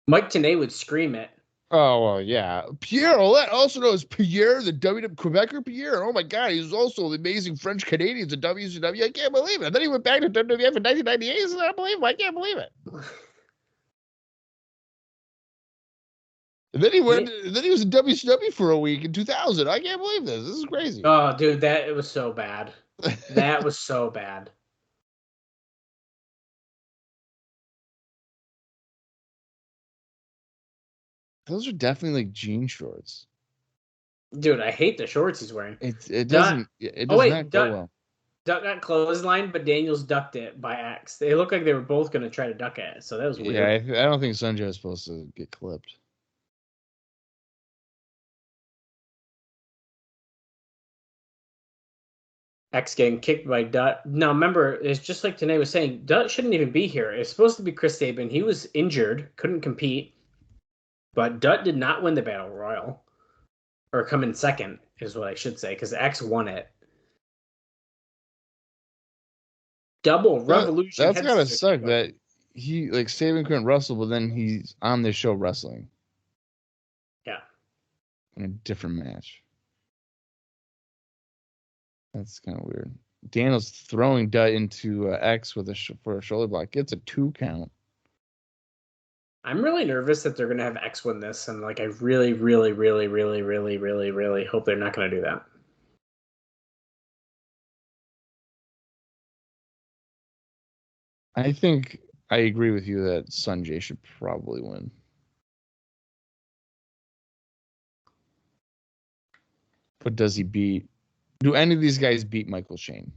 Mike Tenay would scream it. Oh, well, yeah. Pierre, also known as Pierre, the WWE Quebecer Pierre. Oh, my God. He was also the amazing French Canadians at WCW. I can't believe it. And then he went back to WWF in 1998. It's unbelievable. I can't believe it. And then he went. Then he was in WCW for a week in 2000. I can't believe this. This is crazy. Oh, dude, it was so bad. That was so bad. Those are definitely like jean shorts. Dude, I hate the shorts he's wearing. It doesn't not go well. Dutt got clotheslined, but Daniels ducked it by X. They looked like they were both going to try to duck it, so that was weird. Yeah, I don't think Sonjay was supposed to get clipped. X getting kicked by Dutt. Now, remember, it's just like Tna was saying, Dutt shouldn't even be here. It's supposed to be Chris Sabin. He was injured, couldn't compete, but Dutt did not win the Battle Royal. Or come in second, is what I should say, because X won it. Double Revolution. That's gotta suck that he like Sabin couldn't wrestle, but then he's on this show wrestling. Yeah. In a different match. That's kind of weird. Daniel's throwing Dutt into X with for a shoulder block. Gets a 2 count. I'm really nervous that they're going to have X win this, and like I really, really, really, really, really, really, really hope they're not going to do that. I think I agree with you that Sonjay should probably win. But does he do any of these guys beat Michael Shane?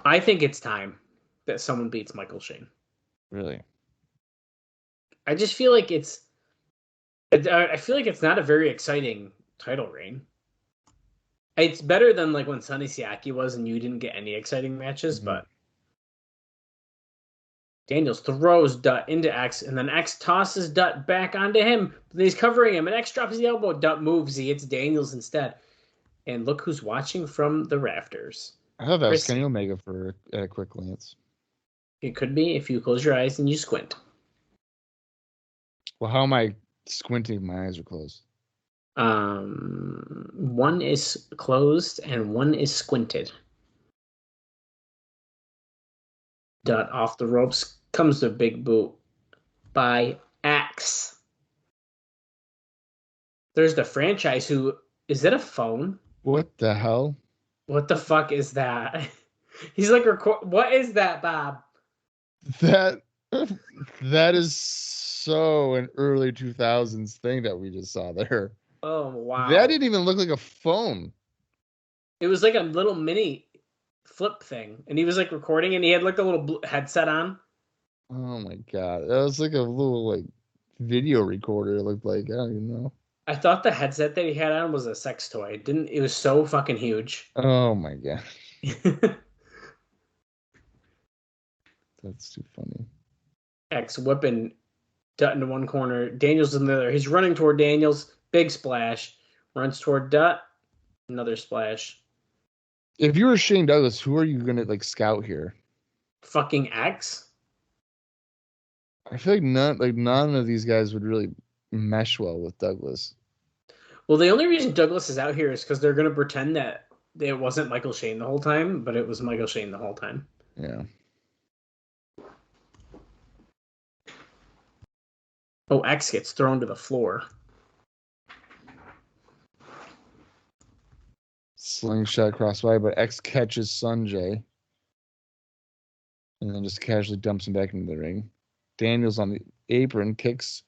I think it's time that someone beats Michael Shane. Really? I just feel like I feel like it's not a very exciting title reign. It's better than like when Sonny Siaki was and you didn't get any exciting matches, but Daniels throws Dutt into X, and then X tosses Dutt back onto him. He's covering him, and X drops the elbow. Dutt moves. He hits Daniels instead. And look who's watching from the rafters. I thought that was Kenny Omega for a quick glance. It could be if you close your eyes and you squint. Well, how am I squinting if my eyes are closed? One is closed and one is squinted. Dutt off the ropes. Comes the big boot by X. There's the franchise who... Is that a phone? What the hell? What the fuck is that? He's like, what is that, Bob? That is so an early 2000s thing that we just saw there. Oh, wow. That didn't even look like a phone. It was like a little mini flip thing. And he was like recording and he had like a little headset on. Oh my God. That was like a little like video recorder. It looked like, I don't even know. I thought the headset that he had on was a sex toy. It was so fucking huge. Oh my God. That's too funny. X whipping Dutt into one corner. Daniels in the other. He's running toward Daniels. Big splash. Runs toward Dutt. Another splash. If you were Shane Douglas, who are you gonna like scout here? Fucking X. I feel like none of these guys would really mesh well with Douglas. Well, the only reason Douglas is out here is because they're gonna pretend that it wasn't Michael Shane the whole time, but it was Michael Shane the whole time. Yeah. Oh, X gets thrown to the floor. Slingshot crossbody, but X catches Sonjay. And then just casually dumps him back into the ring. Daniels on the apron, kicks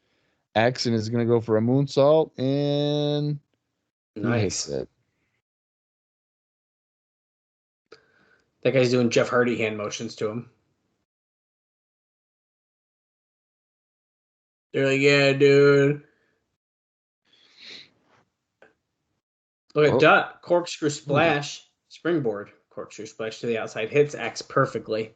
X and is going to go for a moonsault, and he hits Nice. it. That guy's doing Jeff Hardy hand motions to him. They're like, yeah, dude. Look at Dutt. Corkscrew splash. Springboard. Corkscrew splash to the outside. Hits X perfectly.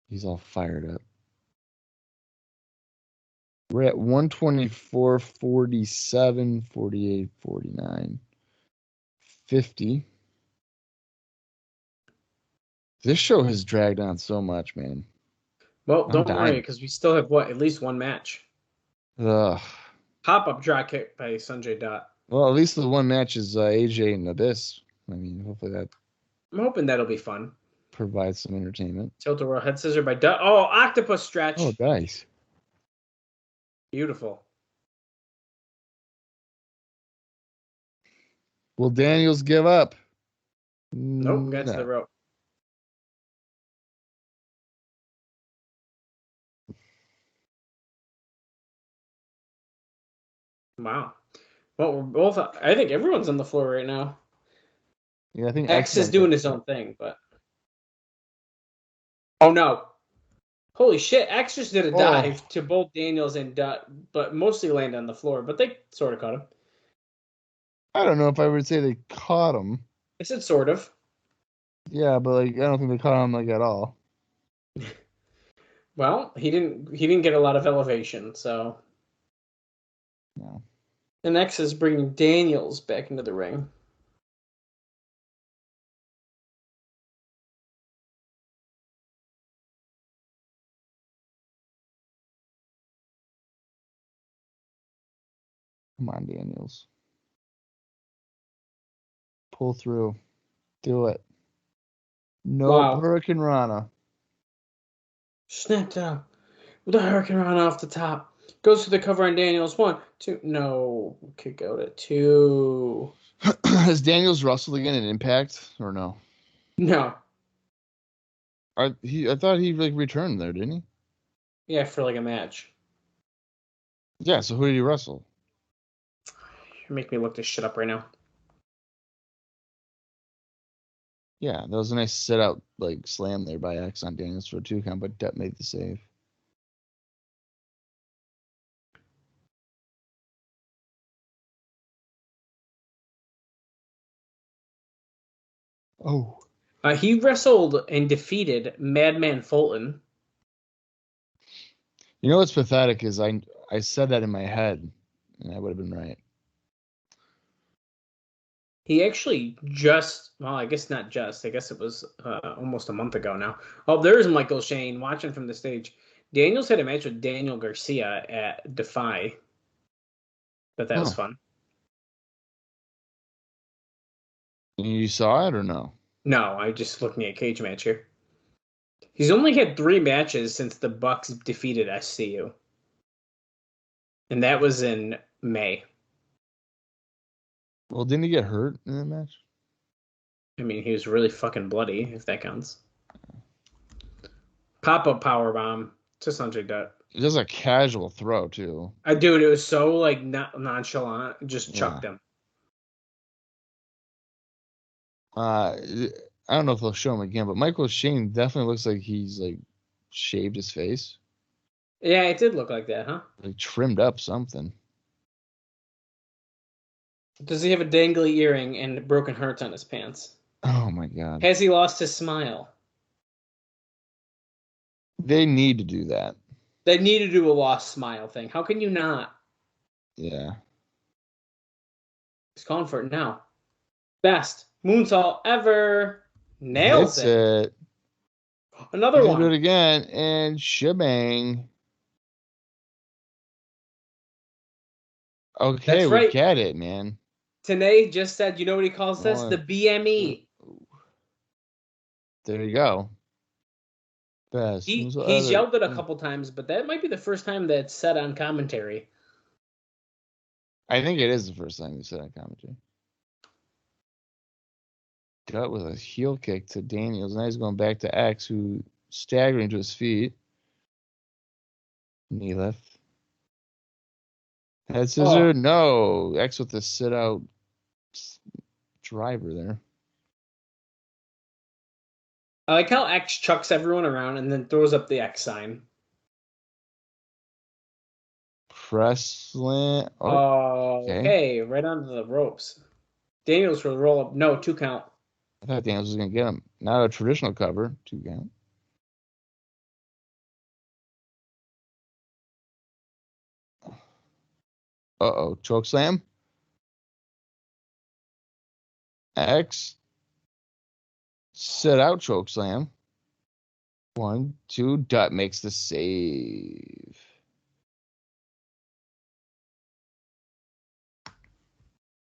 He's all fired up. We're at 124, 47, 48, 49, 50. This show has dragged on so much, man. Well, don't worry, because we still have, at least one match. Ugh. Pop-up drop kick by Sonjay Dutt. Well, at least the one match is AJ and Abyss. I mean, hopefully that... I'm hoping that'll be fun. Provides some entertainment. Tilt-a-whirl head scissor by Dutt. Oh, octopus stretch. Oh, nice. Beautiful. Will Daniels give up? Nope, got to the rope. Wow. Well, we're both... I think everyone's on the floor right now. Yeah, I think X is doing his own thing, but... Oh, no. Holy shit, X just did a dive to both Daniels and Dutt, but mostly landed on the floor, but they sort of caught him. I don't know if I would say they caught him. I said sort of. Yeah, but I don't think they caught him at all. Well, he didn't get a lot of elevation, so. No. And X is bringing Daniels back into the ring. Come on, Daniels. Pull through. Do it. No Hurricane Rana. Snap down. With a Hurricane Rana off the top. Goes to the cover on Daniels. 1, 2. No. Kick out at 2. Has Daniels wrestled again in Impact or no? No. I thought he returned there, didn't he? Yeah, for a match. Yeah, so who did he wrestle? You make me look this shit up right now. Yeah, that was a nice set out slam there by X on Daniels for a 2 count, but Dutt made the save. Oh. He wrestled and defeated Madman Fulton. You know what's pathetic is I said that in my head, and I would have been right. He actually I guess not just. I guess it was almost a month ago now. Oh, there's Michael Shane watching from the stage. Daniels had a match with Daniel Garcia at Defy. But that was fun. You saw it or no? No, I'm just looking at Cage Match here. He's only had 3 matches since the Bucks defeated SCU. And that was in May. Well, didn't he get hurt in that match? I mean, he was really fucking bloody, if that counts. Pop-up powerbomb to Sonjay Dutt. Just a casual throw, too. Dude, it was so, nonchalant. Just chucked him. I don't know if they'll show him again, but Michael Shane definitely looks like he's, shaved his face. Yeah, it did look like that, huh? Trimmed up something. Does he have a dangly earring and broken hearts on his pants? Oh, my God. Has he lost his smile? They need to do that. They need to do a lost smile thing. How can you not? Yeah. He's calling for it now. Best moonsault ever. Nails it. Another one. Do it again, and shebang. Okay, that's right. We get it, man. Tna just said, you know what he calls this? The BME. There you go. Best. He's yelled it a couple times, but that might be the first time that's said on commentary. I think it is the first time he said on commentary. Dutt with a heel kick to Daniels. Now he's going back to X, who staggering to his feet. Knee lift. Head scissor. No. X with the sit out driver there. I like how X chucks everyone around and then throws up the X sign. Press slam. Okay, right onto the ropes. Daniels will roll up. No, 2 count. I thought Daniels was going to get him. Not a traditional cover. 2 count. Uh-oh. Choke slam. X. Sit out choke slam. 1, 2. Dutt makes the save.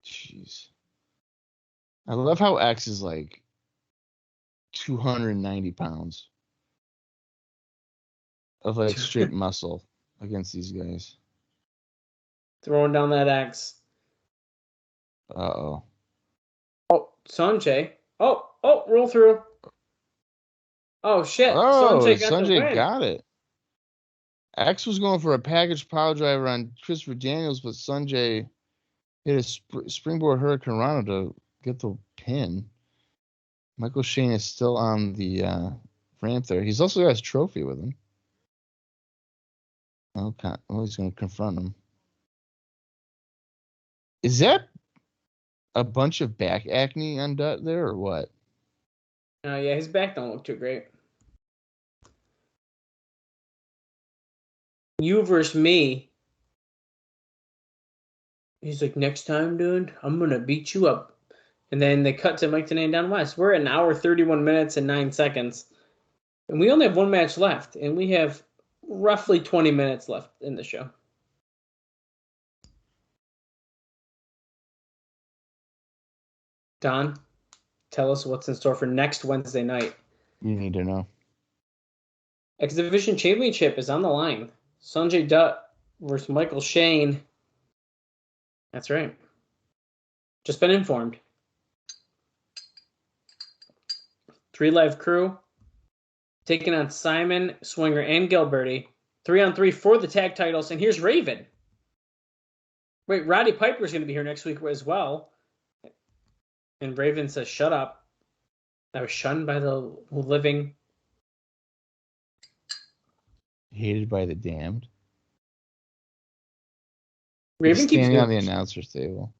Jeez. I love how X is like 290 pounds of like straight muscle against these guys. Throwing down that X. Uh-oh. Oh, Sonjay. Oh, roll through. Oh, shit. Oh, Sonjay got the Sonjay win. got it. X was going for a package power driver on Christopher Daniels, but Sonjay hit a springboard Hurricane Rana to get the pin. Michael Shane is still on the ramp there. He's also got his trophy with him. Okay. Well, he's going to confront him. Is that a bunch of back acne on Dutt there or what? Yeah, his back don't look too great. You versus me. He's like, next time, dude, I'm going to beat you up. And then they cut to Mike Tenay down west. We're at 1 hour, 31 minutes, and 9 seconds. And we only have 1 match left. And we have roughly 20 minutes left in the show. Don, tell us what's in store for next Wednesday night. You need to know. X Division Championship is on the line. Sonjay Dutt versus Michael Shane. That's right. Just been informed. 3 live crew taking on Simon, Swinger, and Gilberty. 3-on-3 for the tag titles. And here's Raven. Wait, Roddy Piper's going to be here next week as well. And Raven says, shut up. I was shunned by the living. Hated by the damned. Raven He's keeps standing doing on the announcer's table.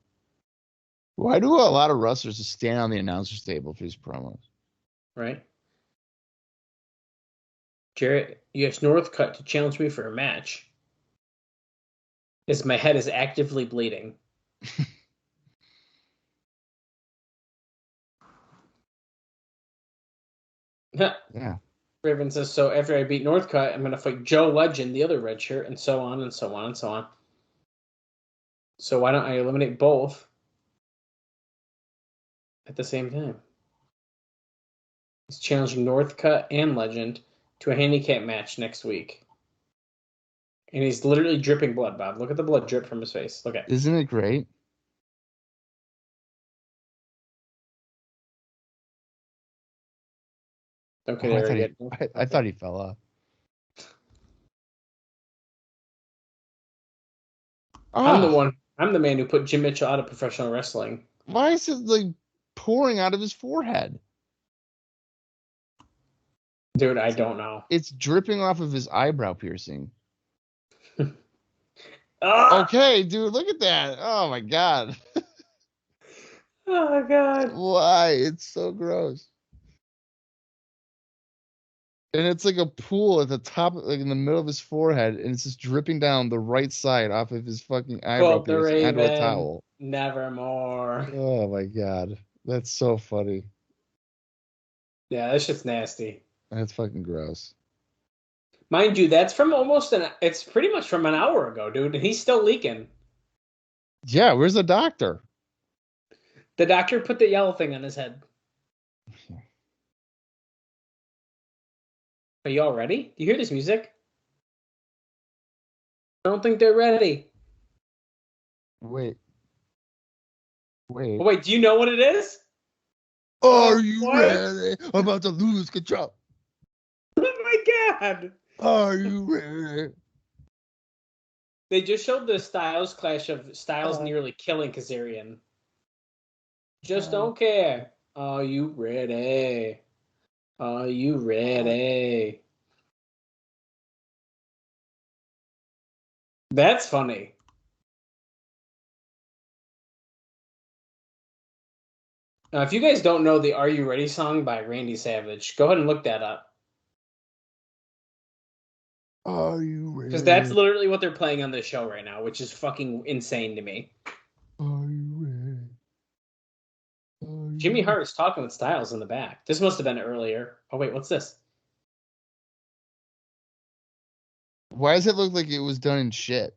Why do a lot of wrestlers just stand on the announcer's table for these promos? Right. Jarrett, U.S. Northcutt to challenge me for a match. As my head is actively bleeding. Yeah. Raven says, so after I beat Northcutt, I'm going to fight Joe Legend, the other red shirt, and so on and so on and so on. So why don't I eliminate both at the same time? He's challenging Northcutt and Legend to a handicap match next week. And he's literally dripping blood, Bob. Look at the blood drip from his face. Look at it. Isn't it great? Okay, I thought he fell off. I'm the man who put Jim Mitchell out of professional wrestling. Why is it like pouring out of his forehead? Dude, I don't know. It's dripping off of his eyebrow piercing. Ah! Okay, dude, look at that. Oh my god. Oh my god. Why? It's so gross. And it's like a pool at the top, like in the middle of his forehead, and it's just dripping down the right side off of his fucking eyebrow piercing onto a towel. Nevermore. Oh my god. That's so funny. Yeah, that's just nasty. That's fucking gross. Mind you, that's from it's pretty much from an hour ago, dude, and he's still leaking. Yeah, where's the doctor? The doctor put the yellow thing on his head. Are you all ready? Do you hear this music? I don't think they're ready. Wait. Oh, wait, do you know what it is? Are you What? ready? I'm about to lose control. Oh my god! Are you ready? They just showed the Styles clash of Styles nearly killing Kazarian. Just don't care. Are you ready? Are you ready? That's funny. Now, if you guys don't know the Are You Ready song by Randy Savage, go ahead and look that up. Are you ready? Because that's literally what they're playing on this show right now, which is fucking insane to me. Are you ready? Jimmy Hart is talking with Styles in the back. This must have been earlier. Oh, wait, what's this? Why does it look like it was done in shit?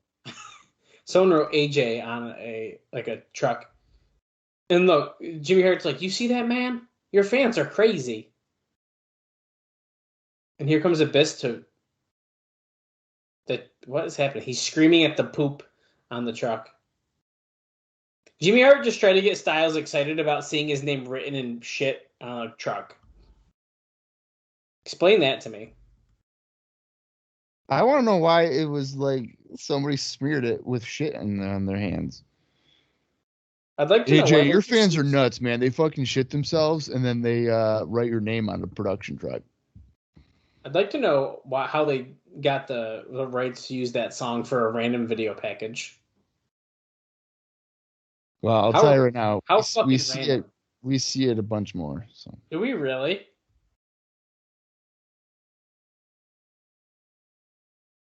Someone wrote AJ on a truck. And look, Jimmy Hart's like, you see that, man? Your fans are crazy. And here comes Abyss to... What is happening? He's screaming at the poop on the truck. Jimmy Hart just tried to get Styles excited about seeing his name written in shit on a truck. Explain that to me. I want to know why it was like somebody smeared it with shit on their hands. I'd like to know. AJ, your fans are nuts, man. They fucking shit themselves and then they write your name on the production truck. I'd like to know how they got the rights to use that song for a random video package. Well, I'll tell you right now, we see random? We see it a bunch more. So. Do we really?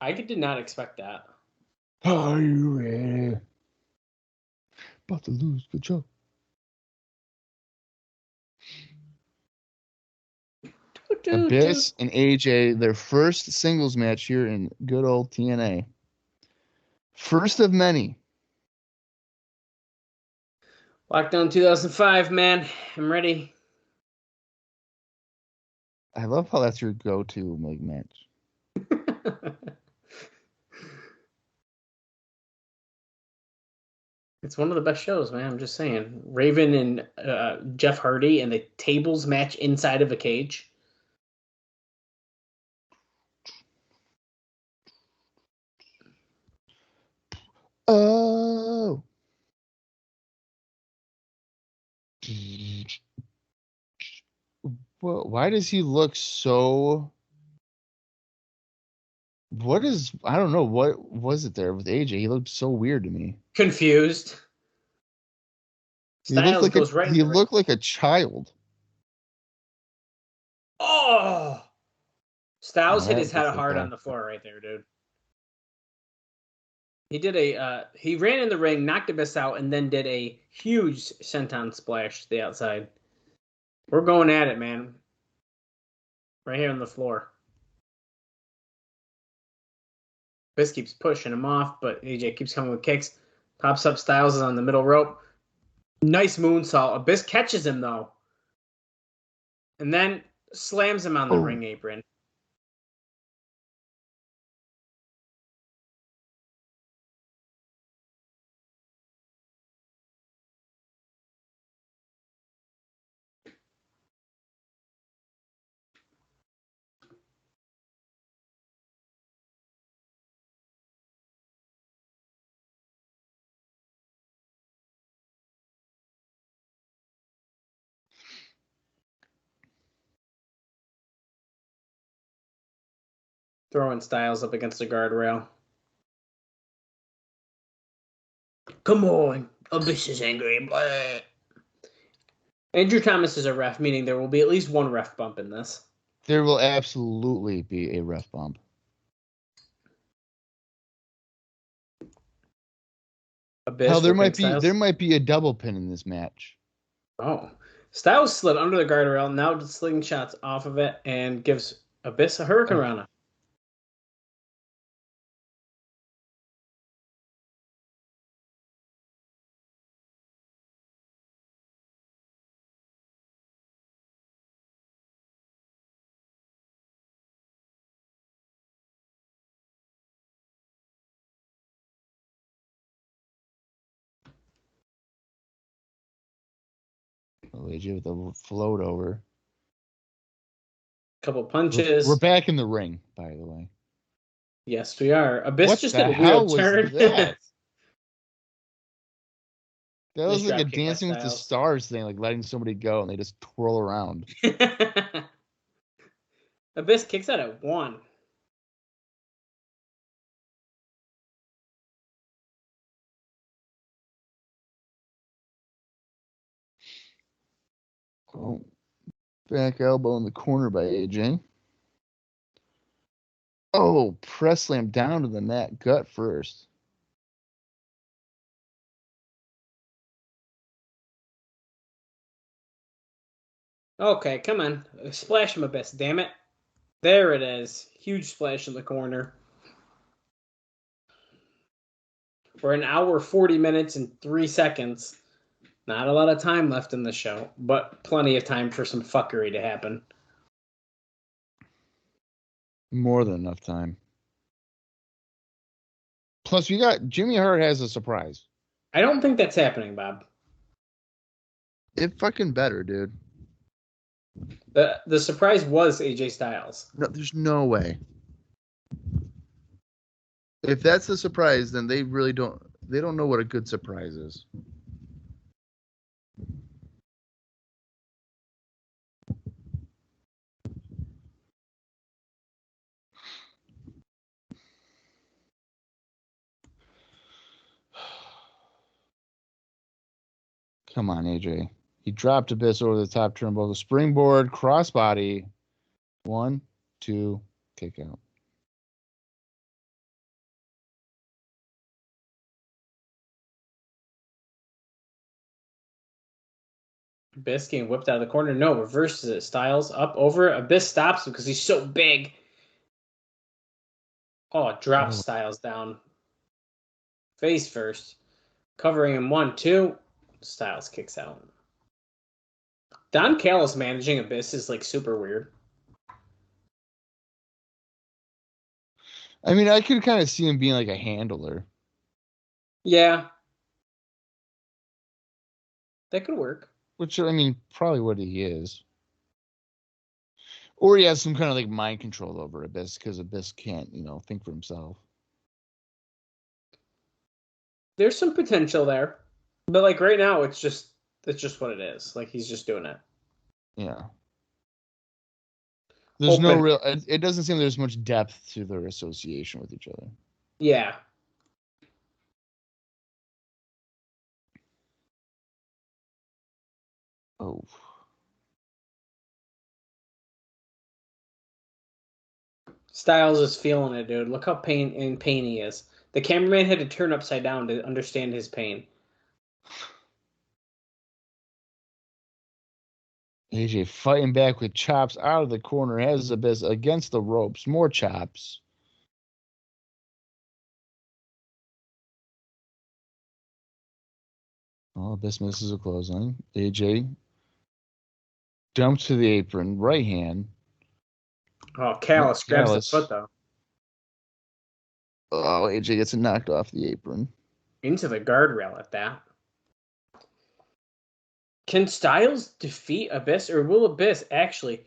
I did not expect that. Are you ready? About to lose control. Abyss and AJ, their first singles match here in good old TNA. First of many. Lockdown 2005, man. I'm ready. I love how that's your go-to match. It's one of the best shows, man. I'm just saying. Raven and Jeff Hardy and the tables match inside of a cage. Oh. Well, why does he look so... I don't know, what was it there with AJ? He looked so weird to me. Confused. He looked like a child. Oh! Styles hit his head hard on the floor right there, dude. He did he ran in the ring, knocked Abyss out, and then did a huge senton splash to the outside. We're going at it, man. Right here on the floor. Abyss keeps pushing him off, but AJ keeps coming with kicks. Pops up, Styles is on the middle rope. Nice moonsault. Abyss catches him, though. And then slams him on the ring apron. Throwing Styles up against the guardrail. Come on. Abyss is angry. Blah. Andrew Thomas is a ref, meaning there will be at least one ref bump in this. There will absolutely be a ref bump. Hell, there might be a double pin in this match. Oh. Styles slid under the guardrail, now slingshots off of it, and gives Abyss a Hurricane Rana. AJ, with the float over. Couple punches. We're back in the ring, by the way. Yes, we are. Abyss What just the did a hell weird was turn. that? That Nice was like a drop kick by Dancing with the Styles. Stars thing, like letting somebody go and they just twirl around. Abyss kicks out at 1. Oh, back elbow in the corner by AJ. Oh, press slam down to the mat, gut first. Okay, come on. Splash him, Abyss, damn it. There it is. Huge splash in the corner. For an hour, 40 minutes, and 3 seconds. Not a lot of time left in the show, but plenty of time for some fuckery to happen. More than enough time. Plus, you got Jimmy Hart has a surprise. I don't think that's happening, Bob. It fucking better, dude. The surprise was AJ Styles. No, there's no way. If that's the surprise, then they really don't. They don't know what a good surprise is. Come on, AJ. He dropped Abyss over the top turnbuckle. Springboard, crossbody. 1, 2, kick out. Abyss getting whipped out of the corner. No, reverses it. Styles up over. Abyss stops him because he's so big. Oh, drops Styles down. Face first. Covering him 1, 2. Styles kicks out. Don Callis managing Abyss is like super weird. I mean, I could kind of see him being like a handler. Yeah. That could work. Which, I mean, probably what he is. Or he has some kind of like mind control over Abyss because Abyss can't, think for himself. There's some potential there. But like right now it's just what it is. Like he's just doing it. Yeah. There's no real it doesn't seem there's much depth to their association with each other. Yeah. Oh. Styles is feeling it, dude. Look how in pain he is. The cameraman had to turn upside down to understand his pain. AJ fighting back with chops out of the corner, has Abyss against the ropes. More chops. Oh, Abyss misses a clothesline. AJ dumps to the apron, right hand. Oh, Callis grabs the foot, though. Oh, AJ gets knocked off the apron. Into the guardrail at that. Can Styles defeat Abyss, or will Abyss actually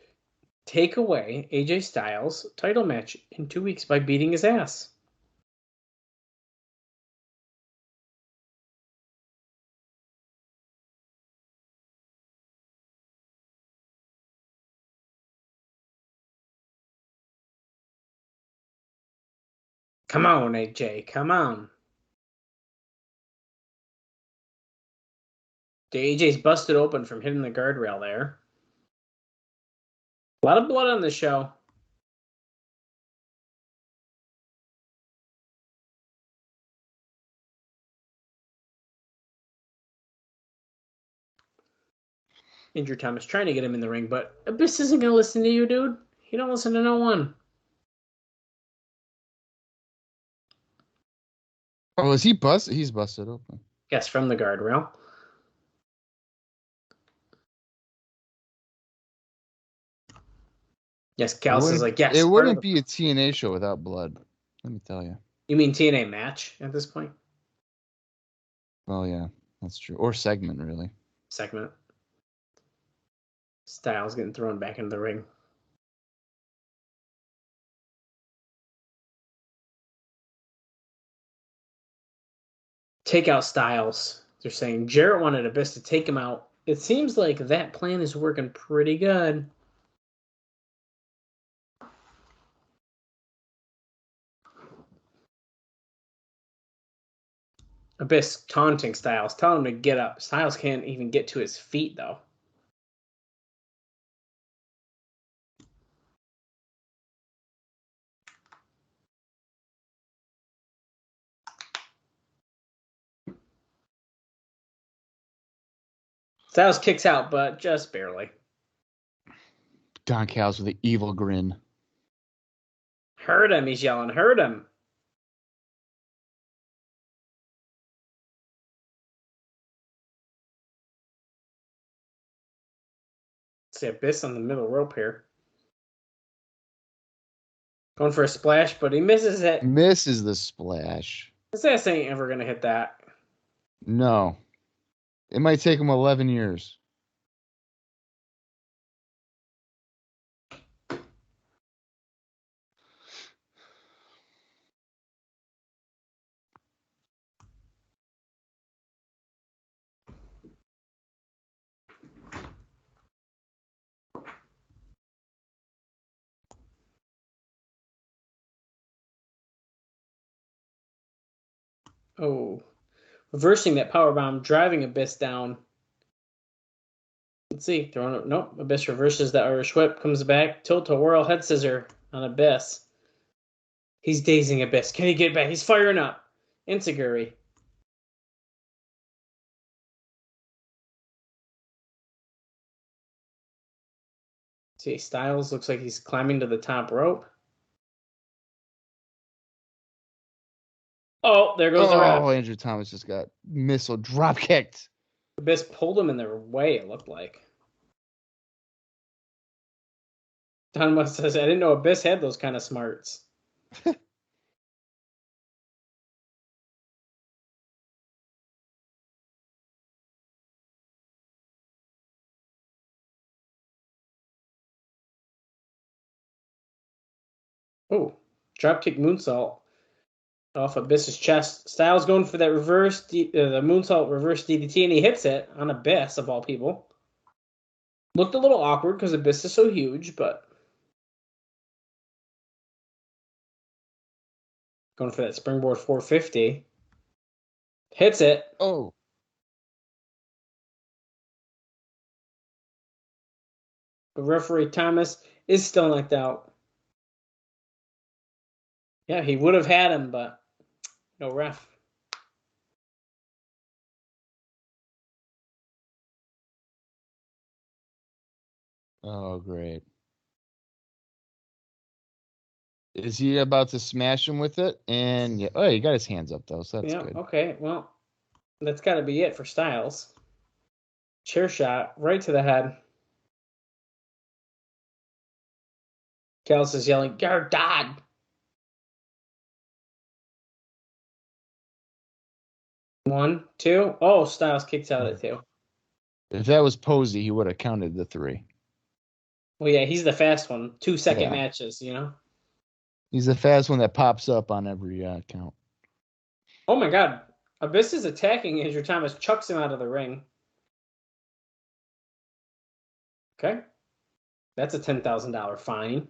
take away AJ Styles' title match in 2 weeks by beating his ass? Come on, AJ. Come on. The AJ's busted open from hitting the guardrail there. A lot of blood on the show. Andrew Thomas trying to get him in the ring, but Abyss isn't going to listen to you, dude. He don't listen to no one. Oh, is he busted? He's busted open. Yes, from the guardrail. Yes, Callis is like, yes. It wouldn't be a TNA show without blood. Let me tell you. You mean TNA match at this point? Well, yeah, that's true. Or segment, really. Segment. Styles getting thrown back into the ring. Take out Styles. They're saying Jarrett wanted Abyss to take him out. It seems like that plan is working pretty good. Abyss taunting Styles, telling him to get up. Styles can't even get to his feet, though. Styles kicks out, but just barely. Don Callis with an evil grin. Hurt him, he's yelling. Hurt him. See Abyss on the middle rope here. Going for a splash, but he misses it. Misses the splash. His ass ain't ever going to hit that. No. It might take him 11 years. Oh. Reversing that powerbomb, driving Abyss down. Let's see. Throwing it. Nope. Abyss reverses the Irish whip, comes back. Tilt-a-whirl head scissor on Abyss. He's dazing Abyss. Can he get back? He's firing up. Enzuigiri. See, Styles looks like he's climbing to the top rope. Oh, there goes the ref. Oh, Andrew Thomas just got missile drop kicked. Abyss pulled him in their way, it looked like. Don West says, I didn't know Abyss had those kind of smarts. Oh, dropkick moonsault off Abyss's chest. Styles going for that the moonsault reverse DDT, and he hits it on Abyss, of all people. Looked a little awkward because Abyss is so huge, but... Going for that springboard 450. Hits it. Oh. But referee Thomas is still knocked out. Yeah, he would have had him, but no ref. Oh, great. Is he about to smash him with it? And yeah, oh, he got his hands up though, so that's good. Okay, well, that's got to be it for Styles. Chair shot right to the head. Callis is yelling, "You're done." One, two. Oh, Styles kicks out at two. If that was Posey, he would have counted the 3. Well, yeah, he's the fast one. 2-second matches, you know? He's the fast one that pops up on every count. Oh, my God. Abyss is attacking Andrew Thomas, chucks him out of the ring. Okay. That's a $10,000 fine.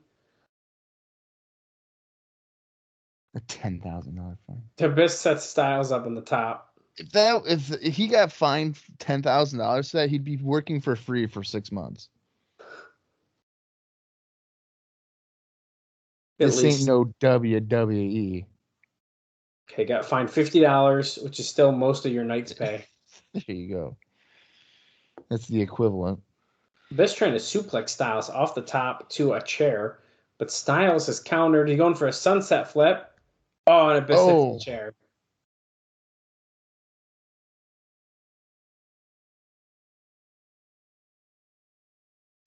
A $10,000 fine. Abyss sets Styles up in the top. If he got fined $10,000 for that, he'd be working for free for 6 months. This ain't no WWE. Okay, got fined $50, which is still most of your night's pay. There you go. That's the equivalent. Abyss trying to suplex Styles off the top to a chair, but Styles has countered. He's going for a sunset flip. Oh, and Abyss hits the chair.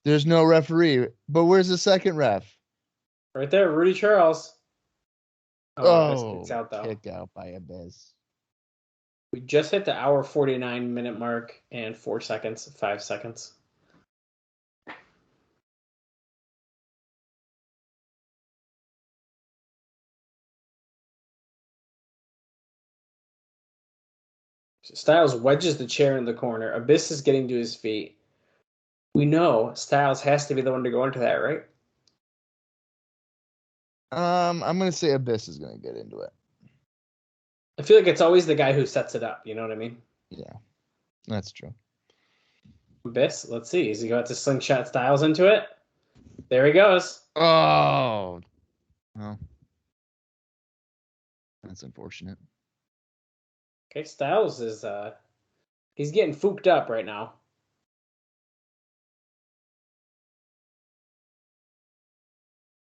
There's no referee, but where's the second ref? Right there, Rudy Charles. Oh, kicks out, though. Kick out by Abyss. We just hit the hour 49-minute mark and 4 seconds, 5 seconds. Styles wedges the chair in the corner. Abyss is getting to his feet. We know Styles has to be the one to go into that, right? I'm gonna say Abyss is gonna get into it. I feel like it's always the guy who sets it up. You know what I mean? Yeah, that's true. Abyss, let's see. Is he going to slingshot Styles into it? There he goes. Oh, well, that's unfortunate. Okay, Styles is he's getting fooked up right now.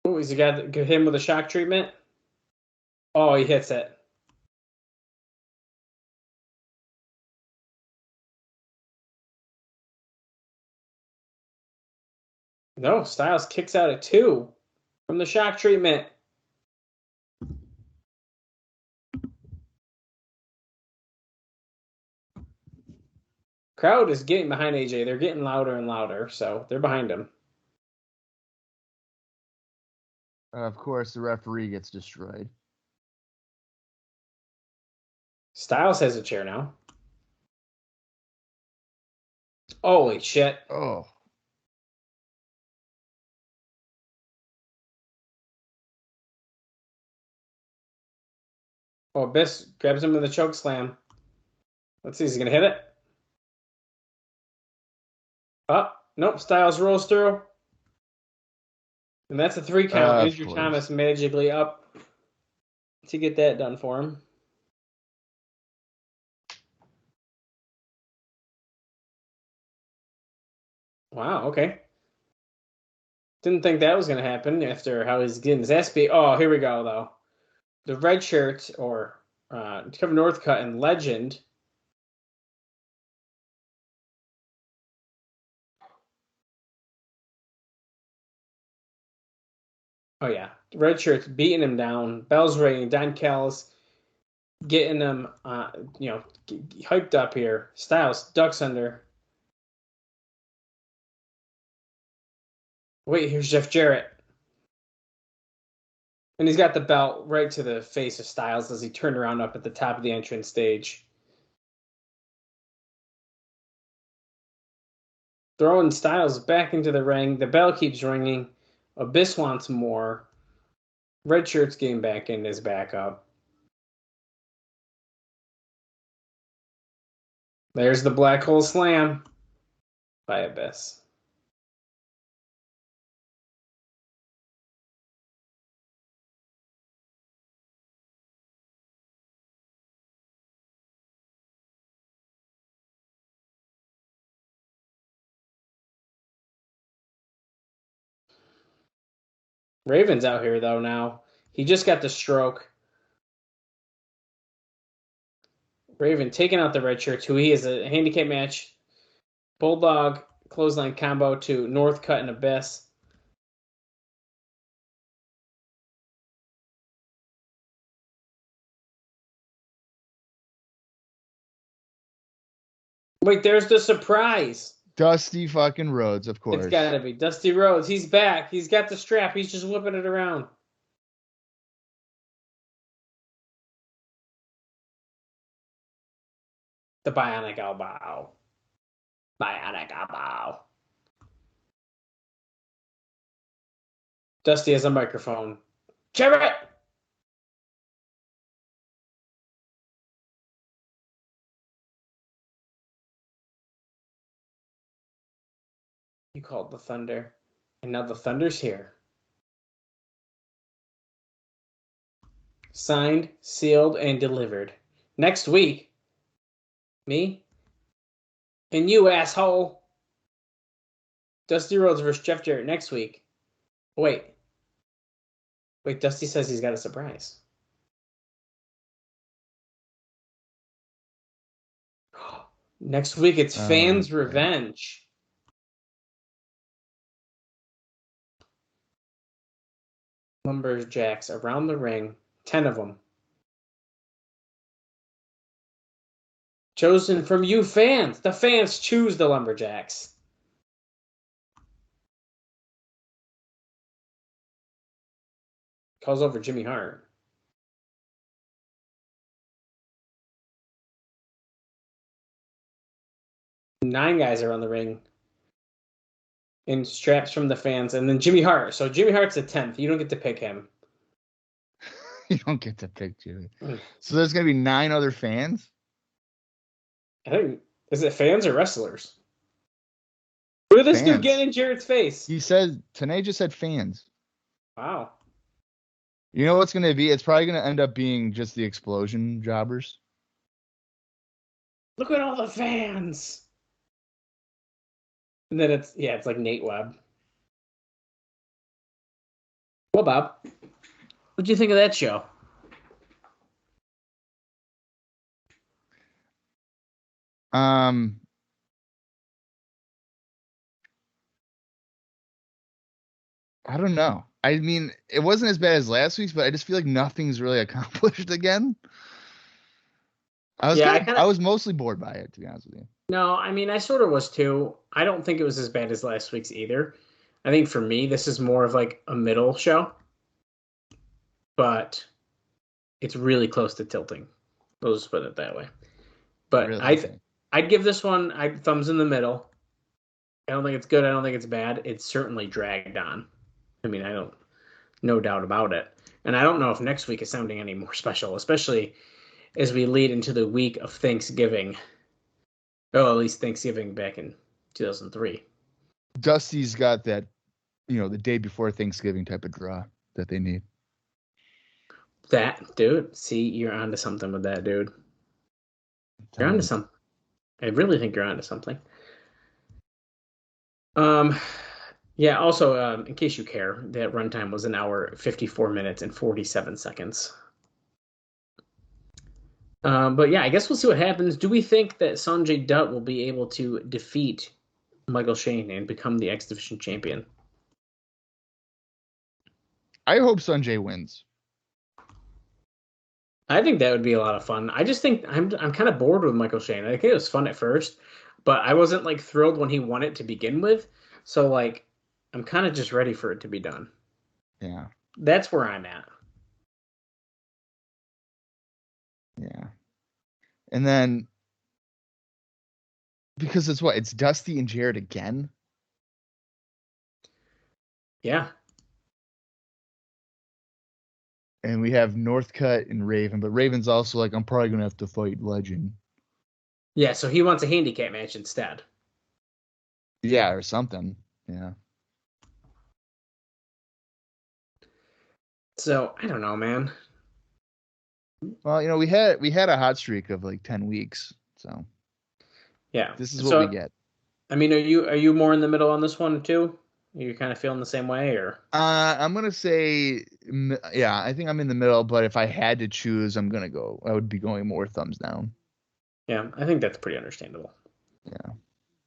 Oh, he's got to hit him with a shock treatment. Oh, he hits it. No, Styles kicks out at 2 from the shock treatment. Crowd is getting behind AJ. They're getting louder and louder, so they're behind him. Of course, the referee gets destroyed. Styles has a chair now. Holy shit. Oh. Oh, Abyss grabs him with a choke slam. Let's see, is he going to hit it? Oh, nope. Styles rolls through. And that's a 3 count. Andrew Thomas magically up to get that done for him. Wow, okay. Didn't think that was going to happen after how he's getting his ass beat. Oh, here we go, though. The red shirt, or Kevin Northcutt and Legend. Oh, yeah. Red shirt's beating him down. Bell's ringing. Don Callis getting him, hyped up here. Styles ducks under. Wait, here's Jeff Jarrett. And he's got the belt right to the face of Styles as he turned around up at the top of the entrance stage. Throwing Styles back into the ring. The bell keeps ringing. Abyss wants more. Red shirt's getting back in his backup. There's the black hole slam by Abyss. Raven's out here, though, now. He just got the stroke. Raven taking out the red shirts, who he is a handicap match. Bulldog clothesline combo to Northcutt and Abyss. Wait, there's the surprise. Dusty fucking Rhodes, of course. It's gotta be Dusty Rhodes. He's back. He's got the strap. He's just whipping it around. The bionic elbow. Bionic elbow. Dusty has a microphone. Jarrett! You called the Thunder. And now the Thunder's here. Signed, sealed, and delivered. Next week, me and you, asshole. Dusty Rhodes versus Jeff Jarrett next week. Wait, Dusty says he's got a surprise. Next week, it's Fans Revenge. Lumberjacks around the ring. 10 of them. Chosen from you fans. The fans choose the Lumberjacks. Calls over Jimmy Hart. 9 guys around the ring in straps from the fans, and then Jimmy Hart. So Jimmy Hart's the 10th. You don't get to pick him. You don't get to pick Jimmy. So there's gonna be 9 other fans. I think is it fans or wrestlers? Look at this dude getting in Jarrett's face. He said Tna just said fans. Wow. You know what's gonna be? It's probably gonna end up being just the Explosion jobbers. Look at all the fans. And then it's like Nate Webb. Well, Bob, what do you think of that show? I don't know. I mean, it wasn't as bad as last week's, but I just feel like nothing's really accomplished again. I was mostly bored by it, to be honest with you. No, I mean, I sort of was too. I don't think it was as bad as last week's either. I think for me, this is more of like a middle show, but it's really close to tilting. We'll just put it that way. But really, I'd give this one thumbs in the middle. I don't think it's good. I don't think it's bad. It's certainly dragged on. I mean, no doubt about it. And I don't know if next week is sounding any more special, especially as we lead into the week of Thanksgiving. Oh, at least Thanksgiving back in 2003. Dusty's got that, the day before Thanksgiving type of draw that they need. That, dude. See, you're onto something with that, dude. You're onto something. I really think you're onto something. Yeah, also, in case you care, that runtime was 1 hour, 54 minutes, and 47 seconds. But yeah, I guess we'll see what happens. Do we think that Sonjay Dutt will be able to defeat Michael Shane and become the X Division champion? I hope Sonjay wins. I think that would be a lot of fun. I just think I'm kind of bored with Michael Shane. I think it was fun at first, but I wasn't like thrilled when he won it to begin with. So like, I'm kind of just ready for it to be done. Yeah. That's where I'm at. Yeah. And then, because it's Dusty and Jarrett again? Yeah. And we have Northcutt and Raven, but Raven's also like, I'm probably going to have to fight Legend. Yeah, so he wants a handicap match instead. Yeah, or something. Yeah. So, I don't know, man. Well, we had a hot streak of like 10 weeks, so yeah, this is what we get. I mean, are you more in the middle on this one too? Are you kind of feeling the same way, or? I'm gonna say, yeah, I think I'm in the middle. But if I had to choose, I would be going more thumbs down. Yeah, I think that's pretty understandable. Yeah.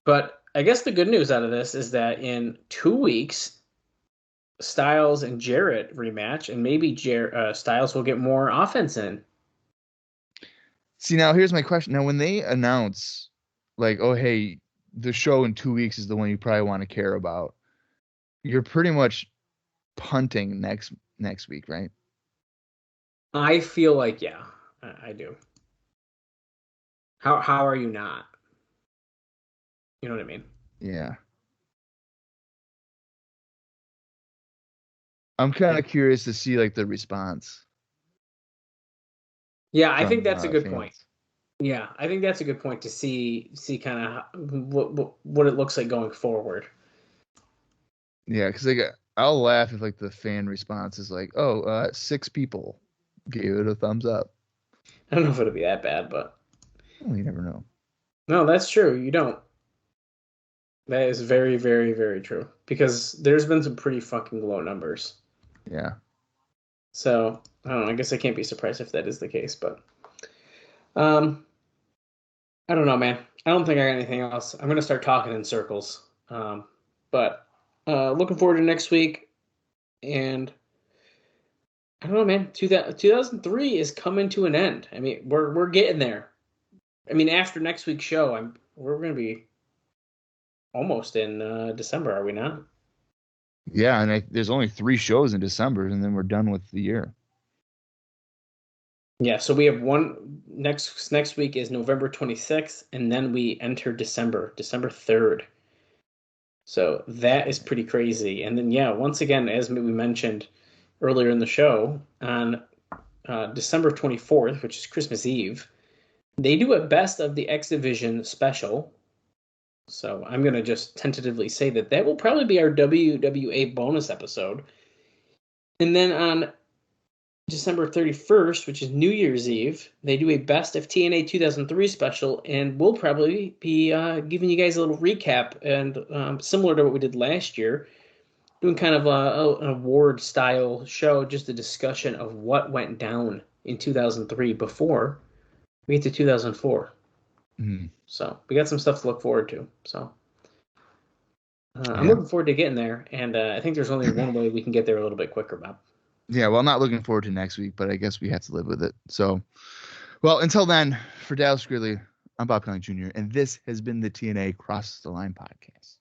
But I guess the good news out of this is that in 2 weeks, Styles and Jarrett rematch, and maybe Styles will get more offense in. See, now here's my question. Now, when they announce, like, oh, hey, the show in 2 weeks is the one you probably want to care about, you're pretty much punting next week, right? I feel like, yeah, I do. How are you not? You know what I mean? Yeah. I'm kind of curious to see like the response. Yeah, I think that's a good point. Yeah, I think that's a good point to see kind of what it looks like going forward. Yeah, because like I'll laugh if like the fan response is like, "Oh, 6 people gave it a thumbs up." I don't know if it'll be that bad, but you never know. No, that's true. You don't. That is very, very, very true. Because there's been some pretty fucking low numbers. Yeah. So I don't know. I guess I can't be surprised if that is the case, but I don't know, man. I don't think I got anything else. I'm gonna start talking in circles. But looking forward to next week, and I don't know, man. 2003 is coming to an end. I mean, we're getting there. I mean, after next week's show, we're gonna be almost in December, are we not? Yeah, and there's only 3 shows in December, and then we're done with the year. Yeah, so we have one next week is November 26th, and then we enter December 3rd. So that is pretty crazy. And then, yeah, once again, as we mentioned earlier in the show, on December 24th, which is Christmas Eve, they do a Best of the X Division special. So I'm going to just tentatively say that will probably be our WWA bonus episode. And then on December 31st, which is New Year's Eve, they do a Best of TNA 2003 special, and we'll probably be giving you guys a little recap, and similar to what we did last year, doing kind of an award-style show, just a discussion of what went down in 2003 before we get to 2004. Mm-hmm. So we got some stuff to look forward to. So I'm looking forward to getting there, and I think there's only one way we can get there a little bit quicker, Bob. Yeah, well, I'm not looking forward to next week, but I guess we have to live with it. So, well, until then, for Dallas Gridley, I'm Bob Colling Jr., and this has been the TNA Cross the Line podcast.